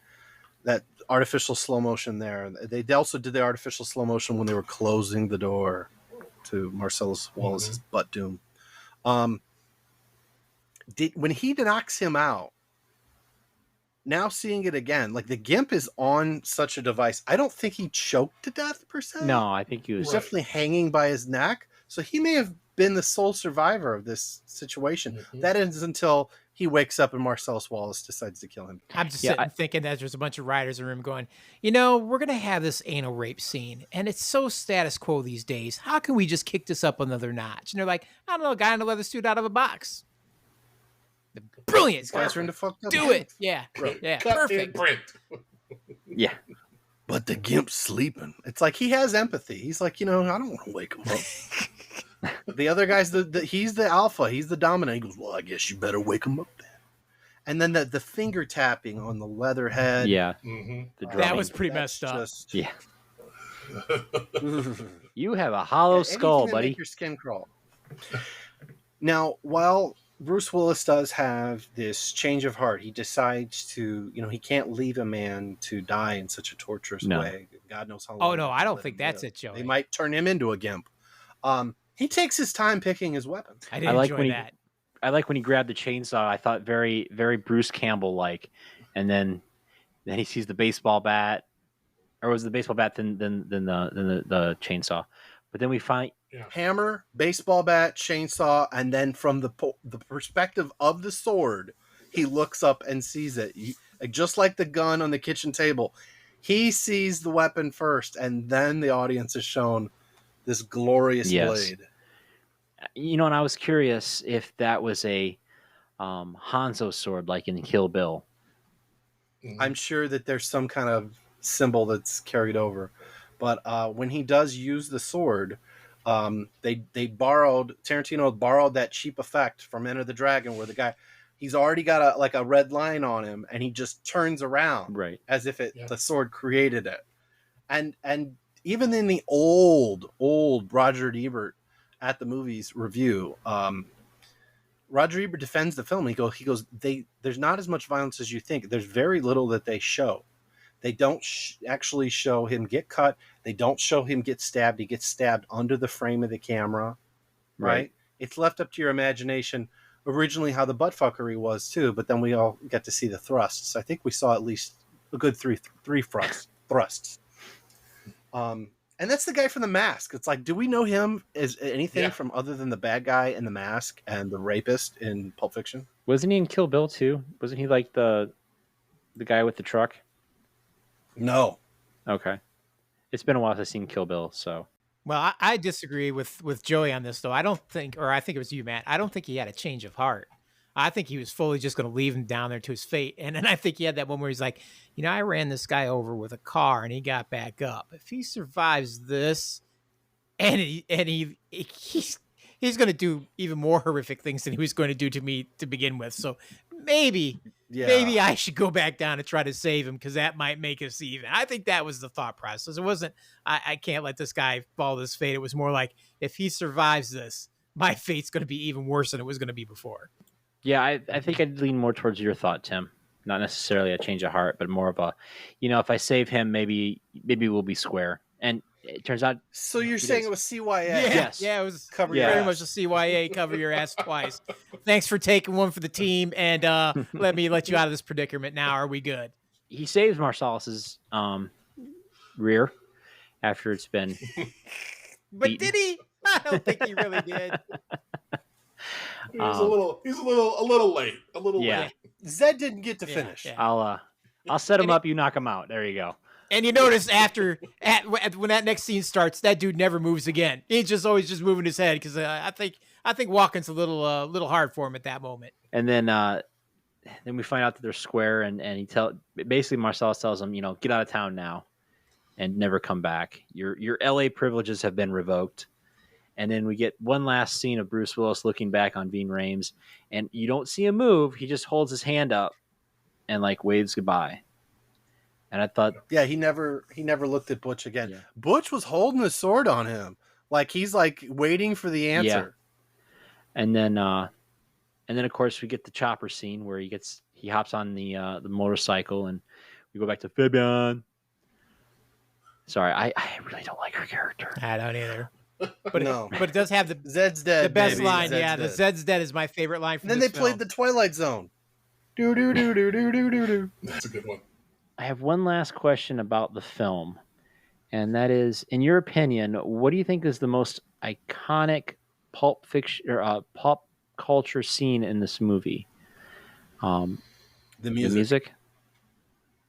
artificial slow motion there. They also did the artificial slow motion when they were closing the door to Marcellus Wallace's butt doom. When he knocks him out, now seeing it again, like, the gimp is on such a device. I don't think he choked to death per se. No, I think he was definitely hanging by his neck. So he may have been the sole survivor of this situation. That ends until he wakes up and Marcellus Wallace decides to kill him. I'm just sitting thinking that there's a bunch of writers in the room going, we're going to have this anal rape scene, and it's so status quo these days. How can we just kick this up another notch? And they're like, I don't know, a guy in a leather suit out of a box. Brilliant. These guys are into fucked up. Do it. Yeah. Yeah. Perfect. Print. Yeah. But the gimp's sleeping. It's like he has empathy. He's like, I don't want to wake him up. The other guy's he's the alpha. He's the dominant. He goes, well, I guess you better wake him up then. And then the finger tapping on the leather head. Yeah. That was pretty messed up. Yeah. You have a hollow skull, buddy. Make your skin crawl. Now, while Bruce Willis does have this change of heart, he decides to, he can't leave a man to die in such a torturous way. God knows how long. Oh, no, I don't think that's it, Joey. They might turn him into a gimp. He takes his time picking his weapons. I didn't enjoy that. I like when he grabbed the chainsaw. I thought very, very Bruce Campbell-like. And then he sees the baseball bat. Or was it the baseball bat then the chainsaw? But then we find hammer, baseball bat, chainsaw, and then from the perspective of the sword, he looks up and sees it. Just like the gun on the kitchen table, he sees the weapon first, and then the audience is shown this glorious blade. And I was curious if that was a Hanzo sword, like in Kill Bill. I'm sure that there's some kind of symbol that's carried over. But when he does use the sword, Tarantino borrowed that cheap effect from Enter the Dragon, where the guy, he's already got a red line on him, and he just turns around, right, as if the sword created it. And even in the old Roger Ebert at the movies review, Roger Ebert defends the film. He goes, there's not as much violence as you think. There's very little that they show. They don't actually show him get cut. They don't show him get stabbed. He gets stabbed under the frame of the camera, right? It's left up to your imagination. Originally, how the buttfuckery was too, but then we all get to see the thrusts. I think we saw at least a good three thrusts. And that's the guy from The Mask. It's like, do we know him as anything from other than the bad guy in The Mask and the rapist in Pulp Fiction? Wasn't he in Kill Bill too? Wasn't he like the guy with the truck? No. Okay. It's been a while since I've seen Kill Bill, so. Well, I disagree with Joey on this, though. I think it was you, Matt. I don't think he had a change of heart. I think he was fully just going to leave him down there to his fate. And then I think he had that one where he's like, I ran this guy over with a car and he got back up. If he survives this, and he's going to do even more horrific things than he was going to do to me to begin with. So maybe I should go back down and try to save him because that might make us even. I think that was the thought process. It wasn't, I can't let this guy fall this fate. It was more like, if he survives this, my fate's going to be even worse than it was going to be before. Yeah, I think I'd lean more towards your thought, Tim. Not necessarily a change of heart, but more of a, if I save him, maybe we'll be square. And it turns out. So you're saying it was CYA? Yes. Yeah, it was very much a CYA, cover your ass twice. Thanks for taking one for the team, and let me let you out of this predicament now. Are we good? He saves Marcellus's rear after it's been But beaten. did he? I don't think he really did. He's a little late. Late. Zed didn't get to finish. Yeah. I'll set him up. You knock him out. There you go. And you notice when that next scene starts, that dude never moves again. He's just always just moving his head because I think walking's a little hard for him at that moment. And then we find out that they're square, and basically Marcellus tells him, get out of town now, and never come back. Your LA privileges have been revoked. And then we get one last scene of Bruce Willis looking back on Ving Rhames, and you don't see him move. He just holds his hand up and waves goodbye. And I thought, he never looked at Butch again. Yeah. Butch was holding his sword on him, he's waiting for the answer. Yeah. And then of course we get the chopper scene where he hops on the motorcycle, and we go back to Fabian. Sorry, I really don't like her character. I don't either. But no. But it does have the Zed's dead. The best baby. line, Zed's dead. the Zed's dead is my favorite line from And then this they played the Twilight Zone. Do do do do do do do do. That's a good one. I have one last question about the film, and that is, in your opinion, what do you think is the most iconic pulp fiction or pop culture scene in this movie? The music. The music.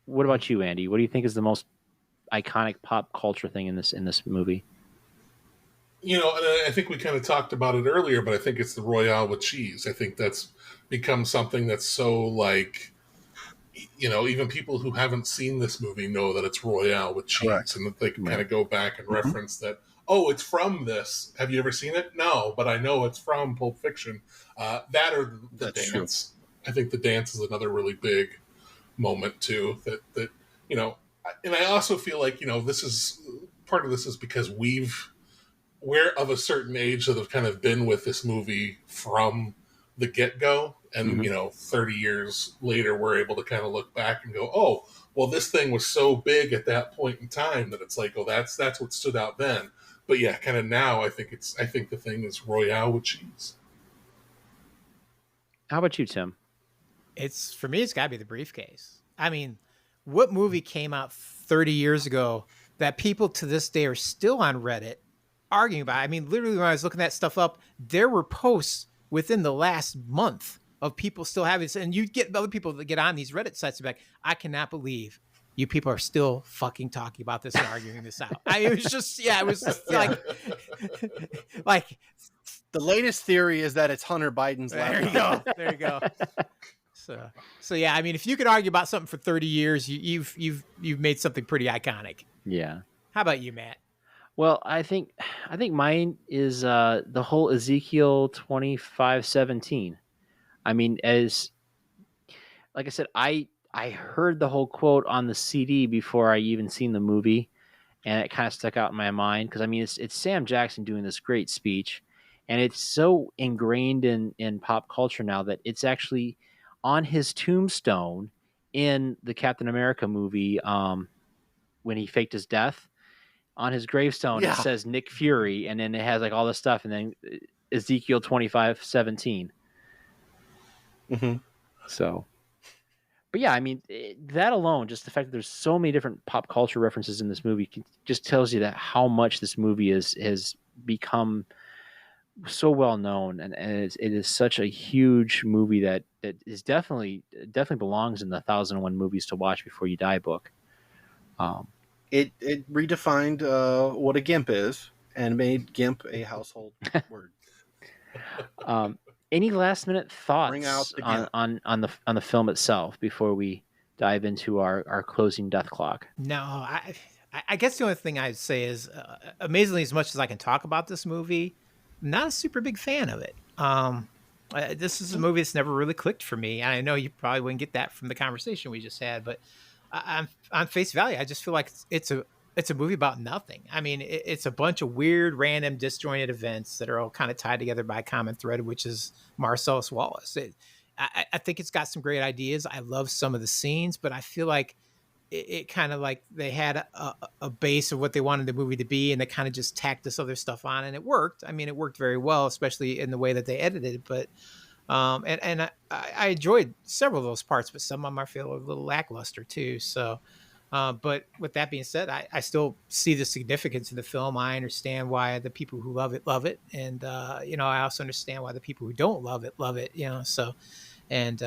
What about you, Andy? What do you think is the most iconic pop culture thing in this movie? And I think we kind of talked about it earlier, but I think it's the Royale with cheese. I think that's become something that's so even people who haven't seen this movie know that it's Royale with cheese. Correct. And that they can kind of go back and reference that. Oh, it's from this. Have you ever seen it? No, but I know it's from Pulp Fiction. That or the dance. True. I think the dance is another really big moment too. That and I also feel like this is part of this is because we're of a certain age that have kind of been with this movie from the get-go, and 30 years later we're able to kind of look back and go, oh, well, this thing was so big at that point in time that it's that's what stood out then. But yeah, kind of now I think the thing is Royale with cheese. How about you, Tim? For me, it's got to be The Briefcase. I mean, what movie came out 30 years ago that people to this day are still on Reddit arguing about? I mean, literally, when I was looking that stuff up, there were posts within the last month of people still having this. And you get other people that get on these Reddit sites and be like, I cannot believe you people are still fucking talking about this and arguing this out. It was just, it was just like the latest theory is that it's Hunter Biden's laptop. There you go. So yeah, I mean, if you could argue about something for 30 years, you've made something pretty iconic. Yeah. How about you, Matt? Well, I think mine is the whole Ezekiel 25:17. I mean, like I said, I heard the whole quote on the CD before I even seen the movie, and it kind of stuck out in my mind because I mean it's Sam Jackson doing this great speech, and it's so ingrained in pop culture now that it's actually on his tombstone in the Captain America movie when he faked his death. On his gravestone it Yeah. says Nick Fury, and then it has like all this stuff, and then Ezekiel 25:17. Mm-hmm. So, but yeah, I mean that alone, just the fact that there's so many different pop culture references in this movie, just tells you that how much this movie has become so well known, and it is such a huge movie that is definitely belongs in the 1,001 movies to watch before you die book. It redefined what a GIMP is and made GIMP a household word. Any last minute Bring out thoughts the on the film itself before we dive into our closing death clock? No, I guess the only thing I'd say is, amazingly, as much as I can talk about this movie, I'm not a super big fan of it. This is a movie that's never really clicked for me. I know you probably wouldn't get that from the conversation we just had, but I'm on face value, I just feel like it's a movie about nothing. I mean, it's a bunch of weird, random, disjointed events that are all kind of tied together by a common thread, which is Marcellus Wallace. I think it's got some great ideas. I love some of the scenes, but I feel like it kind of like they had a base of what they wanted the movie to be, and they kind of just tacked this other stuff on, and it worked. I mean, it worked very well, especially in the way that they edited it. But I enjoyed several of those parts, but some of them I feel a little lackluster too. So, but with that being said, I still see the significance in the film. I understand why the people who love it, and I also understand why the people who don't love it. So, and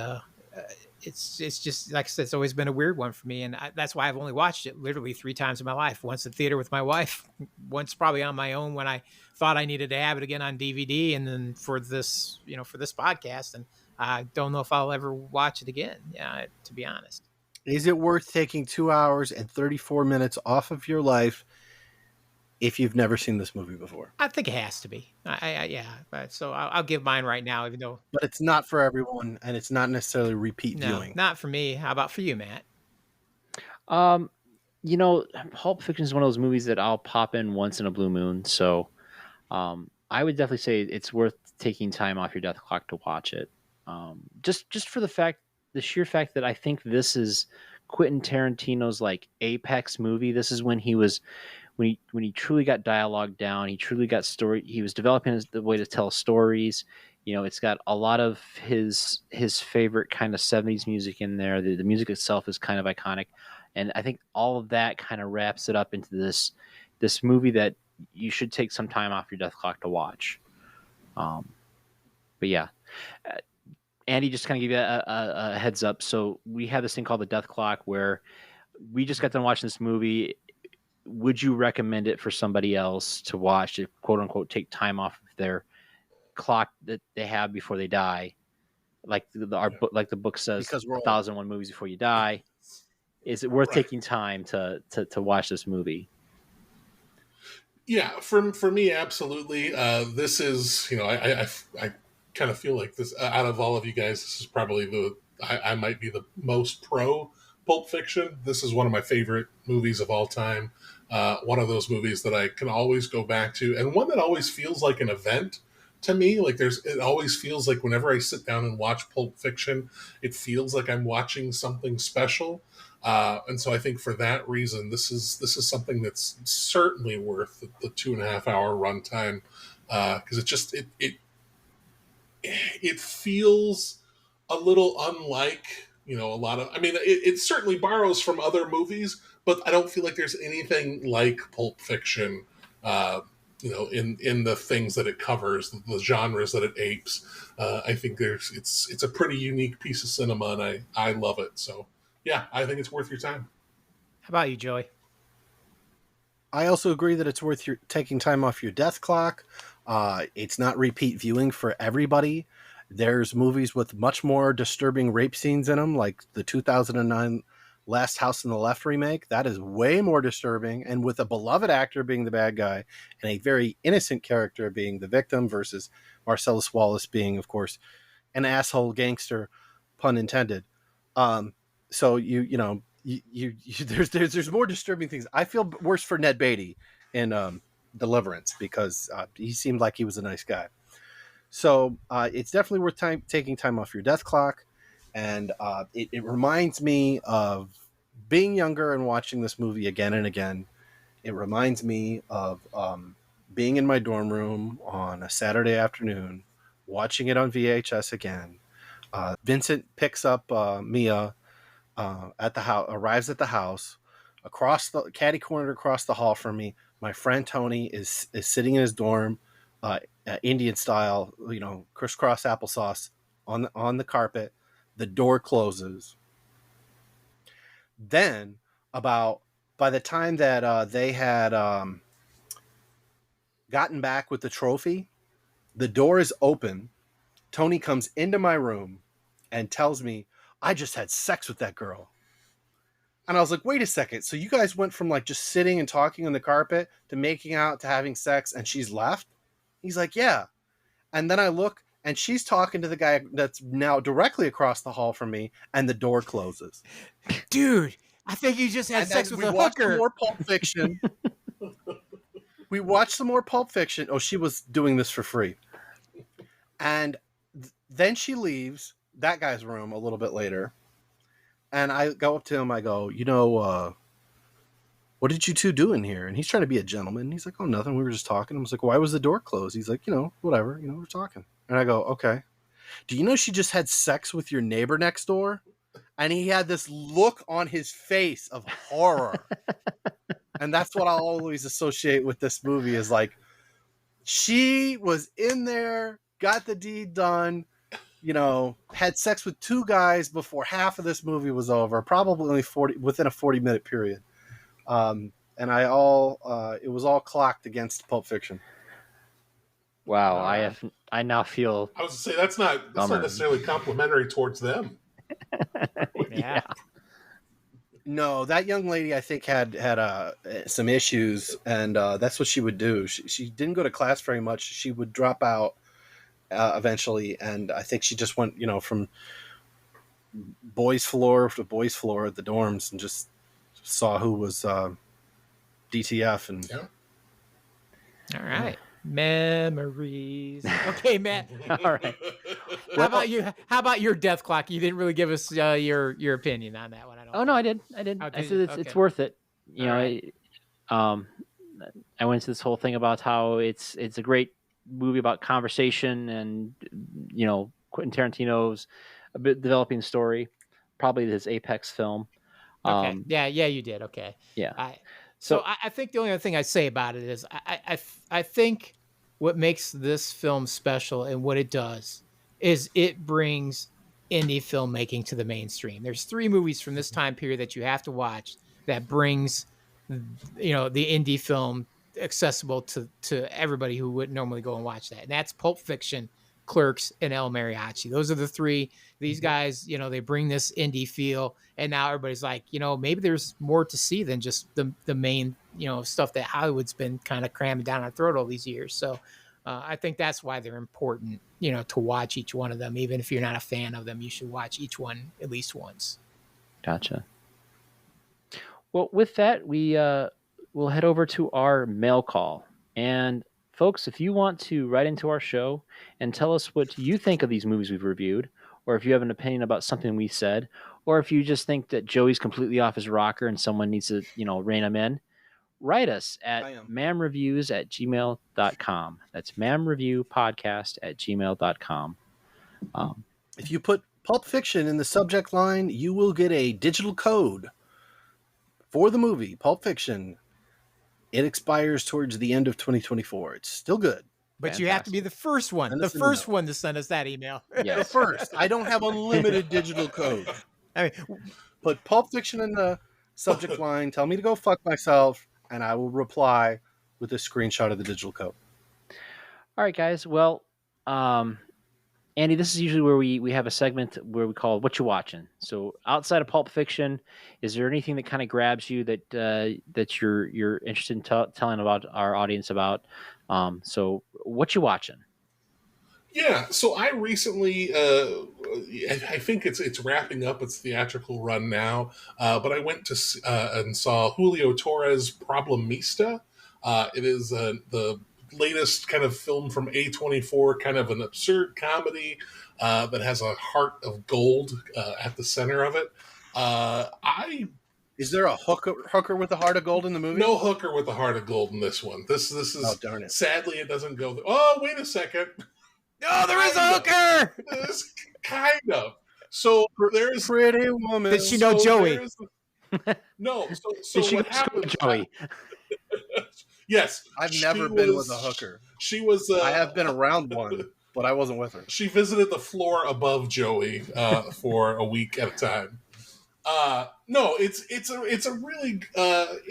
it's just like I said, it's always been a weird one for me, and that's why I've only watched it literally 3 times in my life. Once in theater with my wife, once probably on my own when I thought I needed to have it again on DVD, and then for this podcast. And I don't know if I'll ever watch it again. Yeah, to be honest. Is it worth taking 2 hours and 34 minutes off of your life if you've never seen this movie before? I think it has to be. Yeah. So I'll give mine right now, even though. But it's not for everyone, and it's not necessarily repeat viewing. Not for me. How about for you, Matt? Pulp Fiction is one of those movies that I'll pop in once in a blue moon. So, I would definitely say it's worth taking time off your death clock to watch it. Just for the sheer fact that I think this is Quentin Tarantino's like apex movie. This is when he truly got dialogue down. He truly got story. He was developing the way to tell stories. It's got a lot of his favorite kind of 70s music in there. The music itself is kind of iconic. And I think all of that kind of wraps it up into this movie that you should take some time off your death clock to watch. But yeah, Andy, just kind of give you a heads up. So we have this thing called the death clock where we just got done watching this movie. Would you recommend it for somebody else to watch, to quote unquote take time off of their clock that they have before they die? Like like the book says, 1,001 movies before you die. Is it worth taking time to watch this movie? Yeah, for me, absolutely. This is, I kind of feel like this out of all of you guys, this is probably I might be the most pro Pulp Fiction. This is one of my favorite movies of all time. One of those movies that I can always go back to, and one that always feels like an event to me. Like it always feels like whenever I sit down and watch Pulp Fiction, it feels like I'm watching something special. And so I think for that reason, this is something that's certainly worth the 2.5 hour runtime, because it feels a little unlike a lot of. I mean, it certainly borrows from other movies, but I don't feel like there's anything like Pulp Fiction. In the things that it covers, the genres that it apes. I think it's a pretty unique piece of cinema, and I love it. So. Yeah, I think it's worth your time. How about you, Joey? I also agree that it's worth taking time off your death clock. It's not repeat viewing for everybody. There's movies with much more disturbing rape scenes in them, like the 2009 Last House on the Left remake. That is way more disturbing, and with a beloved actor being the bad guy and a very innocent character being the victim, versus Marcellus Wallace being, of course, an asshole gangster, pun intended. So there's more disturbing things. I feel worse for Ned Beatty in Deliverance because he seemed like he was a nice guy. So it's definitely worth taking time off your death clock, and it reminds me of being younger and watching this movie again and again. It reminds me of being in my dorm room on a Saturday afternoon, watching it on VHS again. Vincent picks up Mia at the house, arrives at the house, across the catty corner across the hall from me. My friend Tony is sitting in his dorm, Indian style, crisscross applesauce on the carpet. The door closes. Then, by the time that they had gotten back with the trophy, the door is open. Tony comes into my room and tells me, I just had sex with that girl. And I was like, wait a second. So you guys went from like just sitting and talking on the carpet to making out to having sex and she's left? He's like, yeah. And then I look and she's talking to the guy that's now directly across the hall from me, and the door closes. Dude, I think you just had sex with a hooker. More Pulp Fiction. We watched some more Pulp Fiction. Oh, she was doing this for free. And then she leaves that guy's room a little bit later. And I go up to him. I go, what did you two do in here? And he's trying to be a gentleman. And he's like, oh, nothing. We were just talking. I was like, why was the door closed? He's like, whatever. We're talking. And I go, okay. Do you know she just had sex with your neighbor next door? And he had this look on his face of horror. And that's what I'll always associate with this movie is like, she was in there, got the deed done, had sex with two guys before half of this movie was over, probably only within a 40-minute period. And it was all clocked against Pulp Fiction. Wow, I now feel. I was to say that's not necessarily complimentary towards them. Yeah. No, that young lady I think had some issues, and that's what she would do. She didn't go to class very much. She would drop out eventually, and I think she just went, from boys' floor to boys' floor at the dorms, and just saw who was DTF. And yeah. All right. Memories. Okay, Matt. All right. How about you? How about your death clock? You didn't really give us your opinion on that one. I did. I said it's worth it. I went to this whole thing about how it's a great movie about conversation and Quentin Tarantino's a bit developing story, probably his apex film. Okay. Yeah, you did. Okay. Yeah. So I think the only other thing I'd say about it is I think what makes this film special and what it does is it brings indie filmmaking to the mainstream. There's 3 movies from this time period that you have to watch that brings the indie film accessible to everybody who wouldn't normally go and watch that. And that's Pulp Fiction, Clerks, and El Mariachi. Those are the 3. These guys, they bring this indie feel, and now everybody's like, maybe there's more to see than just the main, stuff that Hollywood's been kind of cramming down our throat all these years. So I think that's why they're important, to watch each one of them. Even if you're not a fan of them, you should watch each one at least once. Gotcha. Well, with that, we'll head over to our mail call. And folks, if you want to write into our show and tell us what you think of these movies we've reviewed, or if you have an opinion about something we said, or if you just think that Joey's completely off his rocker and someone needs to, rein him in, write us at mamreviews@gmail.com. That's mamreviewpodcast@gmail.com. If you put Pulp Fiction in the subject line, you will get a digital code for the movie Pulp Fiction. It expires towards the end of 2024. It's still good. But you have to be the first one. The first one to send us that email. Yes. The first. I don't have unlimited digital code. I mean, put Pulp Fiction in the subject line. Tell me to go fuck myself, and I will reply with a screenshot of the digital code. All right, guys. Well, Andy, this is usually where we have a segment where we call "What You Watching." So, outside of Pulp Fiction, is there anything that kind of grabs you that you're interested in telling about our audience about? So, what you watching? Yeah, so I recently, I think it's wrapping up its theatrical run now, but I went to and saw Julio Torres' Problemista. It is the latest kind of film from A24, kind of an absurd comedy that has a heart of gold at the center of it. I Is there a hooker with a heart of gold in the movie? No hooker with a heart of gold in this one. This is Oh, darn it. Sadly, it doesn't go. Oh, wait a second. Oh, there is a hooker. This kind of. So there's Pretty woman. Did she know Joey? No. So Did she what go to school happened? with Joey? Yes, I've she never been was- with a hooker. She was. I have been around one, but I wasn't with her. She visited the floor above Joey for a week at a time. No, it's a really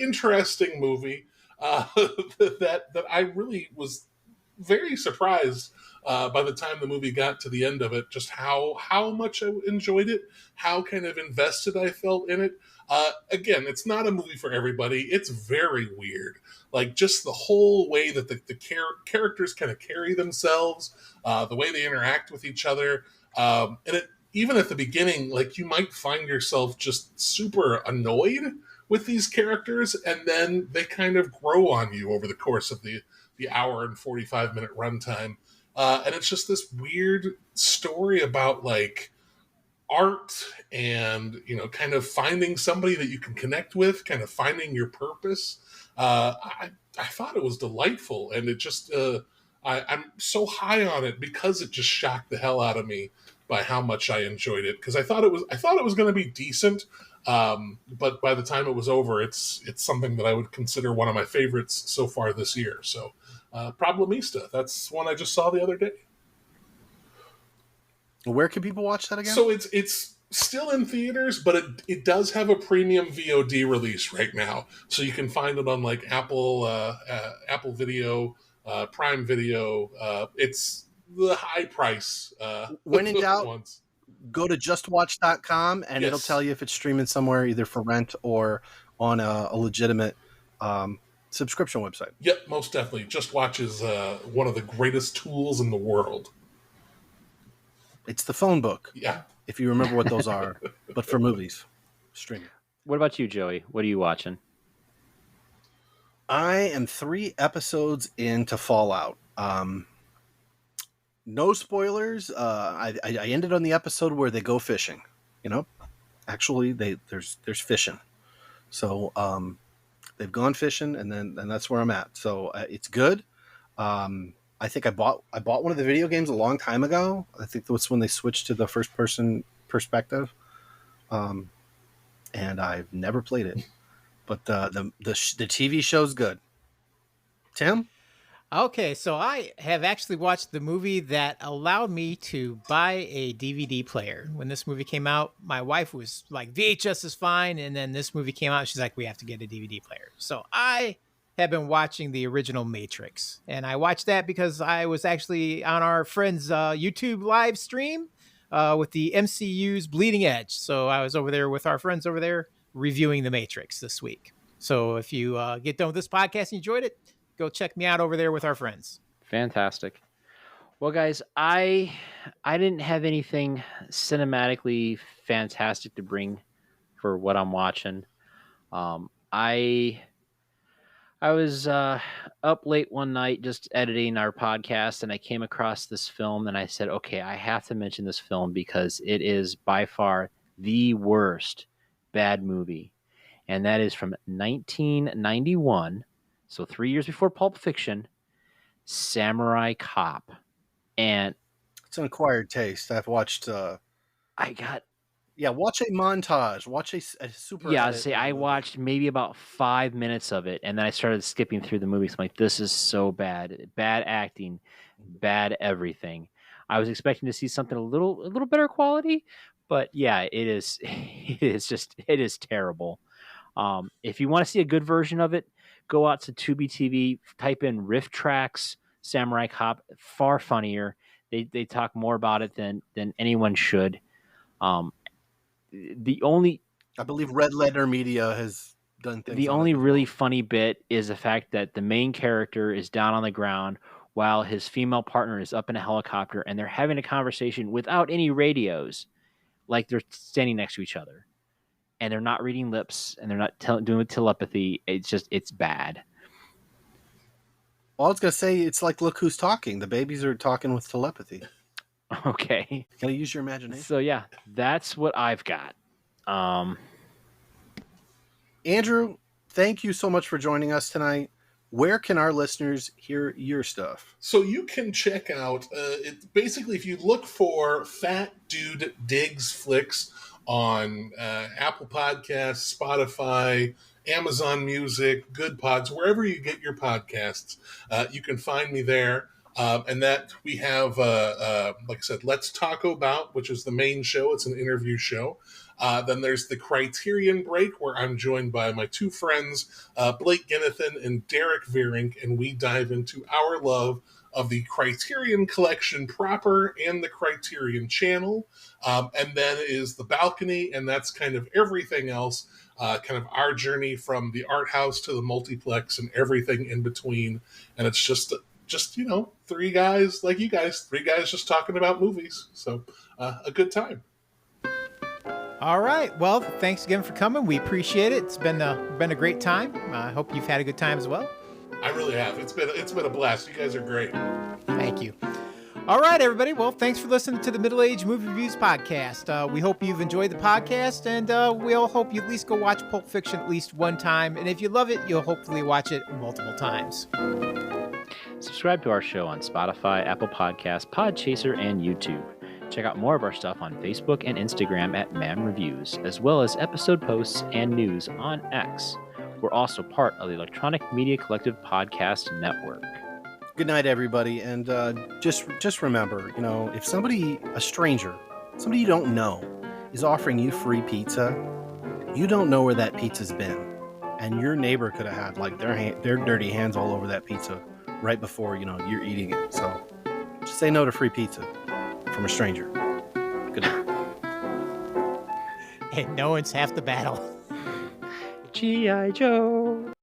interesting movie that I really was very surprised by the time the movie got to the end of it, just how much I enjoyed it, how kind of invested I felt in it. Again, it's not a movie for everybody. It's very weird. Like, just the whole way that the characters kind of carry themselves, the way they interact with each other. And it, even at the beginning, like, you might find yourself just super annoyed with these characters, and then they kind of grow on you over the course of the hour and 45-minute runtime. And it's just this weird story about, like, art and, kind of finding somebody that you can connect with, kind of finding your purpose. I thought it was delightful, and it just I'm so high on it because it just shocked the hell out of me by how much I enjoyed it, because I thought it was going to be decent, but by the time it was over, it's something that I would consider one of my favorites so far this year. So Problemista, that's one I just saw the other day. Where can people watch that again? So it's still in theaters, but it does have a premium VOD release right now, so you can find it on like Apple Video, Prime Video. It's the high price. When in doubt, ones. Go to justwatch.com and it'll Yes. tell you if it's streaming somewhere, either for rent or on a legitimate subscription website. Yep, most definitely. Just Watch is one of the greatest tools in the world. It's the phone book, Yeah. if you remember what those are, but for movies, streaming. What about you, Joey? What are you watching? I am 3 episodes into Fallout. No spoilers. I ended on the episode where they go fishing. Actually, there's fishing. So they've gone fishing, and that's where I'm at. So it's good. I think I bought one of the video games a long time ago. I think that's when they switched to the first person perspective. And I've never played it, but the TV show's good. Tim? Okay, so I have actually watched the movie that allowed me to buy a DVD player. When this movie came out, my wife was like, VHS is fine. And then this movie came out. She's like, we have to get a DVD player. So I have been watching the original Matrix. And I watched that because I was actually on our friend's YouTube live stream with the MCU's Bleeding Edge. So I was over there with our friends over there reviewing the Matrix this week. So if you get done with this podcast and enjoyed it, go check me out over there with our friends. Fantastic. Well, guys, I didn't have anything cinematically fantastic to bring for what I'm watching. I was up late one night just editing our podcast, and I came across this film, and I said, okay, I have to mention this film because it is by far the worst bad movie. And that is from 1991. So 3 years before Pulp Fiction, Samurai Cop. And It's an acquired taste. I've watched. Watch a montage. Watch a super. Yeah, edit I of the movie. watched maybe about 5 minutes of it, and then I started skipping through the movie. So I'm like, this is so bad. Bad acting, bad everything. I was expecting to see something a little better quality, but yeah, it is. It is terrible. If you want to see a good version of it, go out to Tubi TV, type in Riff Tracks Samurai Cop. Far funnier. They talk more about it than anyone should. The only I believe Red Letter Media has done things. the on only it as really well. funny bit is the fact that the main character is down on the ground while his female partner is up in a helicopter and they're having a conversation without any radios, like they're standing next to each other. And they're not reading lips and they're not doing telepathy. It's bad. Well, I was going to say, it's like, look who's talking. The babies are talking with telepathy. Okay. Gotta use your imagination. So, yeah, that's what I've got. Andrew, thank you so much for joining us tonight. Where can our listeners hear your stuff? So you can check out, basically, if you look for Fat Dude Digs Flicks on Apple Podcasts, Spotify, Amazon Music, Good Pods, wherever you get your podcasts, you can find me there. And that we have, like I said, Let's Talk About, which is the main show. It's an interview show. Then there's the Criterion Break, where I'm joined by my two friends, Blake Ginnathan and Derek Veerink, and we dive into our love of the Criterion Collection proper and the Criterion Channel. And then is the Balcony, and that's kind of everything else, kind of our journey from the art house to the multiplex and everything in between. And it's just three guys like you guys, three guys just talking about movies. So a good time. All right. Well, thanks again for coming. We appreciate it. It's been a great time. I hope you've had a good time as well. I really have. It's been a blast. You guys are great. Thank you. All right, everybody. Well, thanks for listening to the Middle Age Movie Reviews podcast. We hope you've enjoyed the podcast, and we all hope you at least go watch Pulp Fiction at least one time. And if you love it, you'll hopefully watch it multiple times. Subscribe to our show on Spotify, Apple Podcasts, Podchaser, and YouTube. Check out more of our stuff on Facebook and Instagram at Man Reviews, as well as episode posts and news on X. We're also part of the Electronic Media Collective Podcast Network. Good night, everybody. And just remember, if a stranger, somebody you don't know, is offering you free pizza, you don't know where that pizza's been. And your neighbor could have had their dirty hands all over that pizza right before, you're eating it. So just say no to free pizza from a stranger. Good night. And no one's half the battle. G.I. Joe.